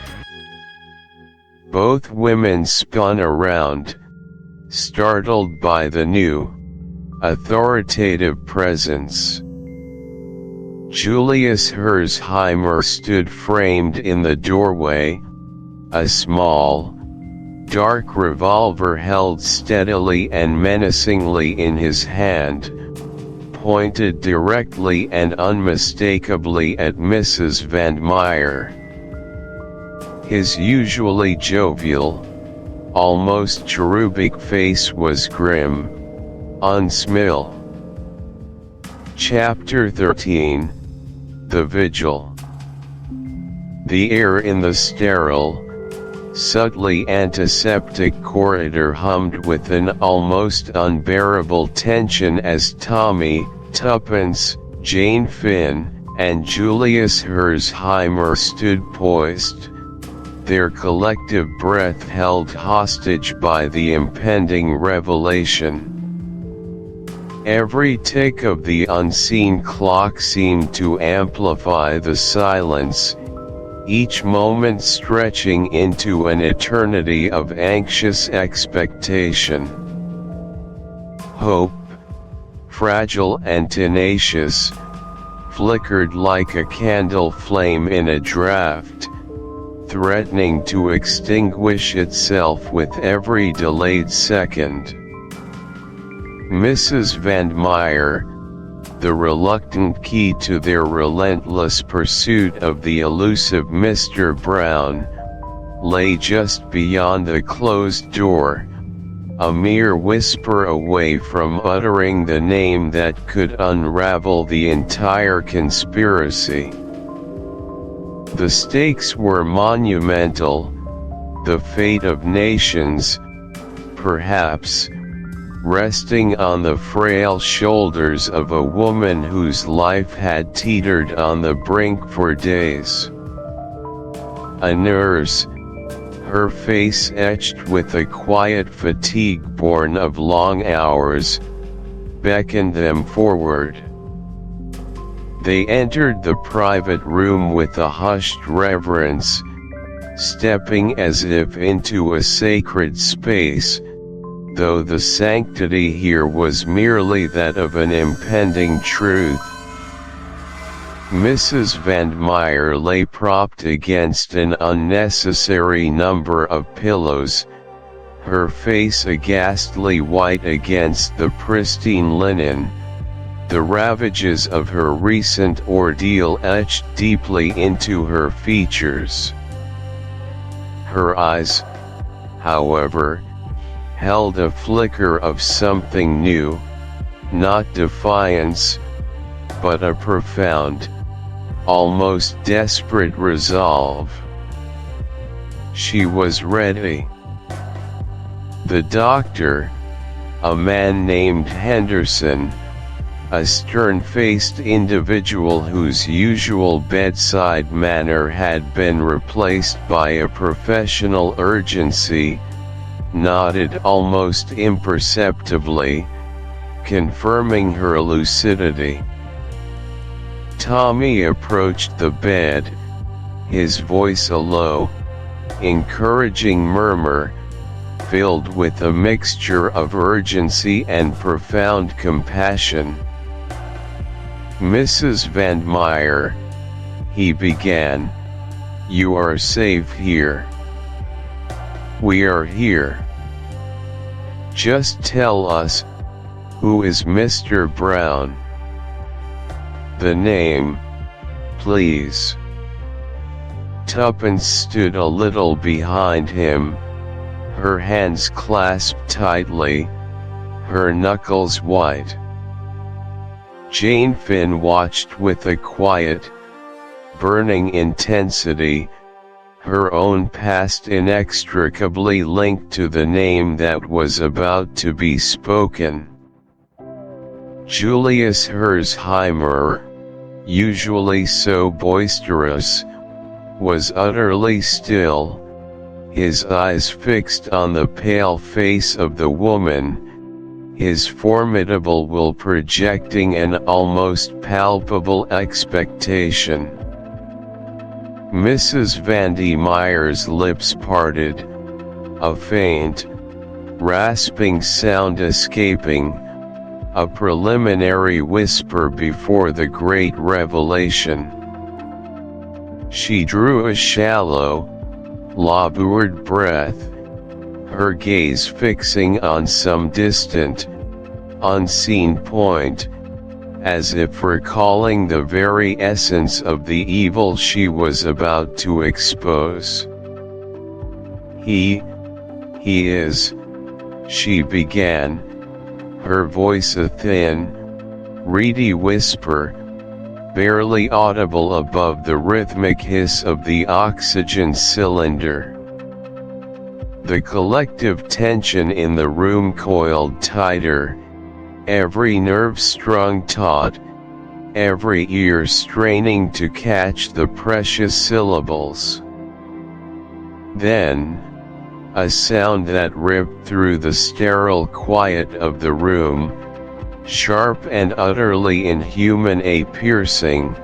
Both women spun around, startled by the new, authoritative presence. Julius Herzheimer stood framed in the doorway, a small, dark revolver held steadily and menacingly in his hand, pointed directly and unmistakably at Mrs. Van Meyer. His usually jovial, almost cherubic face was grim, unsmil. Chapter 13, The Vigil. The air in the sterile, subtly antiseptic corridor hummed with an almost unbearable tension as Tommy, Tuppence, Jane Finn, and Julius Herzheimer stood poised, their collective breath held hostage by the impending revelation. Every tick of the unseen clock seemed to amplify the silence, each moment stretching into an eternity of anxious expectation. Hope, fragile and tenacious, flickered like a candle flame in a draught, threatening to extinguish itself with every delayed second. Mrs. Van Meyer, the reluctant key to their relentless pursuit of the elusive Mr. Brown, lay just beyond the closed door, a mere whisper away from uttering the name that could unravel the entire conspiracy. The stakes were monumental, the fate of nations, perhaps, resting on the frail shoulders of a woman whose life had teetered on the brink for days. A nurse, her face etched with a quiet fatigue born of long hours, beckoned them forward. They entered the private room with a hushed reverence, stepping as if into a sacred space, though the sanctity here was merely that of an impending truth. Mrs. Van Meyer lay propped against an unnecessary number of pillows, her face a ghastly white against the pristine linen, the ravages of her recent ordeal etched deeply into her features. Her eyes, however, held a flicker of something new, not defiance, but a profound, almost desperate resolve. She was ready. The doctor, a man named Henderson, a stern-faced individual whose usual bedside manner had been replaced by a professional urgency, nodded almost imperceptibly, confirming her lucidity. Tommy approached the bed, his voice a low, encouraging murmur, filled with a mixture of urgency and profound compassion. "Mrs. Van Meyer," he began, "you are safe here. We are here. Just tell us, who is Mr. Brown? The name, please." Tuppence stood a little behind him, her hands clasped tightly, her knuckles white. Jane Finn watched with a quiet, burning intensity, her own past inextricably linked to the name that was about to be spoken. Julius Herzheimer, usually so boisterous, was utterly still, his eyes fixed on the pale face of the woman, his formidable will projecting an almost palpable expectation. Mrs. Vandy Meyer's lips parted, a faint, rasping sound escaping, a preliminary whisper before the great revelation. She drew a shallow, labored breath, her gaze fixing on some distant, unseen point, as if recalling the very essence of the evil she was about to expose. He is," she began, her voice a thin, reedy whisper, barely audible above the rhythmic hiss of the oxygen cylinder. The collective tension in the room coiled tighter, every nerve strung taut, every ear straining to catch the precious syllables. Then, a sound that ripped through the sterile quiet of the room, sharp and utterly inhuman, a piercing,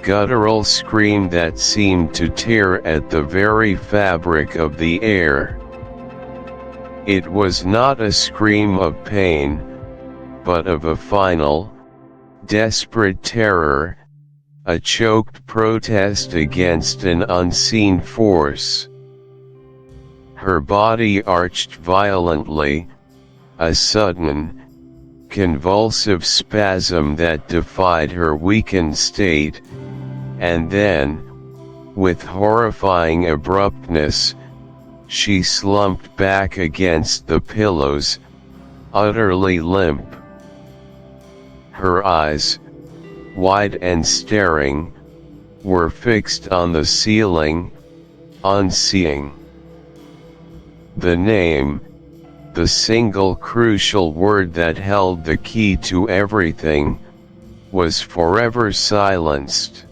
guttural scream that seemed to tear at the very fabric of the air. It was not a scream of pain, but of a final, desperate terror, a choked protest against an unseen force. Her body arched violently, a sudden, convulsive spasm that defied her weakened state, and then, with horrifying abruptness, she slumped back against the pillows, utterly limp. Her eyes, wide and staring, were fixed on the ceiling, unseeing. The name, the single crucial word that held the key to everything, was forever silenced.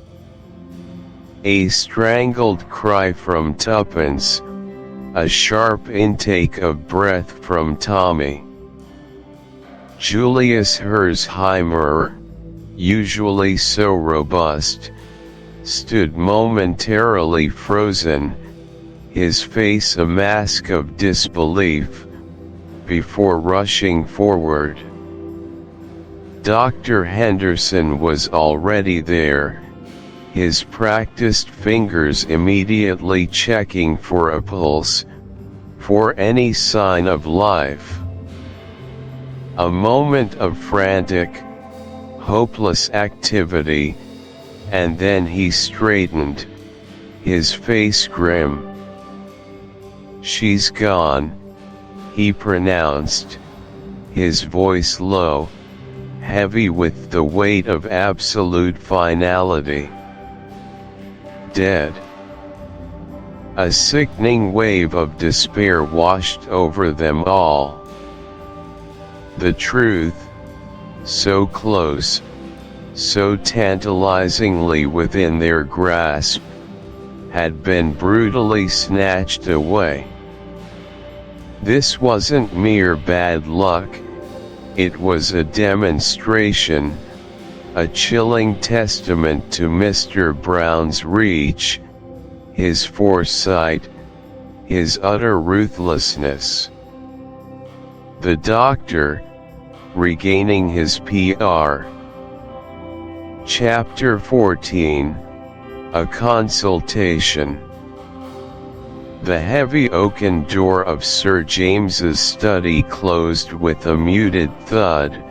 A strangled cry from Tuppence, a sharp intake of breath from Tommy. Julius Herzheimer, usually so robust, stood momentarily frozen, his face a mask of disbelief, before rushing forward. Dr. Henderson was already there, his practiced fingers immediately checking for a pulse, for any sign of life. A moment of frantic, hopeless activity, and then he straightened, his face grim. "She's gone," he pronounced, his voice low, heavy with the weight of absolute finality. "Dead." A sickening wave of despair washed over them all. The truth, so close, so tantalizingly within their grasp, had been brutally snatched away. This wasn't mere bad luck, it was a demonstration, a chilling testament to Mr. Brown's reach, his foresight, his utter ruthlessness. The doctor, regaining his PR. Chapter 14, A Consultation. The heavy oaken door of Sir James's study closed with a muted thud,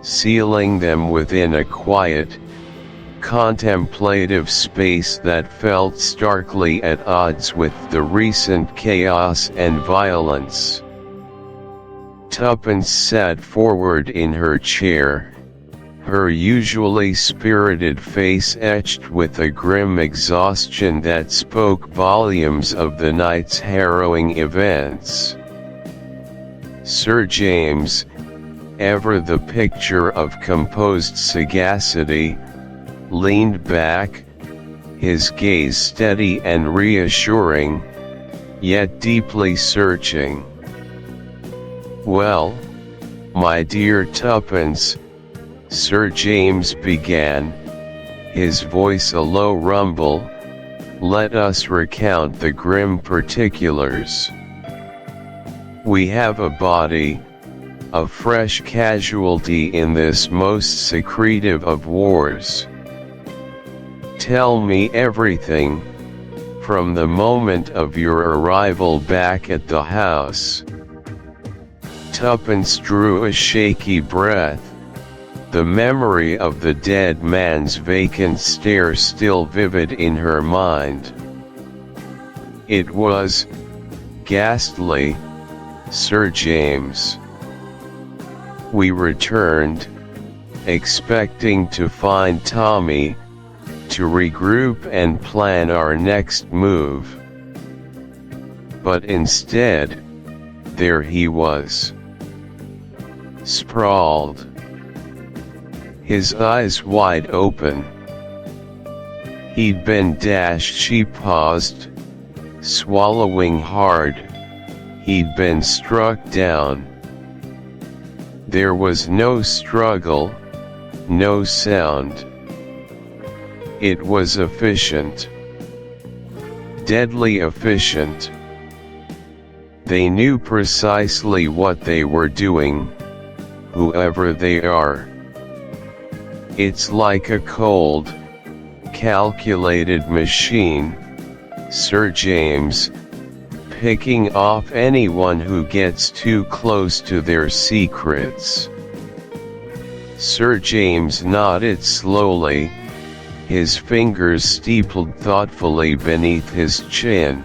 sealing them within a quiet, contemplative space that felt starkly at odds with the recent chaos and violence. Tuppence sat forward in her chair, her usually spirited face etched with a grim exhaustion that spoke volumes of the night's harrowing events. Sir James, ever the picture of composed sagacity, leaned back, his gaze steady and reassuring, yet deeply searching. "Well, my dear Tuppence," Sir James began, his voice a low rumble, "let us recount the grim particulars. We have a body, a fresh casualty in this most secretive of wars. Tell me everything, from the moment of your arrival back at the house." Tuppence drew a shaky breath, the memory of the dead man's vacant stare still vivid in her mind. "It was ghastly, Sir James. We returned, expecting to find Tommy, to regroup and plan our next move. But instead, there he was, sprawled, his eyes wide open. He'd been dashed." She paused, swallowing hard. "He'd been struck down. There was no struggle, no sound. It was efficient. Deadly efficient. They knew precisely what they were doing, whoever they are. It's like a cold, calculated machine, Sir James, picking off anyone who gets too close to their secrets." Sir James nodded slowly, his fingers steepled thoughtfully beneath his chin.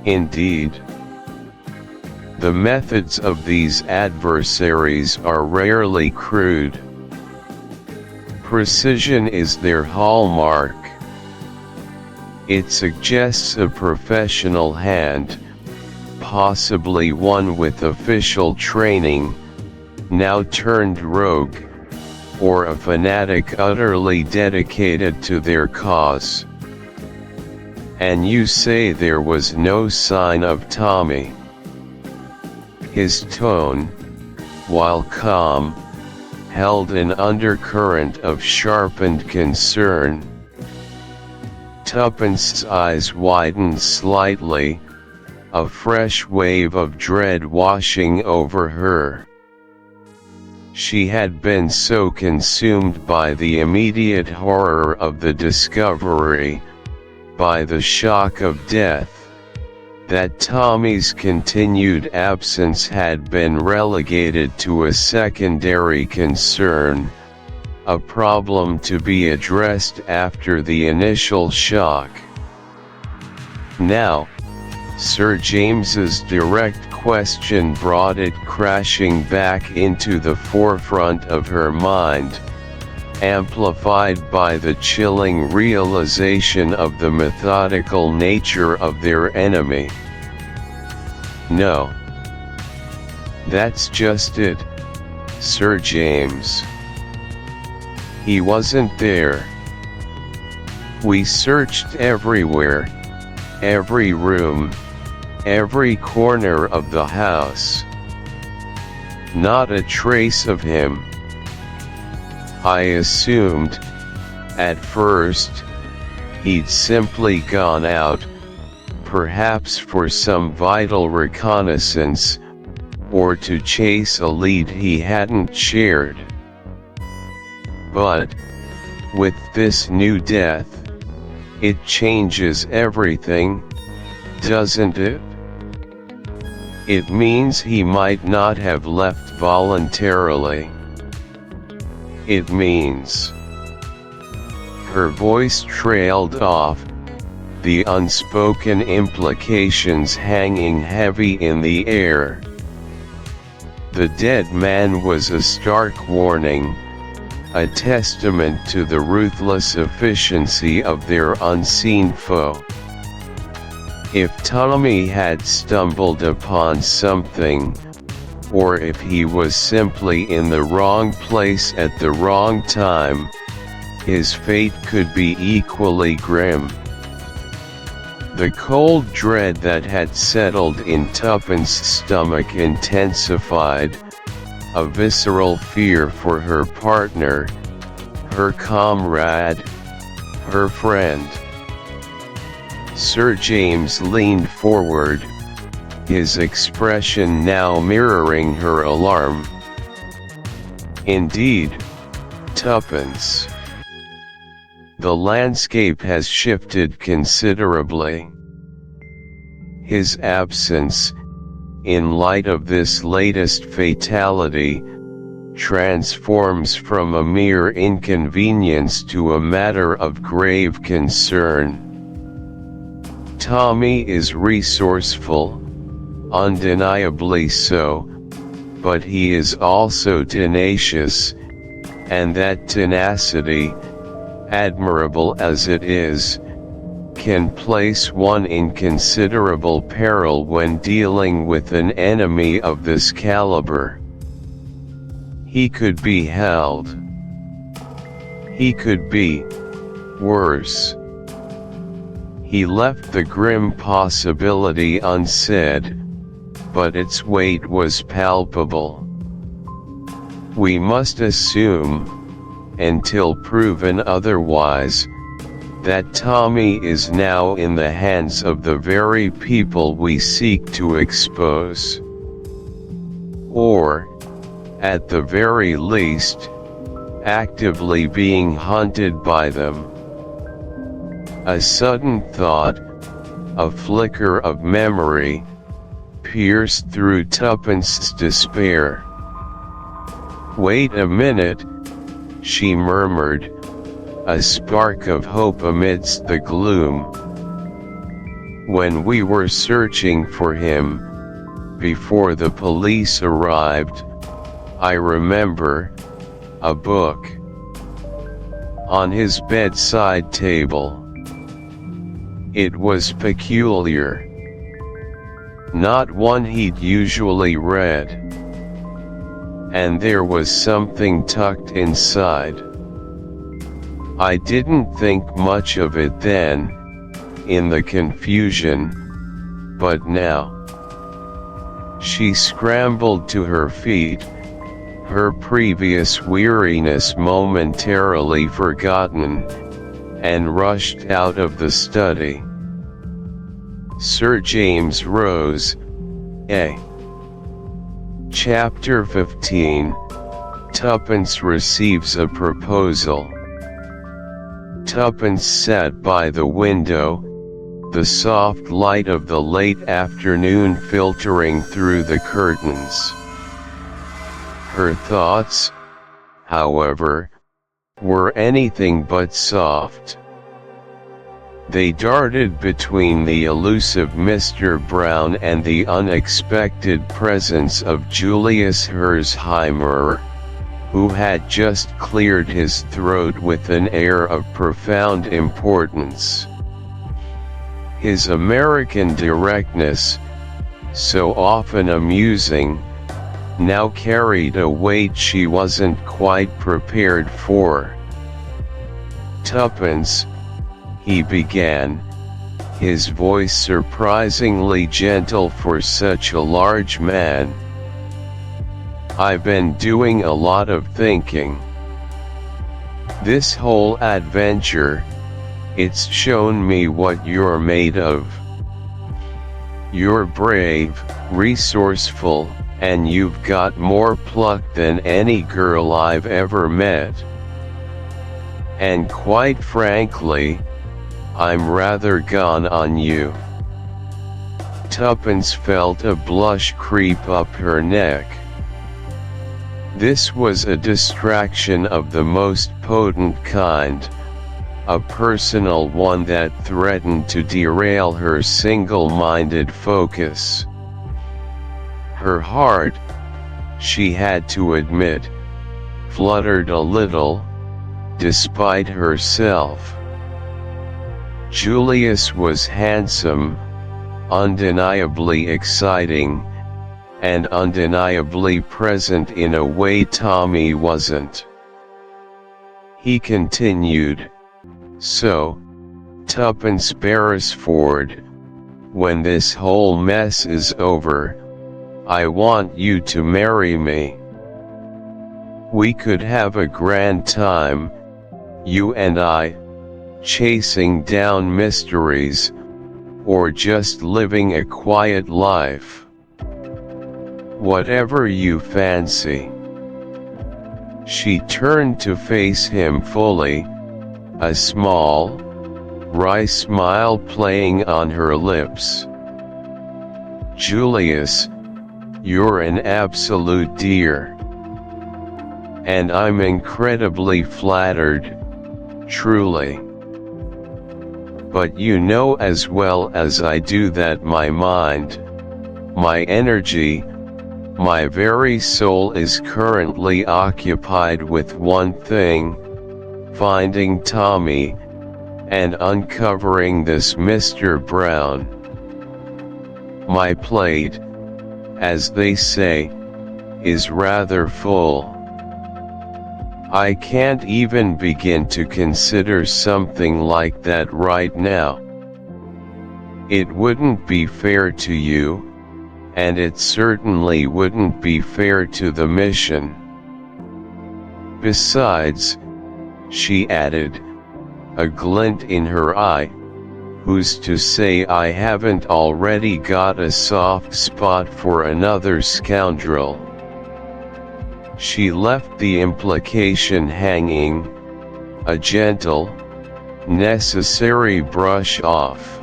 "Indeed. The methods of these adversaries are rarely crude. Precision is their hallmark. It suggests a professional hand, possibly one with official training, now turned rogue, or a fanatic utterly dedicated to their cause. And you say there was no sign of Tommy?" His tone, while calm, held an undercurrent of sharpened concern. Tuppence's eyes widened slightly, a fresh wave of dread washing over her. She had been so consumed by the immediate horror of the discovery, by the shock of death, that Tommy's continued absence had been relegated to a secondary concern, a problem to be addressed after the initial shock. Now, Sir James's direct question brought it crashing back into the forefront of her mind, amplified by the chilling realization of the methodical nature of their enemy. "No. That's just it, Sir James. He wasn't there. We searched everywhere, every room, every corner of the house. Not a trace of him. I assumed, at first, he'd simply gone out, perhaps for some vital reconnaissance, or to chase a lead he hadn't shared. But, with this new death, it changes everything, doesn't it? It means he might not have left voluntarily. It means Her voice trailed off, the unspoken implications hanging heavy in the air. The dead man was a stark warning, a testament to the ruthless efficiency of their unseen foe. If Tommy had stumbled upon something, or if he was simply in the wrong place at the wrong time, his fate could be equally grim. The cold dread that had settled in Tuppence's stomach intensified, a visceral fear for her partner, her comrade, her friend. Sir James leaned forward, his expression now mirroring her alarm. Indeed, Tuppence. The landscape has shifted considerably. His absence, in light of this latest fatality, transforms from a mere inconvenience to a matter of grave concern. Tommy is resourceful, undeniably so, but he is also tenacious, and that tenacity, admirable as it is, can place one in considerable peril when dealing with an enemy of this caliber. He could be held. He could be worse. He left the grim possibility unsaid, but its weight was palpable. We must assume, until proven otherwise, that Tommy is now in the hands of the very people we seek to expose. Or, at the very least, actively being hunted by them. A sudden thought, a flicker of memory, pierced through Tuppence's despair. "Wait a minute," she murmured, a spark of hope amidst the gloom. "When we were searching for him, before the police arrived, I remember, a book on his bedside table. It was peculiar. Not one he'd usually read. And there was something tucked inside. I didn't think much of it then, in the confusion, but now." She scrambled to her feet, her previous weariness momentarily forgotten, and rushed out of the study. Sir James rose. Chapter 15. Tuppence receives a proposal. Tuppence sat by the window, the soft light of the late afternoon filtering through the curtains. Her thoughts, however, were anything but soft. They darted between the elusive Mr. Brown and the unexpected presence of Julius Herzheimer, who had just cleared his throat with an air of profound importance. His American directness, so often amusing, now carried a weight she wasn't quite prepared for. "Tuppence," he began, his voice surprisingly gentle for such a large man. "I've been doing a lot of thinking. This whole adventure, it's shown me what you're made of. You're brave, resourceful, and you've got more pluck than any girl I've ever met. And quite frankly, I'm rather gone on you." Tuppence felt a blush creep up her neck. This was a distraction of the most potent kind, a personal one that threatened to derail her single-minded focus. Her heart, she had to admit, fluttered a little, despite herself. Julius was handsome, undeniably exciting, and undeniably present in a way Tommy wasn't. He continued, "So, Tuppence Beresford, when this whole mess is over, I want you to marry me. We could have a grand time, you and I, chasing down mysteries, or just living a quiet life. Whatever you fancy." She turned to face him fully, a small, wry smile playing on her lips. "Julius, you're an absolute dear. And I'm incredibly flattered, truly. But you know as well as I do that my mind, my energy, my very soul is currently occupied with one thing: finding Tommy, and uncovering this Mr. Brown. My plate, as they say, is rather full. I can't even begin to consider something like that right now. It wouldn't be fair to you, and it certainly wouldn't be fair to the mission. Besides," she added, a glint in her eye, "who's to say I haven't already got a soft spot for another scoundrel?" She left the implication hanging, a gentle, necessary brush off.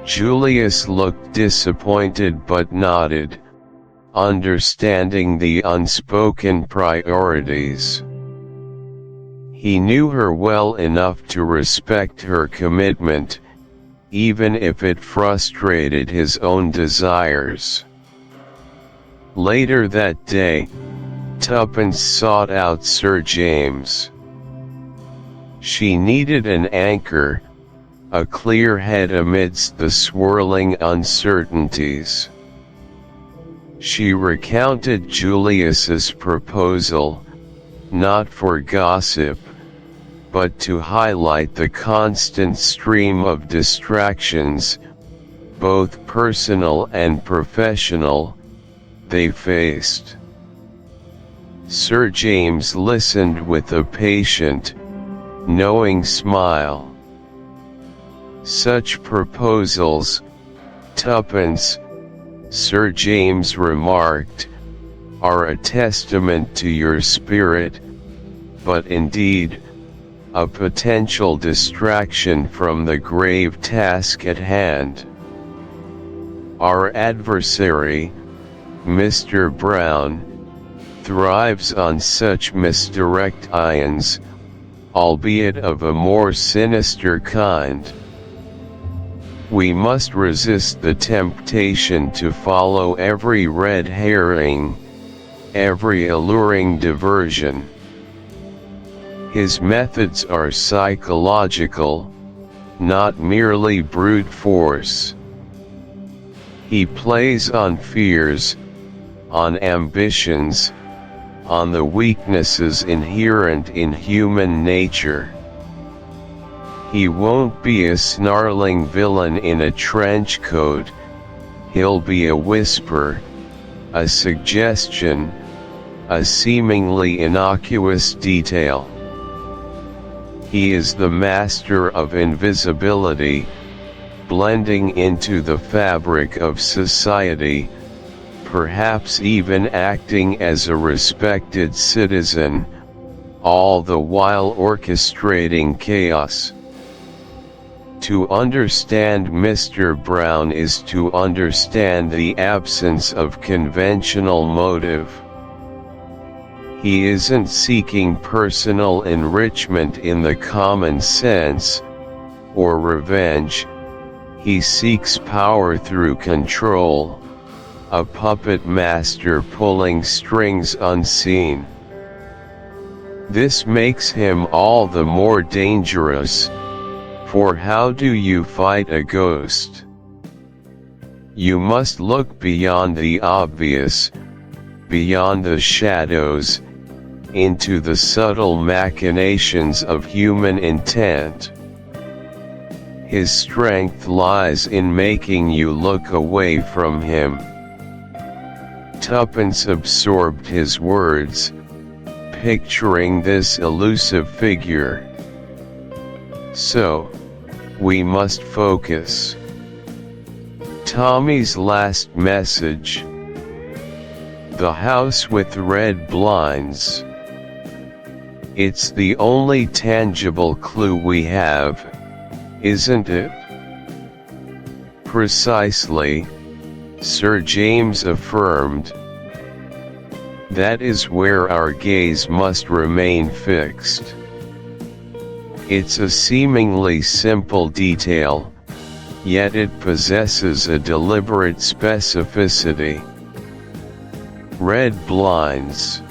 Julius looked disappointed but nodded, understanding the unspoken priorities. He knew her well enough to respect her commitment, even if it frustrated his own desires. Later that day, Tuppence sought out Sir James. She needed an anchor, a clear head amidst the swirling uncertainties. She recounted Julius's proposal, not for gossip, but to highlight the constant stream of distractions, both personal and professional, they faced. Sir James listened with a patient, knowing smile. "Such proposals, Tuppence," Sir James remarked, "are a testament to your spirit, but indeed, a potential distraction from the grave task at hand. Our adversary, Mr. Brown, thrives on such misdirect ions, albeit of a more sinister kind. We must resist the temptation to follow every red herring, every alluring diversion. His methods are psychological, not merely brute force. He plays on fears, on ambitions, on the weaknesses inherent in human nature. He won't be a snarling villain in a trench coat, he'll be a whisper, a suggestion, a seemingly innocuous detail. He is the master of invisibility, blending into the fabric of society, perhaps even acting as a respected citizen, all the while orchestrating chaos. To understand Mr. Brown is to understand the absence of conventional motive. He isn't seeking personal enrichment in the common sense, or revenge. He seeks power through control, a puppet master pulling strings unseen. This makes him all the more dangerous, for how do you fight a ghost? You must look beyond the obvious, beyond the shadows, into the subtle machinations of human intent. His strength lies in making you look away from him. Tuppence absorbed his words, picturing this elusive figure. So, we must focus. Tommy's last message. The house with red blinds. It's the only tangible clue we have, isn't it? Precisely, Sir James affirmed. That is where our gaze must remain fixed. It's a seemingly simple detail, yet it possesses a deliberate specificity. Red blinds.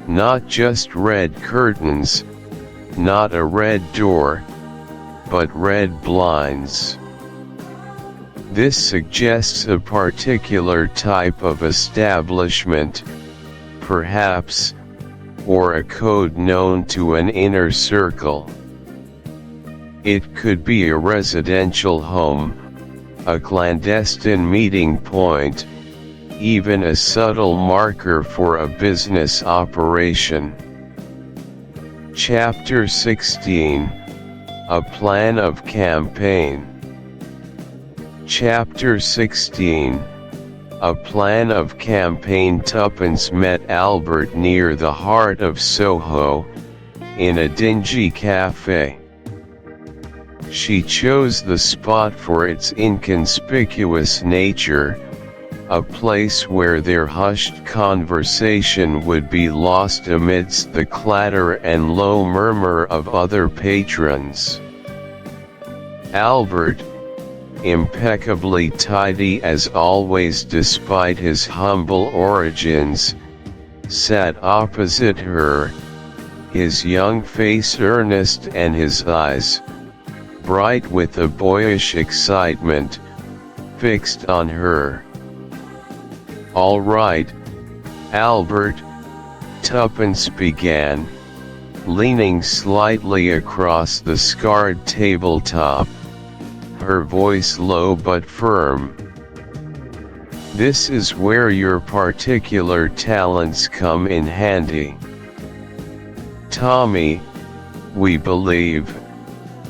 Not just red curtains, not a red door, but red blinds. This suggests a particular type of establishment, perhaps, or a code known to an inner circle. It could be a residential home, a clandestine meeting point, even a subtle marker for a business operation. Chapter 16, A Plan of Campaign. Chapter 16, A Plan of Campaign. Tuppence met Albert near the heart of Soho, in a dingy cafe. She chose the spot for its inconspicuous nature, a place where their hushed conversation would be lost amidst the clatter and low murmur of other patrons. Albert, impeccably tidy as always despite his humble origins, sat opposite her, his young face earnest and his eyes, bright with a boyish excitement, fixed on her. "All right, Albert," Tuppence began, leaning slightly across the scarred tabletop, her voice low but firm. "This is where your particular talents come in handy. Tommy, we believe,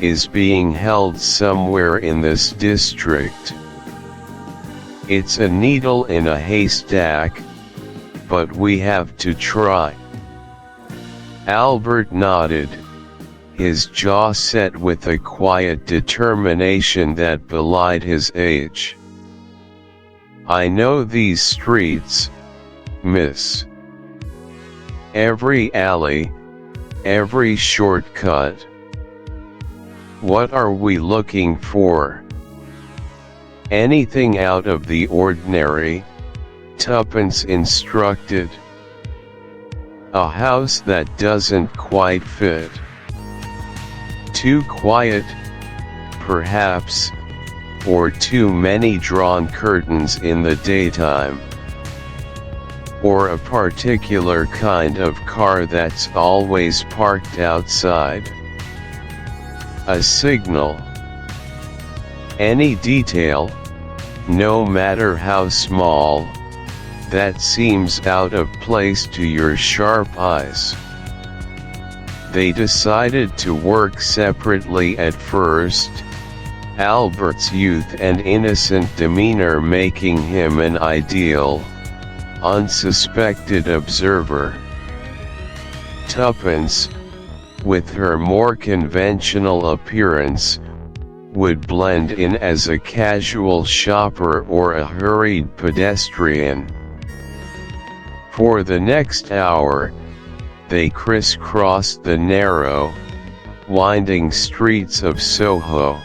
is being held somewhere in this district. It's a needle in a haystack, but we have to try." Albert nodded, his jaw set with a quiet determination that belied his age. "I know these streets, miss. Every alley, every shortcut. What are we looking for?" "Anything out of the ordinary," Tuppence instructed. "A house that doesn't quite fit. Too quiet, perhaps, or too many drawn curtains in the daytime. Or a particular kind of car that's always parked outside. A signal. Any detail, no matter how small, that seems out of place to your sharp eyes." They decided to work separately at first, Albert's youth and innocent demeanor making him an ideal, unsuspected observer. Tuppence, with her more conventional appearance, would blend in as a casual shopper or a hurried pedestrian. For the next hour, they crisscrossed the narrow, winding streets of Soho.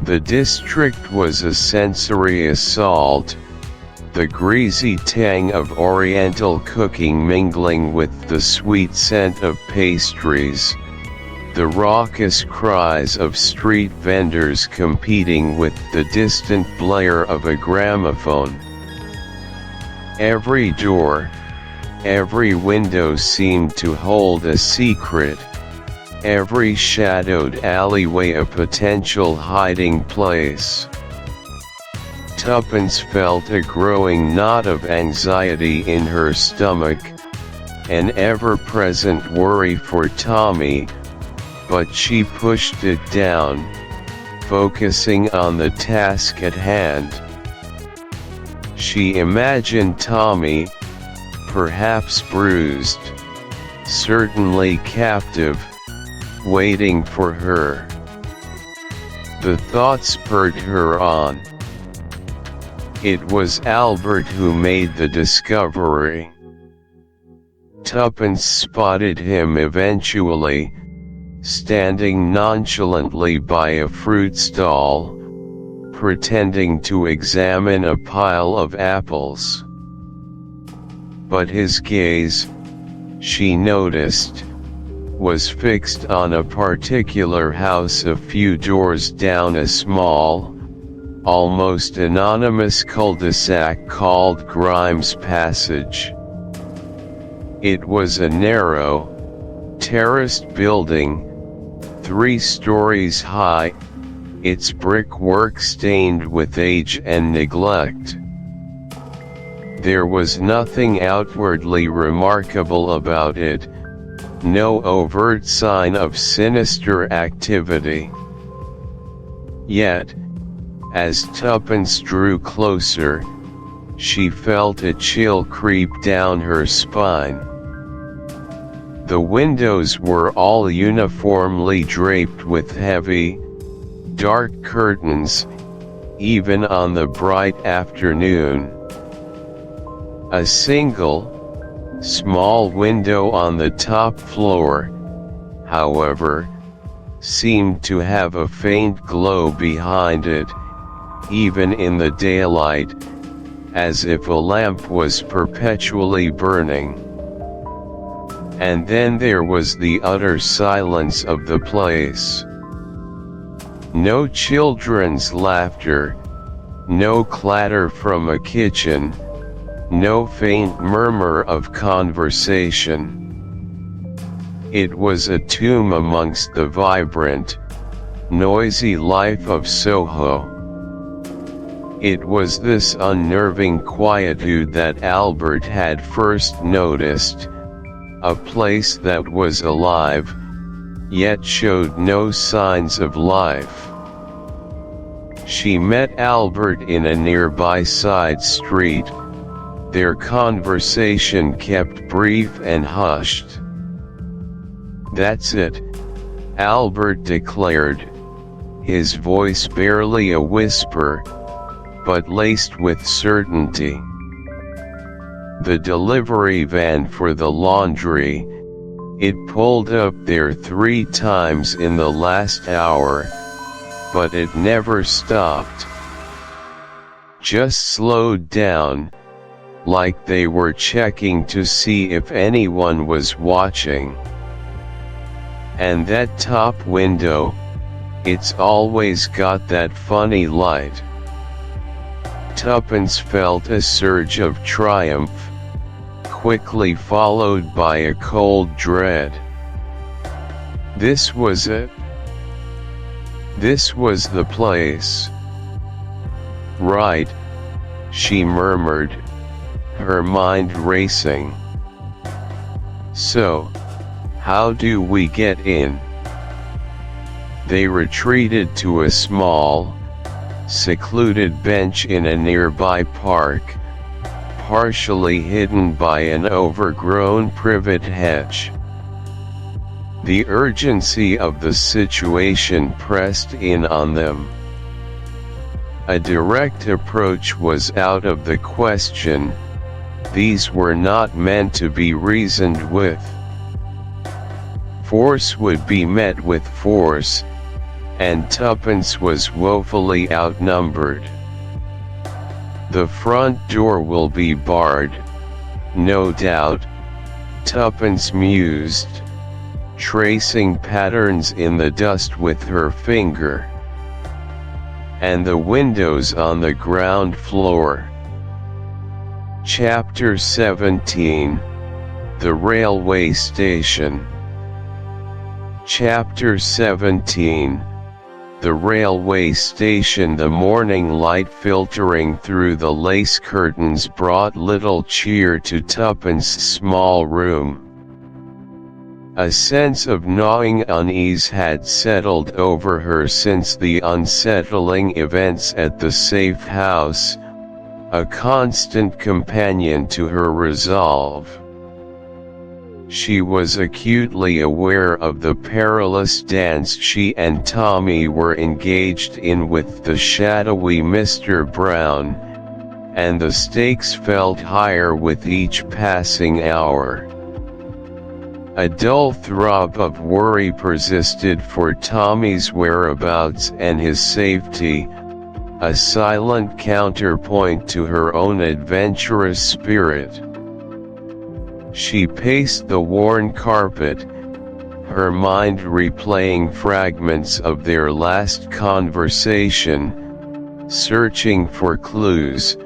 The district was a sensory assault, the greasy tang of oriental cooking mingling with the sweet scent of pastries, the raucous cries of street vendors competing with the distant blare of a gramophone. Every door, every window seemed to hold a secret, every shadowed alleyway a potential hiding place. Tuppence felt a growing knot of anxiety in her stomach, an ever-present worry for Tommy, but she pushed it down, focusing on the task at hand. She imagined Tommy, perhaps bruised, certainly captive, waiting for her. The thought spurred her on. It was Albert who made the discovery. Tuppence spotted him eventually, standing nonchalantly by a fruit stall, pretending to examine a pile of apples. But his gaze, she noticed, was fixed on a particular house a few doors down a small, almost anonymous cul-de-sac called Grimes Passage. It was a narrow, terraced building, 3 stories high, its brickwork stained with age and neglect. There was nothing outwardly remarkable about it, no overt sign of sinister activity. Yet, as Tuppence drew closer, she felt a chill creep down her spine. The windows were all uniformly draped with heavy, dark curtains, even on the bright afternoon. A single, small window on the top floor, however, seemed to have a faint glow behind it, even in the daylight, as if a lamp was perpetually burning. And then there was the utter silence of the place. No children's laughter, no clatter from a kitchen, no faint murmur of conversation. It was a tomb amongst the vibrant, noisy life of Soho. It was this unnerving quietude that Albert had first noticed, a place that was alive, yet showed no signs of life. She met Albert in a nearby side street. Their conversation kept brief and hushed. "That's it," Albert declared, his voice barely a whisper, but laced with certainty. The delivery van for the laundry, it pulled up there 3 times in the last hour, but it never stopped. Just slowed down, like they were checking to see if anyone was watching. And that top window, it's always got that funny light. Tuppence felt a surge of triumph, quickly followed by a cold dread. This was it. This was the place. Right, she murmured, her mind racing. So, how do we get in? They retreated to a small, secluded bench in a nearby park, partially hidden by an overgrown privet hedge. The urgency of the situation pressed in on them. A direct approach was out of the question, these were not meant to be reasoned with. Force would be met with force, and Tuppence was woefully outnumbered. The front door will be barred, no doubt, Tuppence mused, tracing patterns in the dust with her finger. And the windows on the ground floor. Chapter 17, The Railway Station. Chapter 17, The Railway Station. The morning light filtering through the lace curtains brought little cheer to Tuppence's small room. A sense of gnawing unease had settled over her since the unsettling events at the safe house, a constant companion to her resolve. She was acutely aware of the perilous dance she and Tommy were engaged in with the shadowy Mr. Brown, and the stakes felt higher with each passing hour. A dull throb of worry persisted for Tommy's whereabouts and his safety, a silent counterpoint to her own adventurous spirit. She paced the worn carpet, her mind replaying fragments of their last conversation, searching for clues,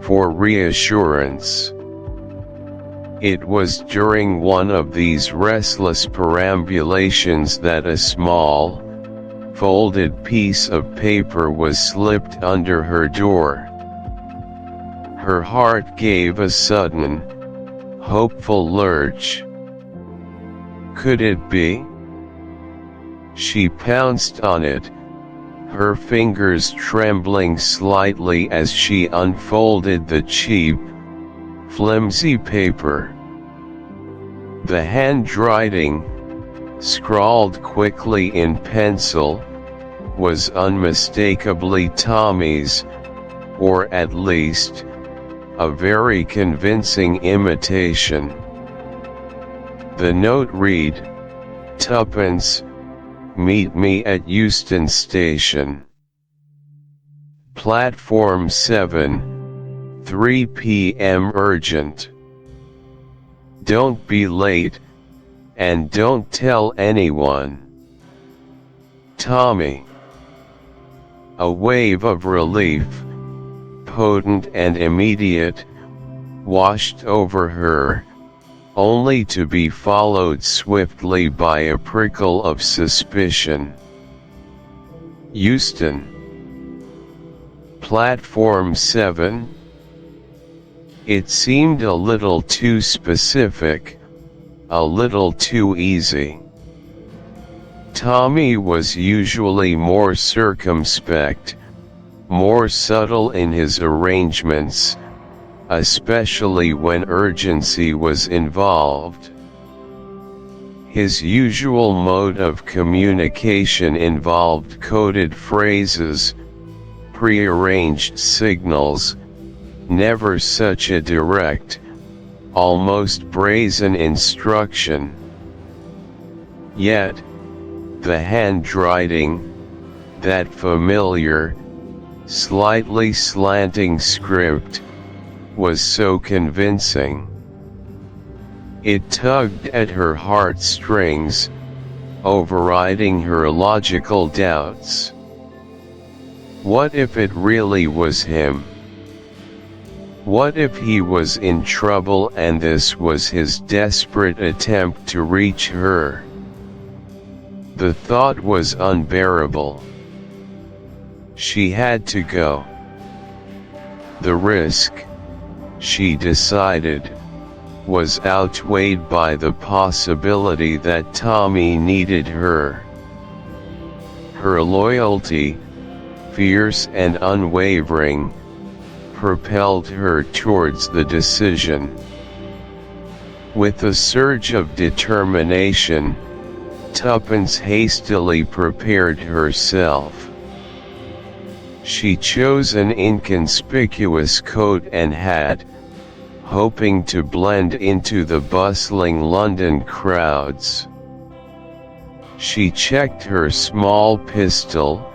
for reassurance. It was during one of these restless perambulations that a small, folded piece of paper was slipped under her door. Her heart gave a sudden, hopeful lurch. Could it be? She pounced on it, her fingers trembling slightly as she unfolded the cheap, flimsy paper. The handwriting, scrawled quickly in pencil, was unmistakably Tommy's, or at least, a very convincing imitation. The note read, "Tuppence, meet me at Euston Station. Platform 7, 3 p.m. urgent. Don't be late, and don't tell anyone. Tommy." A wave of relief, potent and immediate, washed over her, only to be followed swiftly by a prickle of suspicion. Euston. Platform 7? It seemed a little too specific, a little too easy. Tommy was usually more circumspect, more subtle in his arrangements, especially when urgency was involved. His usual mode of communication involved coded phrases, prearranged signals, never such a direct, almost brazen instruction. Yet, the handwriting, that familiar, slightly slanting script, was so convincing. It tugged at her heartstrings, overriding her logical doubts. What if it really was him? What if he was in trouble and this was his desperate attempt to reach her? The thought was unbearable. She had to go. The risk, she decided, was outweighed by the possibility that Tommy needed her. Her loyalty, fierce and unwavering, propelled her towards the decision. With a surge of determination, Tuppence hastily prepared herself. She chose an inconspicuous coat and hat, hoping to blend into the bustling London crowds. She checked her small pistol,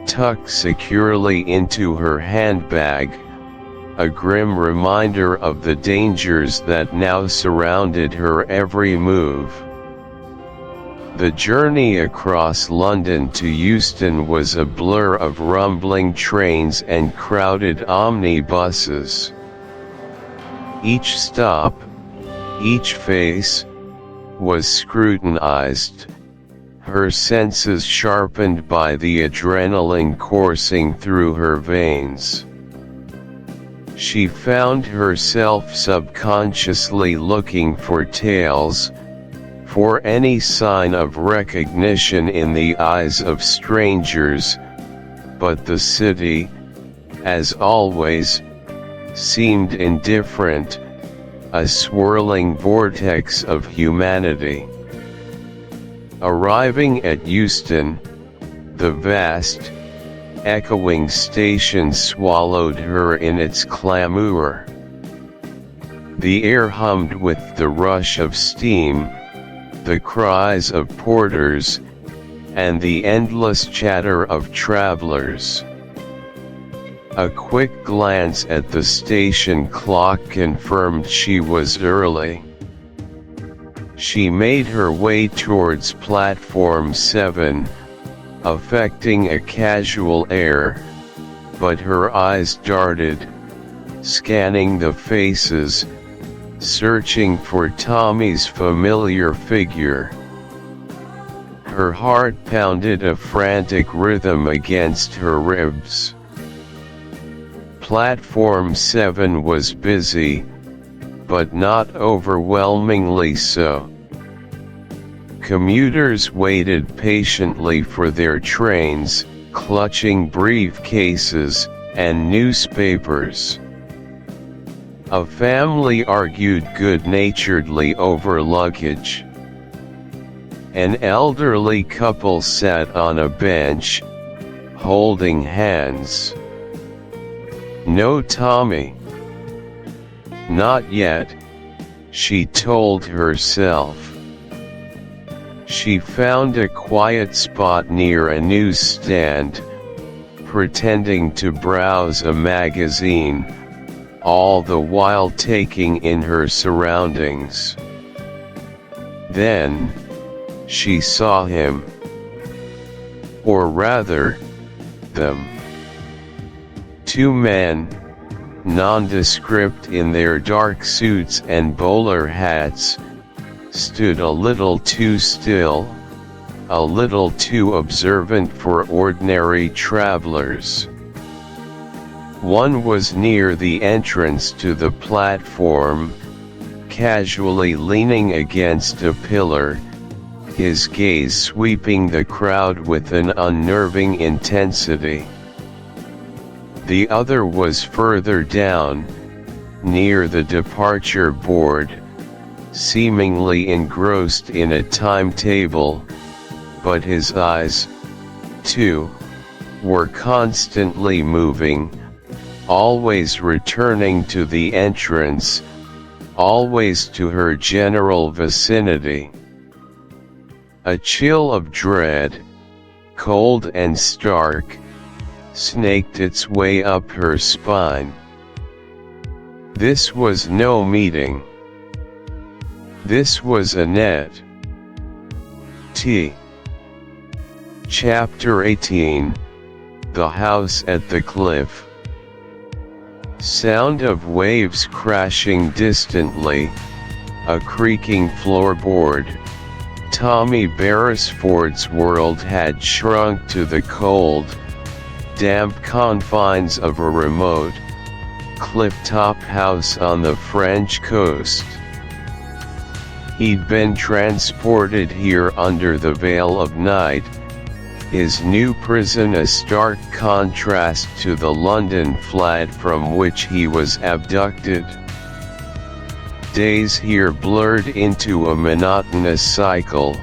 tucked securely into her handbag, a grim reminder of the dangers that now surrounded her every move. The journey across London to Euston was a blur of rumbling trains and crowded omnibuses. Each stop, each face, was scrutinized, her senses sharpened by the adrenaline coursing through her veins. She found herself subconsciously looking for tales, for any sign of recognition in the eyes of strangers, but the city, as always, seemed indifferent, a swirling vortex of humanity. Arriving at Euston, the vast, echoing station swallowed her in its clamour. The air hummed with the rush of steam, the cries of porters, and the endless chatter of travelers. A quick glance at the station clock confirmed she was early. She made her way towards platform 7, affecting a casual air, but her eyes darted, scanning the faces, searching for Tommy's familiar figure. Her heart pounded a frantic rhythm against her ribs. Platform 7 was busy, but not overwhelmingly so. Commuters waited patiently for their trains, clutching briefcases and newspapers. A family argued good-naturedly over luggage. An elderly couple sat on a bench, holding hands. No Tommy. Not yet, she told herself. She found a quiet spot near a newsstand, pretending to browse a magazine, all the while taking in her surroundings. Then, she saw him. Or rather, them. Two men, nondescript in their dark suits and bowler hats, stood a little too still, a little too observant for ordinary travelers. One was near the entrance to the platform, casually leaning against a pillar, his gaze sweeping the crowd with an unnerving intensity. The other was further down, near the departure board, seemingly engrossed in a timetable, but his eyes, too, were constantly moving, always returning to the entrance, always to her general vicinity. A chill of dread, cold and stark, snaked its way up her spine. This was no meeting. This was Annette. T. Chapter 18, The House at the Cliff. Sound of waves crashing distantly, a creaking floorboard. Tommy Beresford's world had shrunk to the cold, damp confines of a remote, cliff-top house on the French coast. He'd been transported here under the veil of night, his new prison a stark contrast to the London flat from which he was abducted. Days here blurred into a monotonous cycle,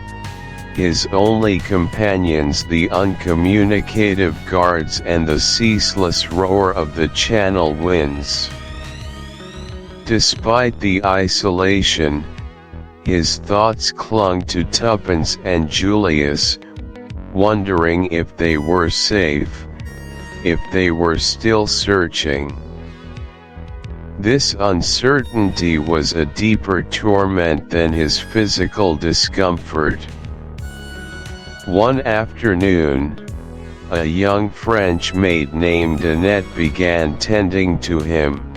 his only companions the uncommunicative guards and the ceaseless roar of the Channel winds. Despite the isolation, his thoughts clung to Tuppence and Julius, wondering if they were safe, if they were still searching. This uncertainty was a deeper torment than his physical discomfort. One afternoon, a young French maid named Annette began tending to him.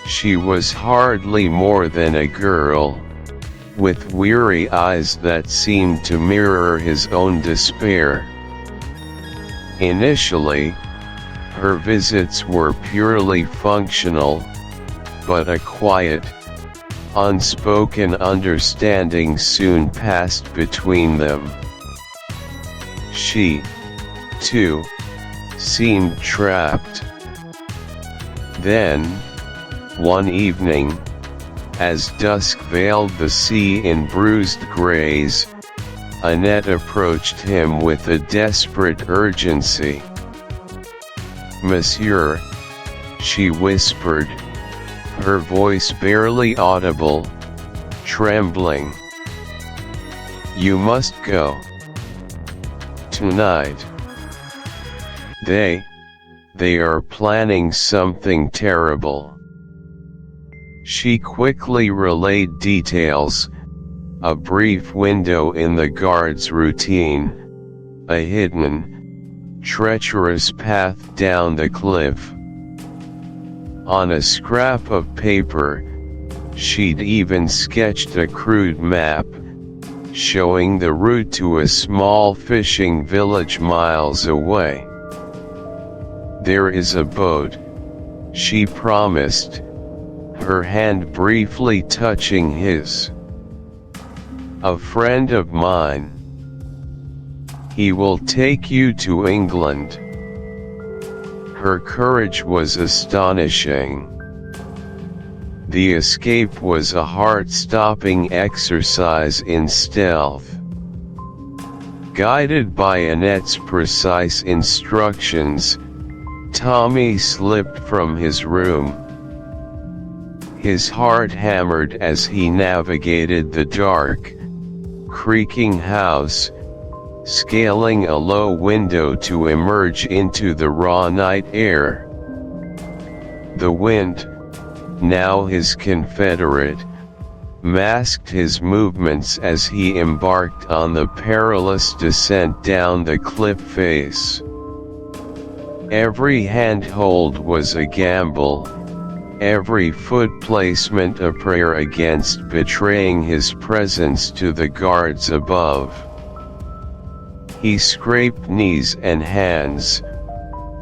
She was hardly more than a girl, with weary eyes that seemed to mirror his own despair. Initially, her visits were purely functional, but a quiet, unspoken understanding soon passed between them. She, too, seemed trapped. Then, one evening, as dusk veiled the sea in bruised grays, Annette approached him with a desperate urgency. "Monsieur," she whispered, her voice barely audible, trembling. "You must go. Tonight. They are planning something terrible." She quickly relayed details, a brief window in the guard's routine, a hidden, treacherous path down the cliff. On a scrap of paper, she'd even sketched a crude map, showing the route to a small fishing village miles away. "There is a boat," she promised, her hand briefly touching his. "A friend of mine. He will take you to England." Her courage was astonishing. The escape was a heart-stopping exercise in stealth. Guided by Annette's precise instructions, Tommy slipped from his room. His heart hammered as he navigated the dark, creaking house, scaling a low window to emerge into the raw night air. The wind, now his confederate, masked his movements as he embarked on the perilous descent down the cliff face. Every handhold was a gamble, every foot placement a prayer against betraying his presence to the guards above. He scraped knees and hands,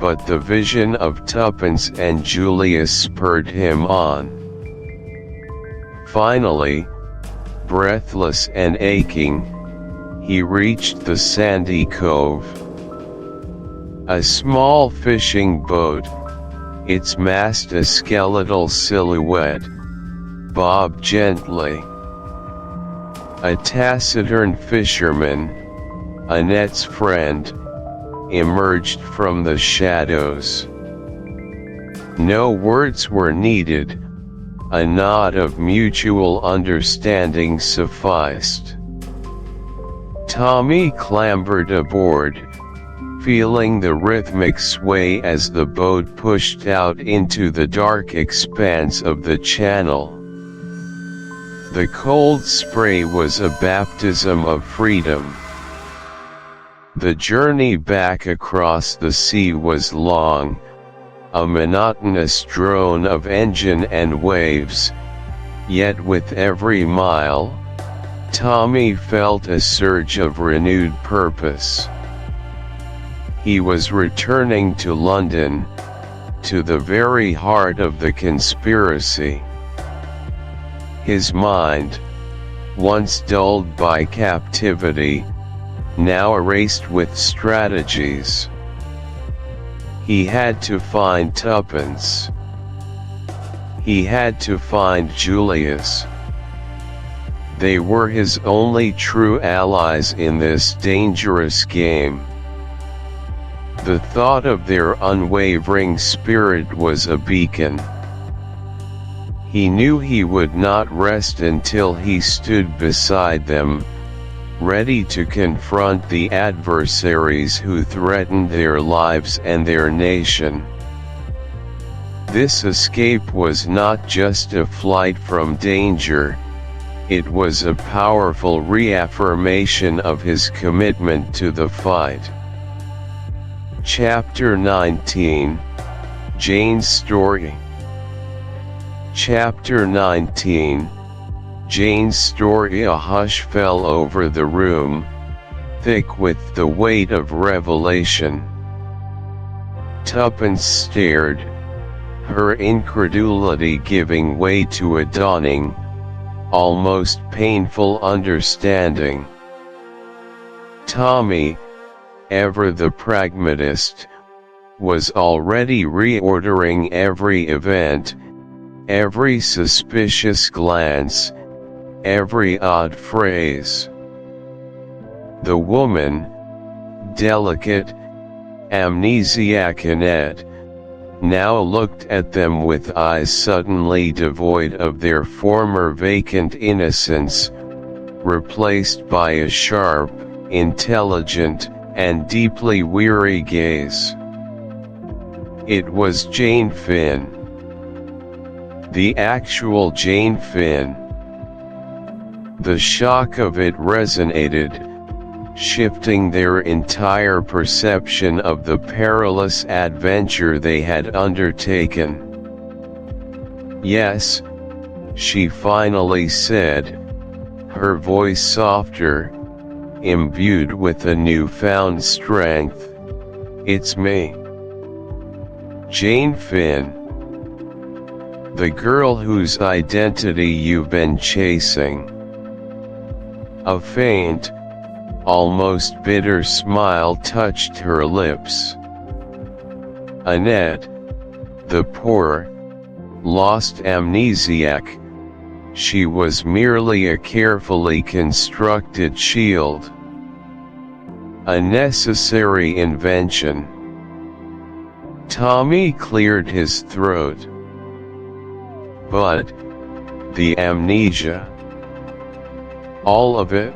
but the vision of Tuppence and Julius spurred him on. Finally, breathless and aching, he reached the sandy cove. A small fishing boat, its mast a skeletal silhouette, bobbed gently. A taciturn fisherman, Annette's friend, emerged from the shadows. No words were needed, a nod of mutual understanding sufficed. Tommy clambered aboard, feeling the rhythmic sway as the boat pushed out into the dark expanse of the channel. The cold spray was a baptism of freedom. The journey back across the sea was long, a monotonous drone of engine and waves, yet with every mile, Tommy felt a surge of renewed purpose. He was returning to London, to the very heart of the conspiracy. His mind, once dulled by captivity, now erased with strategies. He had to find Tuppence. He had to find Julius. They were his only true allies in this dangerous game. The thought of their unwavering spirit was a beacon. He knew he would not rest until he stood beside them, ready to confront the adversaries who threatened their lives and their nation. This escape was not just a flight from danger, it was a powerful reaffirmation of his commitment to the fight. Chapter 19, Jane's Story. Chapter 19, Jane's Story. A hush fell over the room, thick with the weight of revelation. Tuppence stared, her incredulity giving way to a dawning, almost painful understanding. Tommy, ever the pragmatist, was already reordering every event, every suspicious glance, every odd phrase. The woman, delicate, amnesiac Annette, now looked at them with eyes suddenly devoid of their former vacant innocence, replaced by a sharp, intelligent, and deeply weary gaze. It was Jane Finn. The actual Jane Finn. The shock of it resonated, shifting their entire perception of the perilous adventure they had undertaken. "Yes," she finally said, her voice softer, imbued with a newfound strength. "It's me. Jane Finn. The girl whose identity you've been chasing." A faint, almost bitter smile touched her lips. Annette, the poor, lost amnesiac, she was merely a carefully constructed shield. A necessary invention. Tommy cleared his throat. But, the amnesia. All of it?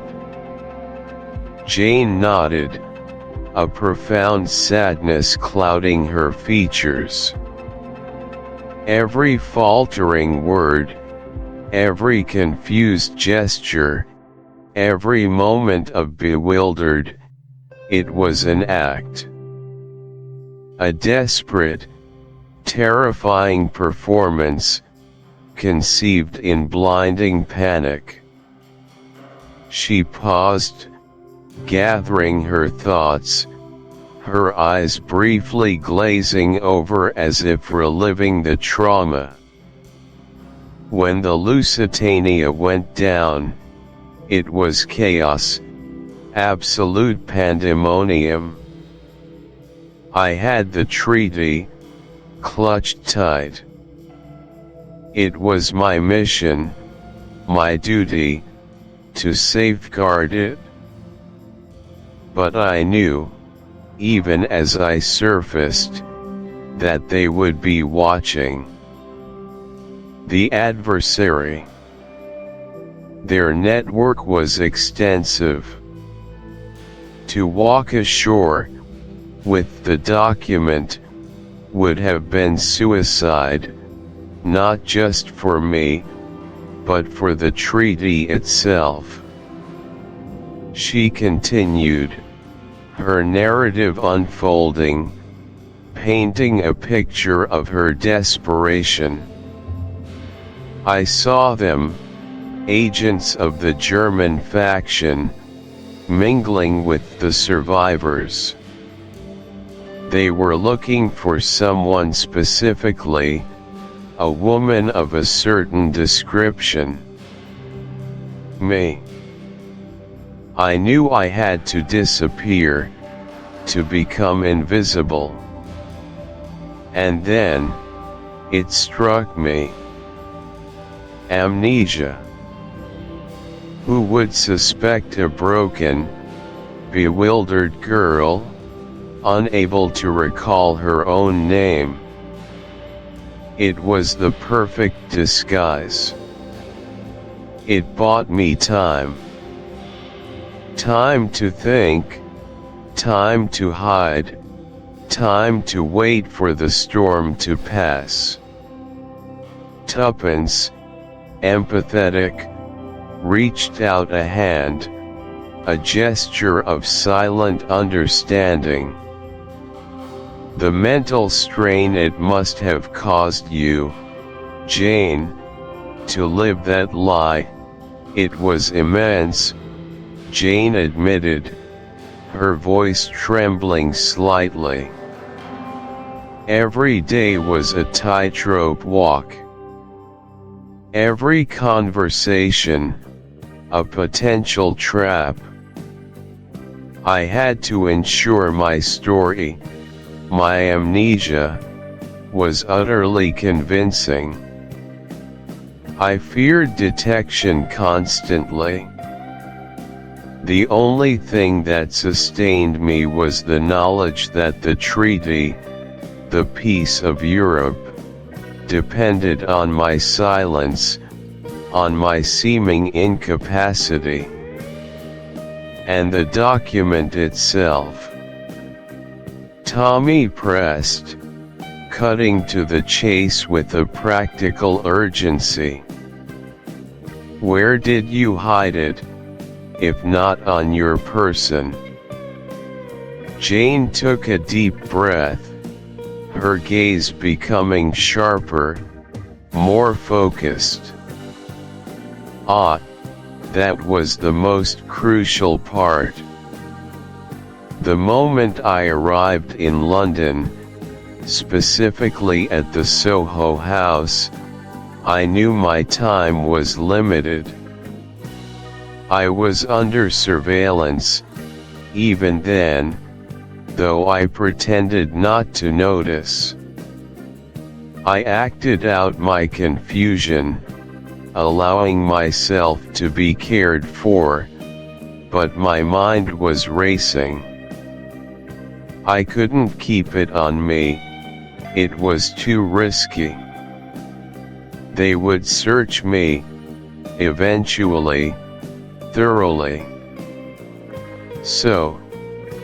Jane nodded, a profound sadness clouding her features. Every faltering word, every confused gesture, every moment of bewildered, it was an act. A desperate, terrifying performance, conceived in blinding panic. She paused, gathering her thoughts, her eyes briefly glazing over as if reliving the trauma. When the Lusitania went down, it was chaos, absolute pandemonium. I had the treaty, clutched tight. It was my mission, my duty, to safeguard it. But I knew, even as I surfaced, that they would be watching. The Adversary. Their network was extensive. To walk ashore, with the document, would have been suicide, not just for me, but for the treaty itself. She continued, her narrative unfolding, painting a picture of her desperation. I saw them, agents of the German faction, mingling with the survivors. They were looking for someone specifically, a woman of a certain description. Me. I knew I had to disappear, to become invisible. And then, it struck me. Amnesia. Who would suspect a broken, bewildered girl, unable to recall her own name? It was the perfect disguise. It bought me time. Time to think, time to hide, time to wait for the storm to pass. Tuppence, empathetic, reached out a hand, a gesture of silent understanding. The mental strain it must have caused you, Jane, to live that lie, it was immense, Jane admitted, her voice trembling slightly. Every day was a tightrope walk. Every conversation, a potential trap. I had to ensure my story, my amnesia, was utterly convincing. I feared detection constantly. The only thing that sustained me was the knowledge that the treaty, the peace of Europe, depended on my silence, on my seeming incapacity. And the document itself. Tommy pressed, cutting to the chase with a practical urgency. Where did you hide it, if not on your person? Jane took a deep breath, her gaze becoming sharper, more focused. That was the most crucial part. The moment I arrived in London, specifically at the Soho house, I knew my time was limited. I was under surveillance, even then, though I pretended not to notice. I acted out my confusion, allowing myself to be cared for, but my mind was racing. I couldn't keep it on me, it was too risky. They would search me, eventually, thoroughly. So,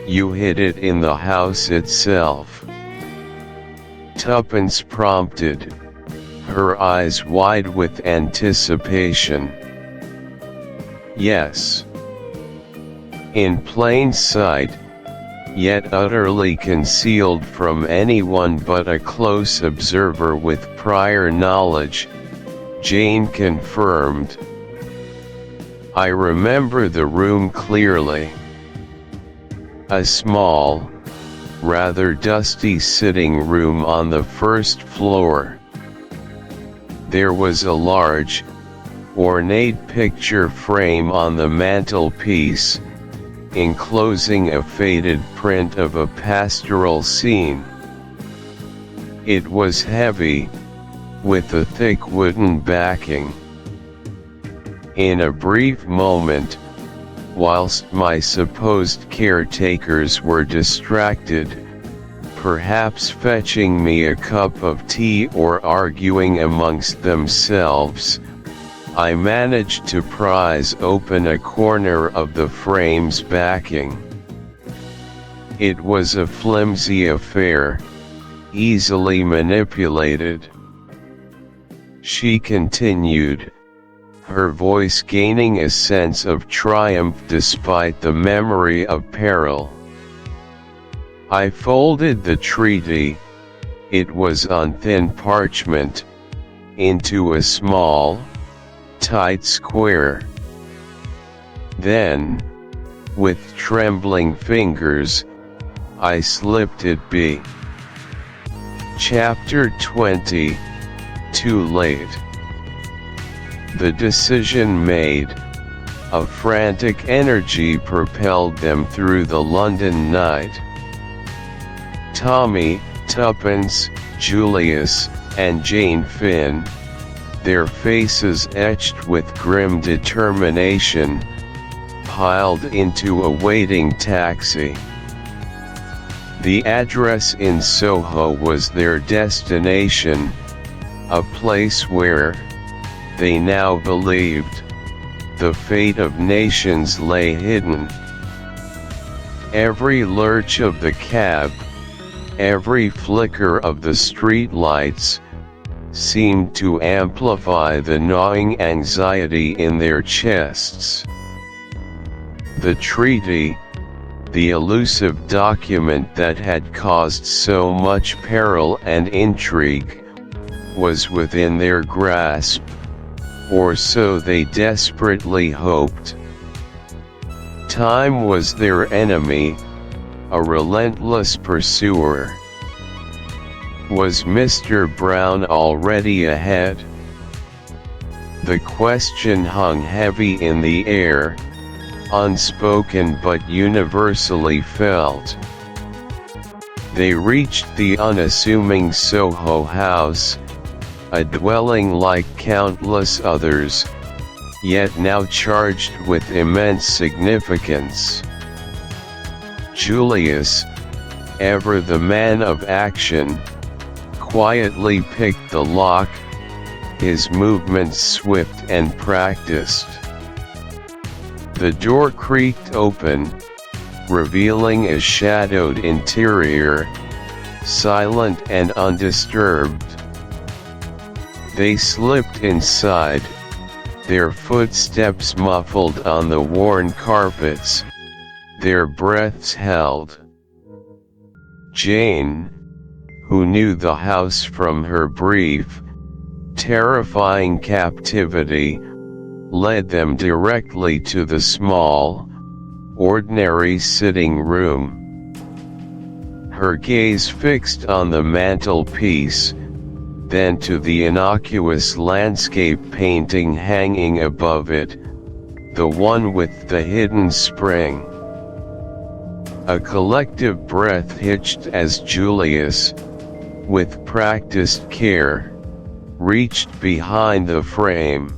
you hid it in the house itself? Tuppence prompted, her eyes wide with anticipation. Yes. In plain sight, yet utterly concealed from anyone but a close observer with prior knowledge, Jane confirmed. I remember the room clearly. A small, rather dusty sitting room on the first floor. There was a large, ornate picture frame on the mantelpiece, enclosing a faded print of a pastoral scene. It was heavy, with a thick wooden backing. In a brief moment, whilst my supposed caretakers were distracted, perhaps fetching me a cup of tea or arguing amongst themselves, I managed to prise open a corner of the frame's backing. It was a flimsy affair, easily manipulated. She continued, her voice gaining a sense of triumph despite the memory of peril. I folded the treaty, it was on thin parchment, into a small, tight square. Then, with trembling fingers, I slipped it be. Chapter 20, Too Late. The decision made, a frantic energy propelled them through the London night. Tommy, Tuppence, Julius, and Jane Finn, their faces etched with grim determination, piled into a waiting taxi. The address in Soho was their destination, a place where, they now believed, the fate of nations lay hidden. Every lurch of the cab, every flicker of the street lights, seemed to amplify the gnawing anxiety in their chests. The treaty, the elusive document that had caused so much peril and intrigue, was within their grasp, or so they desperately hoped. Time was their enemy, a relentless pursuer. Was Mr. Brown already ahead? The question hung heavy in the air, unspoken but universally felt. They reached the unassuming Soho house, a dwelling like countless others, yet now charged with immense significance. Julius, ever the man of action, quietly picked the lock, his movements swift and practiced. The door creaked open, revealing a shadowed interior, silent and undisturbed. They slipped inside, their footsteps muffled on the worn carpets, their breaths held. Jane, who knew the house from her brief, terrifying captivity, led them directly to the small, ordinary sitting room. Her gaze fixed on the mantelpiece, then to the innocuous landscape painting hanging above it, the one with the hidden spring. A collective breath hitched as Julius, with practiced care, reached behind the frame.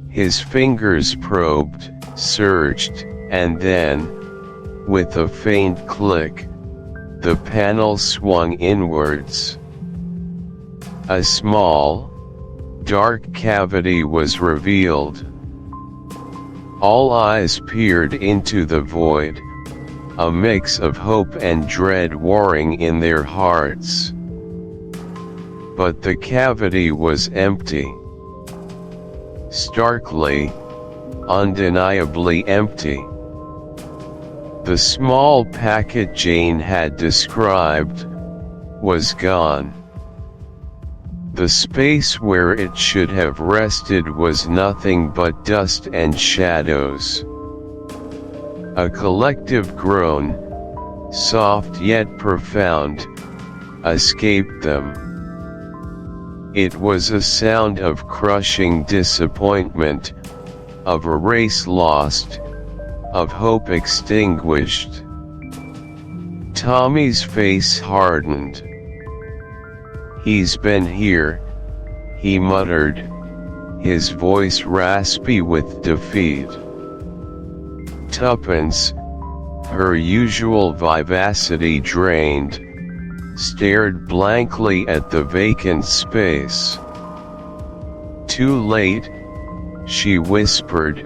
His fingers probed, searched, and then, with a faint click, the panel swung inwards. A small, dark cavity was revealed. All eyes peered into the void, a mix of hope and dread warring in their hearts. But the cavity was empty. Starkly, undeniably empty. The small packet Jane had described was gone. The space where it should have rested was nothing but dust and shadows. A collective groan, soft yet profound, escaped them. It was a sound of crushing disappointment, of a race lost, of hope extinguished. Tommy's face hardened. "He's been here," he muttered, his voice raspy with defeat. Tuppence, her usual vivacity drained, stared blankly at the vacant space. "Too late," she whispered,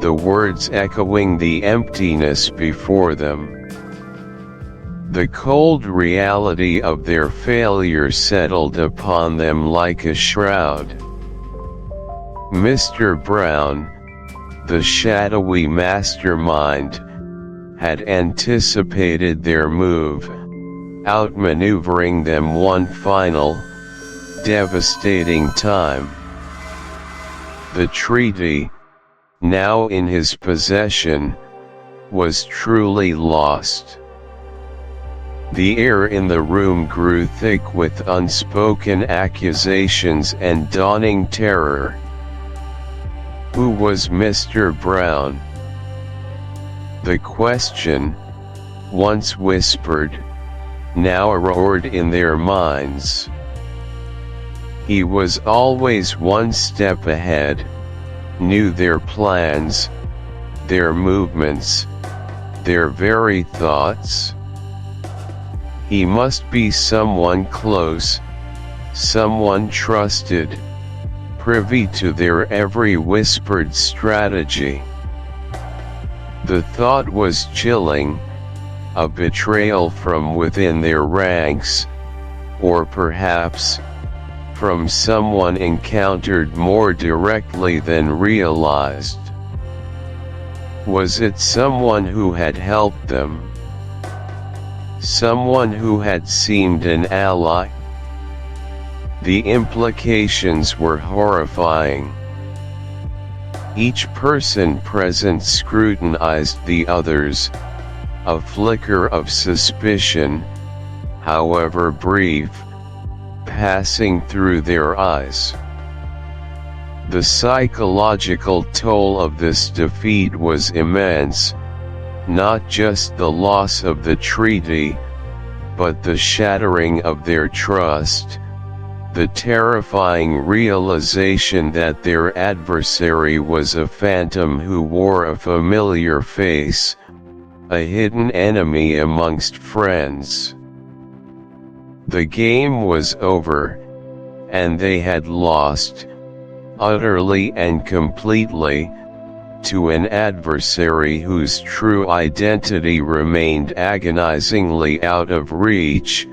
the words echoing the emptiness before them. The cold reality of their failure settled upon them like a shroud. Mr. Brown, the shadowy mastermind, had anticipated their move, outmaneuvering them one final, devastating time. The treaty, now in his possession, was truly lost. The air in the room grew thick with unspoken accusations and dawning terror. Who was Mr. Brown? The question, once whispered, now roared in their minds. He was always one step ahead, knew their plans, their movements, their very thoughts. He must be someone close, someone trusted, privy to their every whispered strategy. The thought was chilling, a betrayal from within their ranks, or perhaps, from someone encountered more directly than realized. Was it someone who had helped them? Someone who had seemed an ally? The implications were horrifying. Each person present scrutinized the others, a flicker of suspicion, however brief, passing through their eyes. The psychological toll of this defeat was immense, not just the loss of the treaty, but the shattering of their trust, the terrifying realization that their adversary was a phantom who wore a familiar face, a hidden enemy amongst friends. The game was over, and they had lost, utterly and completely, to an adversary whose true identity remained agonizingly out of reach,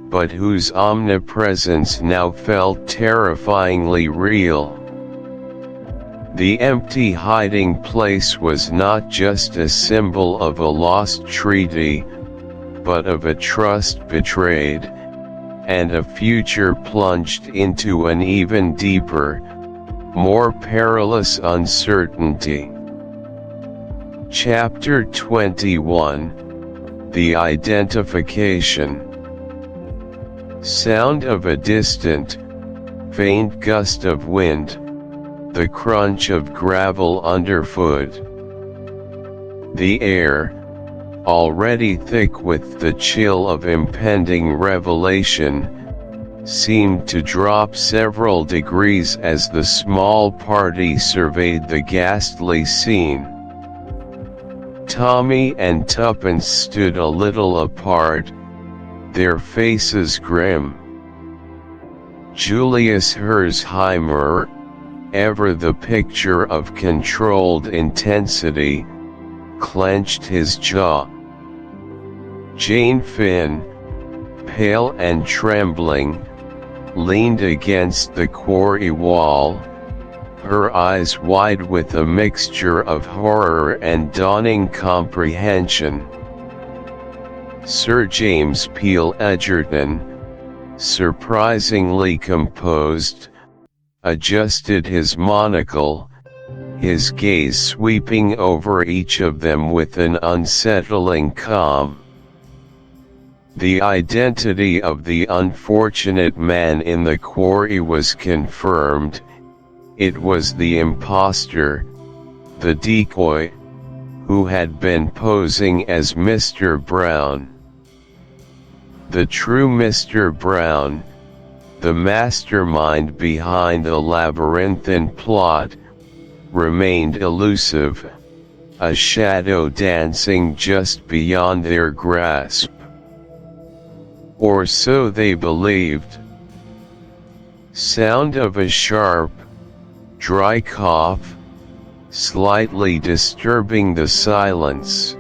but whose omnipresence now felt terrifyingly real. The empty hiding place was not just a symbol of a lost treaty, but of a trust betrayed, and a future plunged into an even deeper, more perilous uncertainty. Chapter 21 The Identification. Sound of a distant, faint gust of wind, the crunch of gravel underfoot. The air, already thick with the chill of impending revelation, seemed to drop several degrees as the small party surveyed the ghastly scene. Tommy and Tuppence stood a little apart, their faces grim. Julius Herzheimer, ever the picture of controlled intensity, clenched his jaw. Jane Finn, pale and trembling, leaned against the quarry wall, her eyes wide with a mixture of horror and dawning comprehension. Sir James Peel Egerton, surprisingly composed, adjusted his monocle, his gaze sweeping over each of them with an unsettling calm. The identity of the unfortunate man in the quarry was confirmed. It was the impostor, the decoy, who had been posing as Mr. Brown. The true Mr. Brown, the mastermind behind the labyrinthine plot, remained elusive, a shadow dancing just beyond their grasp. Or so they believed. Sound of a sharp, dry cough, slightly disturbing the silence.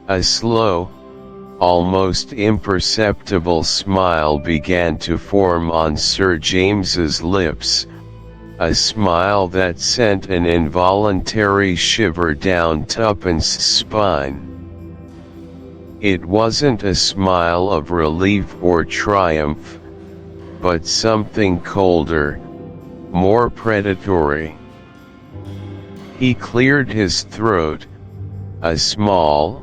A slow, almost imperceptible smile began to form on Sir James's lips, a smile that sent an involuntary shiver down Tuppence's spine. It wasn't a smile of relief or triumph, but something colder, more predatory. He cleared his throat, a small,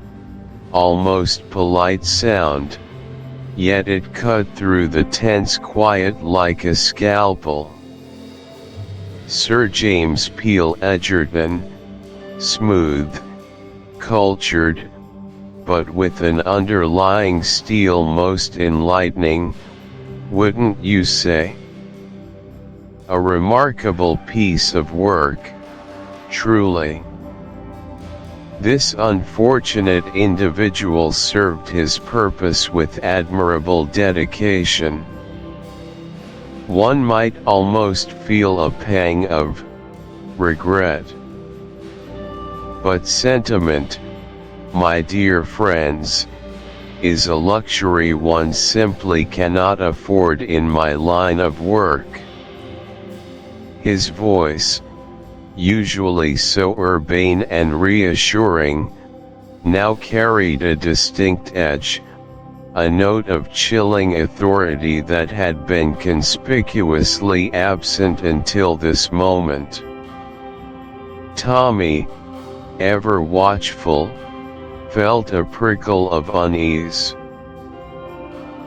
almost polite sound, yet it cut through the tense quiet like a scalpel. Sir James Peel Egerton, smooth, cultured, but with an underlying steel most enlightening, wouldn't you say? A remarkable piece of work, truly. This unfortunate individual served his purpose with admirable dedication. One might almost feel a pang of regret. But sentiment, my dear friends, is a luxury one simply cannot afford in my line of work. His voice, usually so urbane and reassuring, now carried a distinct edge, a note of chilling authority that had been conspicuously absent until this moment. Tommy, ever watchful, felt a prickle of unease.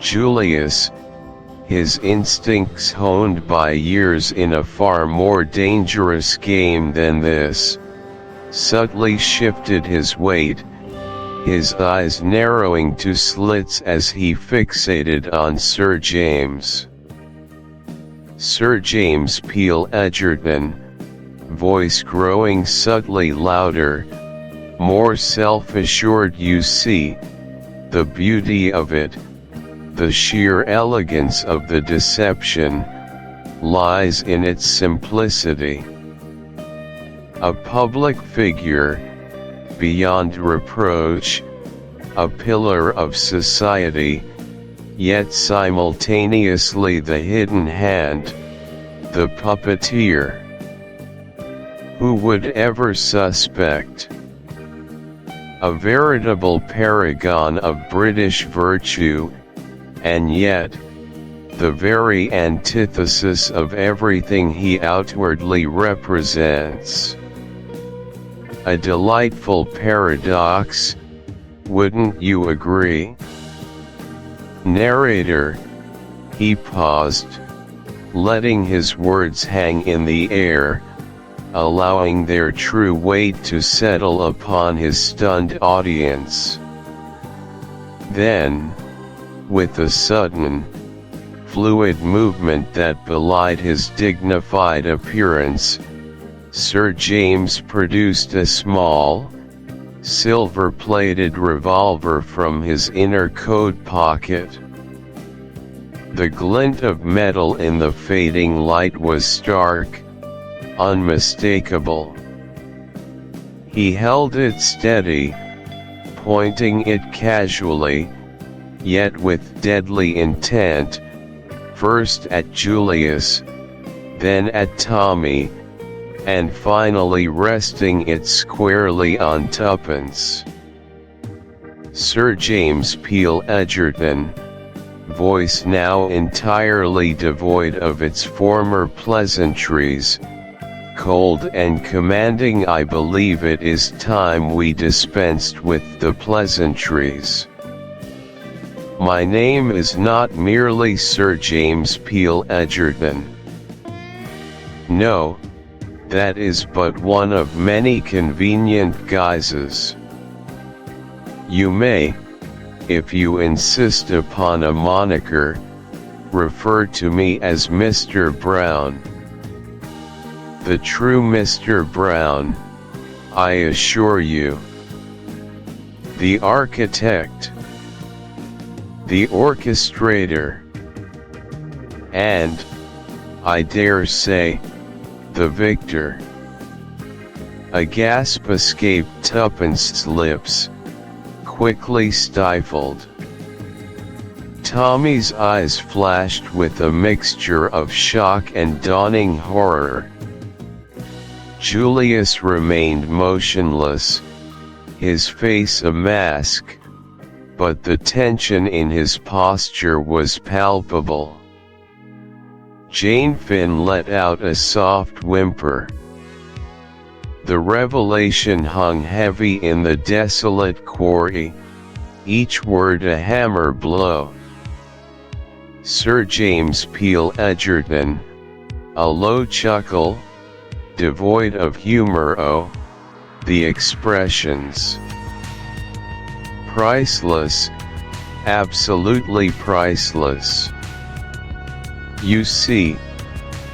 Julius, his instincts honed by years in a far more dangerous game than this, subtly shifted his weight, his eyes narrowing to slits as he fixated on Sir James. Sir James Peel Edgerton, voice growing subtly louder, more self-assured. You see, the beauty of it, the sheer elegance of the deception, lies in its simplicity. A public figure, beyond reproach, a pillar of society, yet simultaneously the hidden hand, the puppeteer. Who would ever suspect? A veritable paragon of British virtue, and yet, the very antithesis of everything he outwardly represents. A delightful paradox, wouldn't you agree? Narrator, he paused, letting his words hang in the air, allowing their true weight to settle upon his stunned audience. Then, with a sudden, fluid movement that belied his dignified appearance, Sir James produced a small, silver-plated revolver from his inner coat pocket. The glint of metal in the fading light was stark, unmistakable. He held it steady, pointing it casually, yet with deadly intent, first at Julius, then at Tommy, and finally resting it squarely on Tuppence. Sir James Peel Edgerton, voice now entirely devoid of its former pleasantries, cold and commanding. I believe it is time we dispensed with the pleasantries. My name is not merely Sir James Peel Edgerton. No, that is but one of many convenient guises. You may, if you insist upon a moniker, refer to me as Mr. Brown. The true Mr. Brown, I assure you. The architect, the orchestrator, and, I dare say, the victor. A gasp escaped Tuppence's lips, quickly stifled. Tommy's eyes flashed with a mixture of shock and dawning horror. Julius remained motionless, his face a mask, but the tension in his posture was palpable. Jane Finn let out a soft whimper. The revelation hung heavy in the desolate quarry, each word a hammer blow. Sir James Peel Edgerton, a low chuckle, devoid of humor. Oh, the expressions. Priceless, absolutely priceless. You see,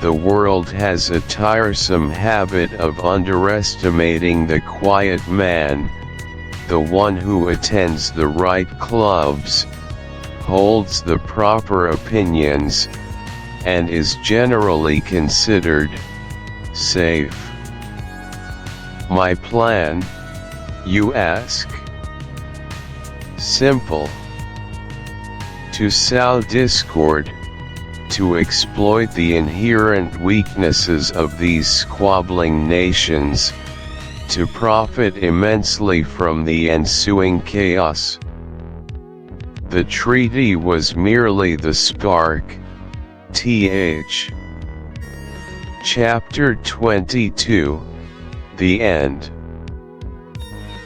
the world has a tiresome habit of underestimating the quiet man, the one who attends the right clubs, holds the proper opinions, and is generally considered safe. My plan, you ask? Simple. To sow discord, to exploit the inherent weaknesses of these squabbling nations, to profit immensely from the ensuing chaos. The treaty was merely the spark. Th. Chapter 22, The End.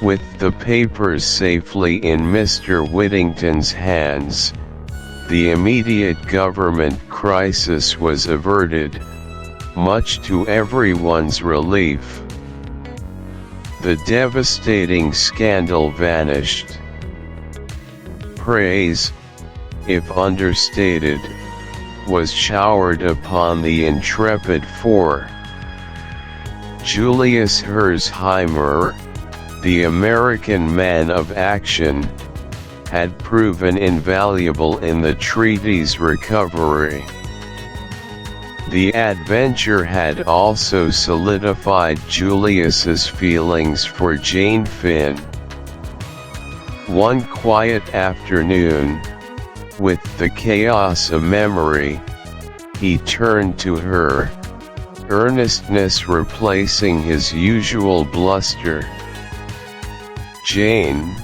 With the papers safely in Mr. Whittington's hands, the immediate government crisis was averted, much to everyone's relief. The devastating scandal vanished. Praise, if understated, was showered upon the intrepid four. Julius Herzheimer, the American man of action, had proven invaluable in the treaty's recovery. The adventure had also solidified Julius's feelings for Jane Finn. One quiet afternoon, with the chaos a memory, he turned to her, earnestness replacing his usual bluster. "Jane,"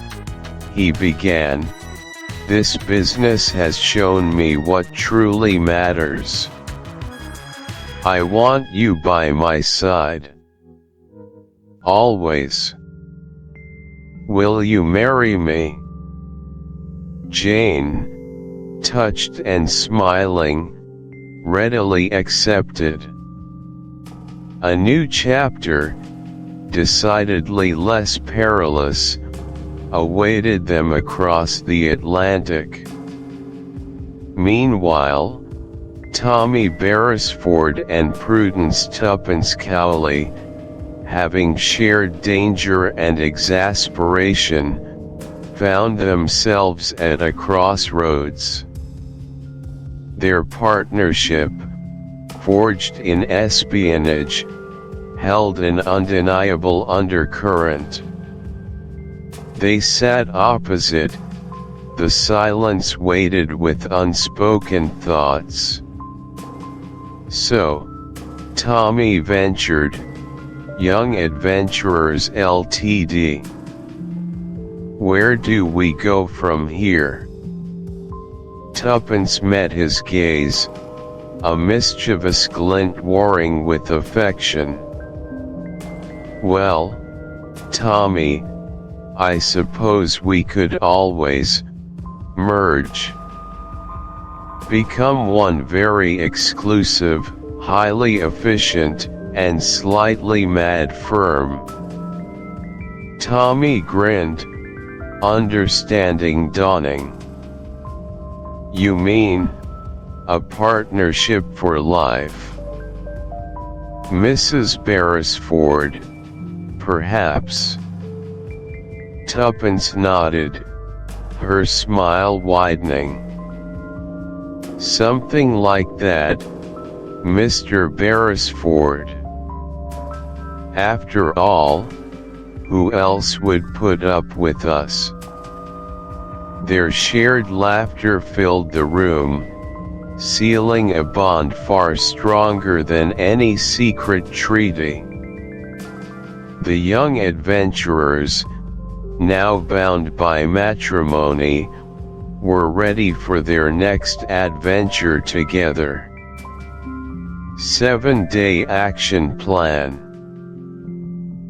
he began, "this business has shown me what truly matters. I want you by my side. Always. Will you marry me?" Jane, touched and smiling, readily accepted. A new chapter, decidedly less perilous, awaited them across the Atlantic. Meanwhile, Tommy Beresford and Prudence Tuppence Cowley, having shared danger and exasperation, found themselves at a crossroads. Their partnership, forged in espionage, held an undeniable undercurrent. They sat opposite, the silence weighted with unspoken thoughts. So, Tommy ventured, "Young Adventurers Ltd. Where do we go from here?" Tuppence met his gaze, a mischievous glint warring with affection. "Well, Tommy, I suppose we could always merge. Become one very exclusive, highly efficient, and slightly mad firm." Tommy grinned, understanding dawning. "You mean, a partnership for life?" "Mrs. Beresford, perhaps." Tuppence nodded, her smile widening. "Something like that, Mr. Beresford. After all, who else would put up with us?" Their shared laughter filled the room, sealing a bond far stronger than any secret treaty. The young adventurers, now bound by matrimony, were ready for their next adventure together. 7-Day Action Plan.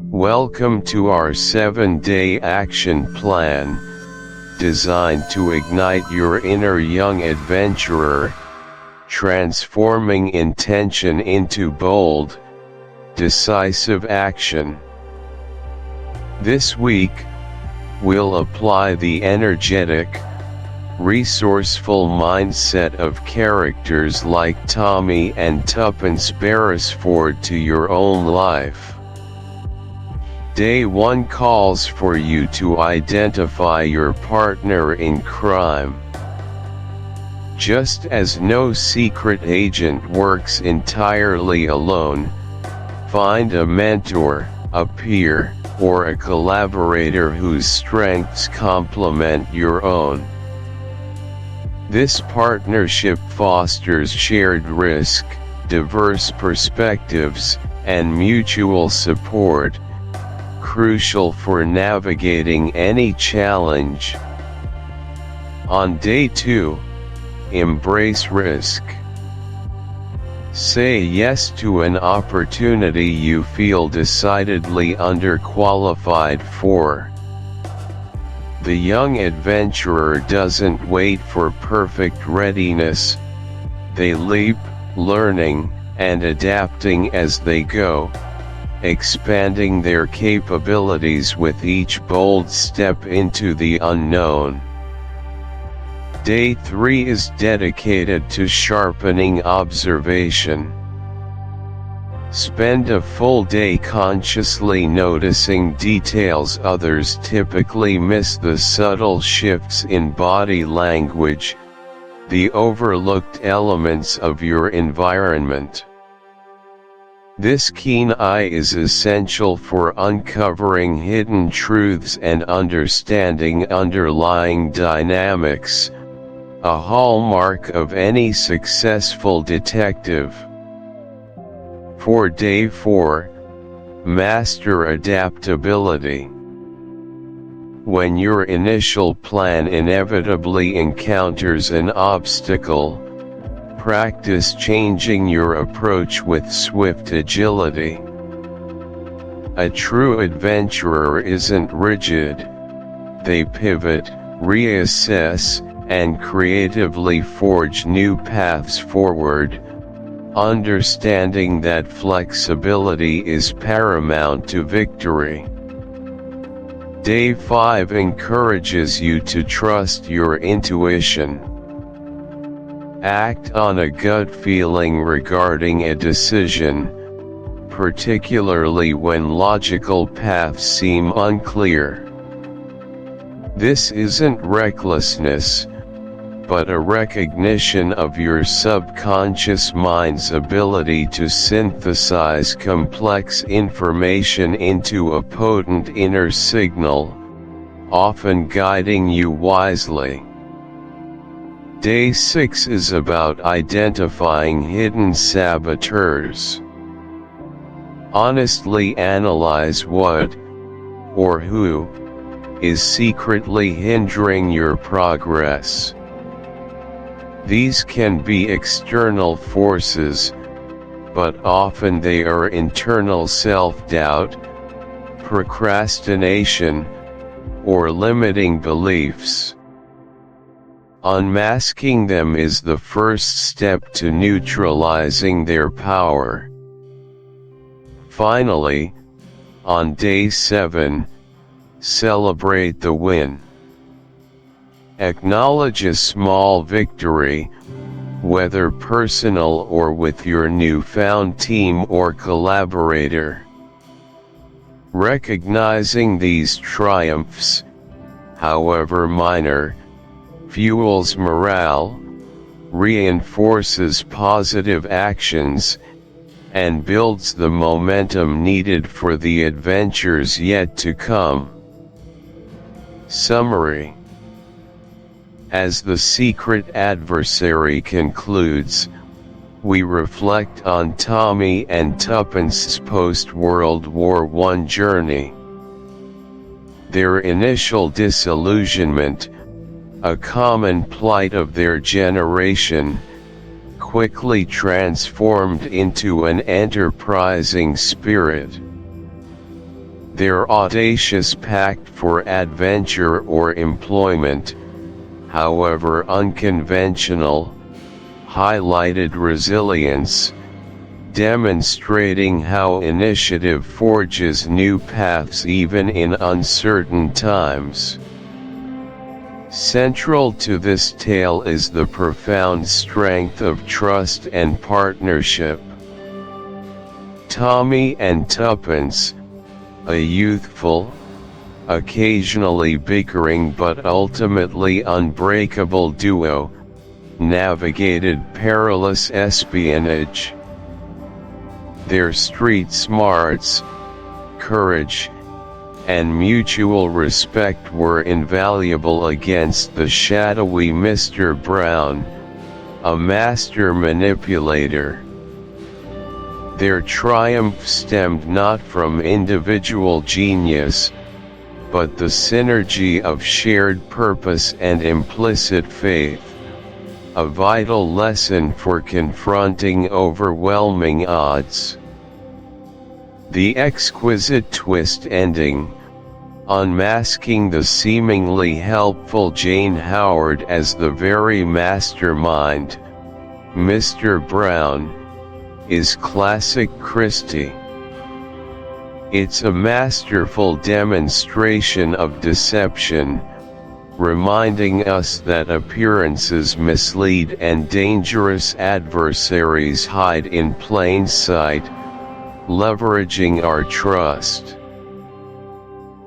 Welcome to our 7-Day Action Plan, designed to ignite your inner young adventurer, transforming intention into bold, decisive action. This week, we'll apply the energetic, resourceful mindset of characters like Tommy and Tuppence Beresford to your own life. Day 1 calls for you to identify your partner in crime. Just as no secret agent works entirely alone, find a mentor, a peer, or a collaborator whose strengths complement your own. This partnership fosters shared risk, diverse perspectives, and mutual support, crucial for navigating any challenge. On day 2, embrace risk. Say yes to an opportunity you feel decidedly underqualified for. The young adventurer doesn't wait for perfect readiness. They leap, learning and adapting as they go, expanding their capabilities with each bold step into the unknown. Day 3 is dedicated to sharpening observation. Spend a full day consciously noticing details others typically miss, the subtle shifts in body language, the overlooked elements of your environment. This keen eye is essential for uncovering hidden truths and understanding underlying dynamics, a hallmark of any successful detective. For day 4, master adaptability. When your initial plan inevitably encounters an obstacle, practice changing your approach with swift agility. A true adventurer isn't rigid. They pivot, reassess, and creatively forge new paths forward, understanding that flexibility is paramount to victory. Day 5 encourages you to trust your intuition. Act on a gut feeling regarding a decision, particularly when logical paths seem unclear. This isn't recklessness, but a recognition of your subconscious mind's ability to synthesize complex information into a potent inner signal, often guiding you wisely. Day 6 is about identifying hidden saboteurs. Honestly analyze what, or who, is secretly hindering your progress. These can be external forces, but often they are internal self-doubt, procrastination, or limiting beliefs. Unmasking them is the first step to neutralizing their power. Finally, on day 7, celebrate the win. Acknowledge a small victory, whether personal or with your newfound team or collaborator. Recognizing these triumphs, however minor, fuels morale, reinforces positive actions, and builds the momentum needed for the adventures yet to come. Summary. As The Secret Adversary concludes, we reflect on Tommy and Tuppence's post-World War I journey. Their initial disillusionment, a common plight of their generation, quickly transformed into an enterprising spirit. Their audacious pact for adventure or employment, however unconventional, highlighted resilience, demonstrating how initiative forges new paths even in uncertain times. Central to this tale is the profound strength of trust and partnership. Tommy and Tuppence, a youthful, occasionally bickering but ultimately unbreakable duo, navigated perilous espionage. Their street smarts, courage, and mutual respect were invaluable against the shadowy Mr. Brown, a master manipulator. Their triumph stemmed not from individual genius, but the synergy of shared purpose and implicit faith, a vital lesson for confronting overwhelming odds. The exquisite twist ending, unmasking the seemingly helpful Jane Howard as the very mastermind, Mr. Brown, is classic Christie. It's a masterful demonstration of deception, reminding us that appearances mislead and dangerous adversaries hide in plain sight, leveraging our trust.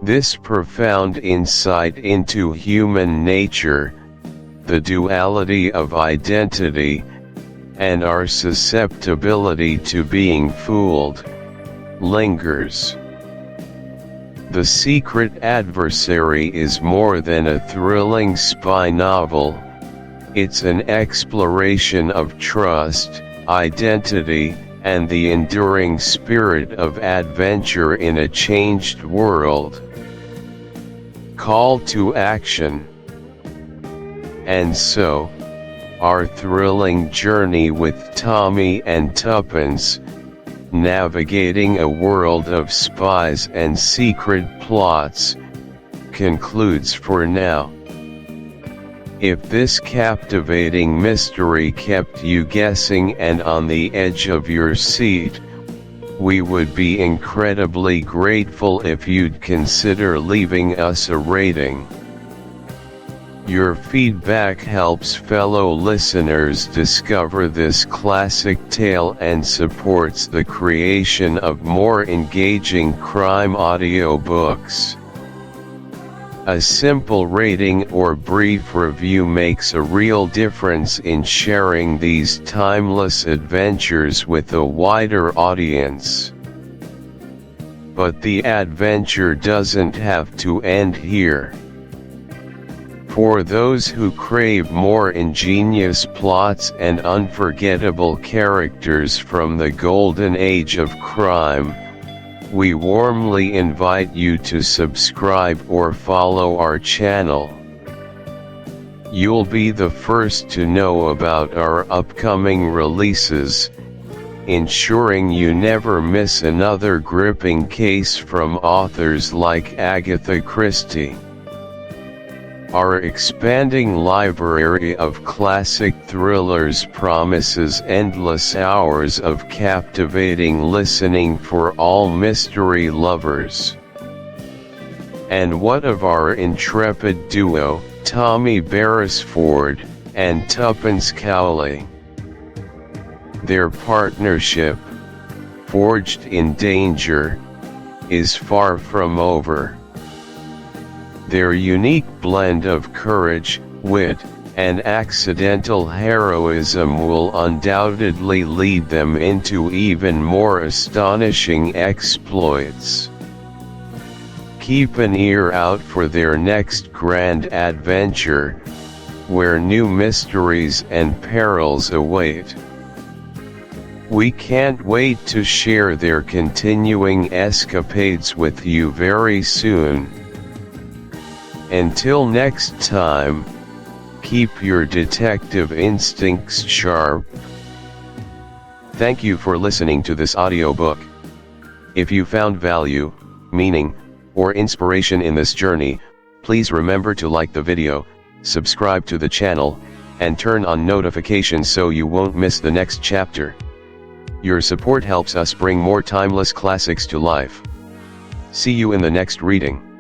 This profound insight into human nature, the duality of identity, and our susceptibility to being fooled, lingers. The Secret Adversary is more than a thrilling spy novel. It's an exploration of trust, identity, and the enduring spirit of adventure in a changed world. Call to action. And so, our thrilling journey with Tommy and Tuppence, navigating a world of spies and secret plots, concludes for now. If this captivating mystery kept you guessing and on the edge of your seat, we would be incredibly grateful if you'd consider leaving us a rating. Your feedback helps fellow listeners discover this classic tale and supports the creation of more engaging crime audiobooks. A simple rating or brief review makes a real difference in sharing these timeless adventures with a wider audience. But the adventure doesn't have to end here. For those who crave more ingenious plots and unforgettable characters from the golden age of crime, we warmly invite you to subscribe or follow our channel. You'll be the first to know about our upcoming releases, ensuring you never miss another gripping case from authors like Agatha Christie. Our expanding library of classic thrillers promises endless hours of captivating listening for all mystery lovers. And what of our intrepid duo, Tommy Beresford and Tuppence Cowley? Their partnership, forged in danger, is far from over. Their unique blend of courage, wit, and accidental heroism will undoubtedly lead them into even more astonishing exploits. Keep an ear out for their next grand adventure, where new mysteries and perils await. We can't wait to share their continuing escapades with you very soon. Until next time, keep your detective instincts sharp. Thank you for listening to this audiobook. If you found value, meaning, or inspiration in this journey, please remember to like the video, subscribe to the channel, and turn on notifications so you won't miss the next chapter. Your support helps us bring more timeless classics to life. See you in the next reading.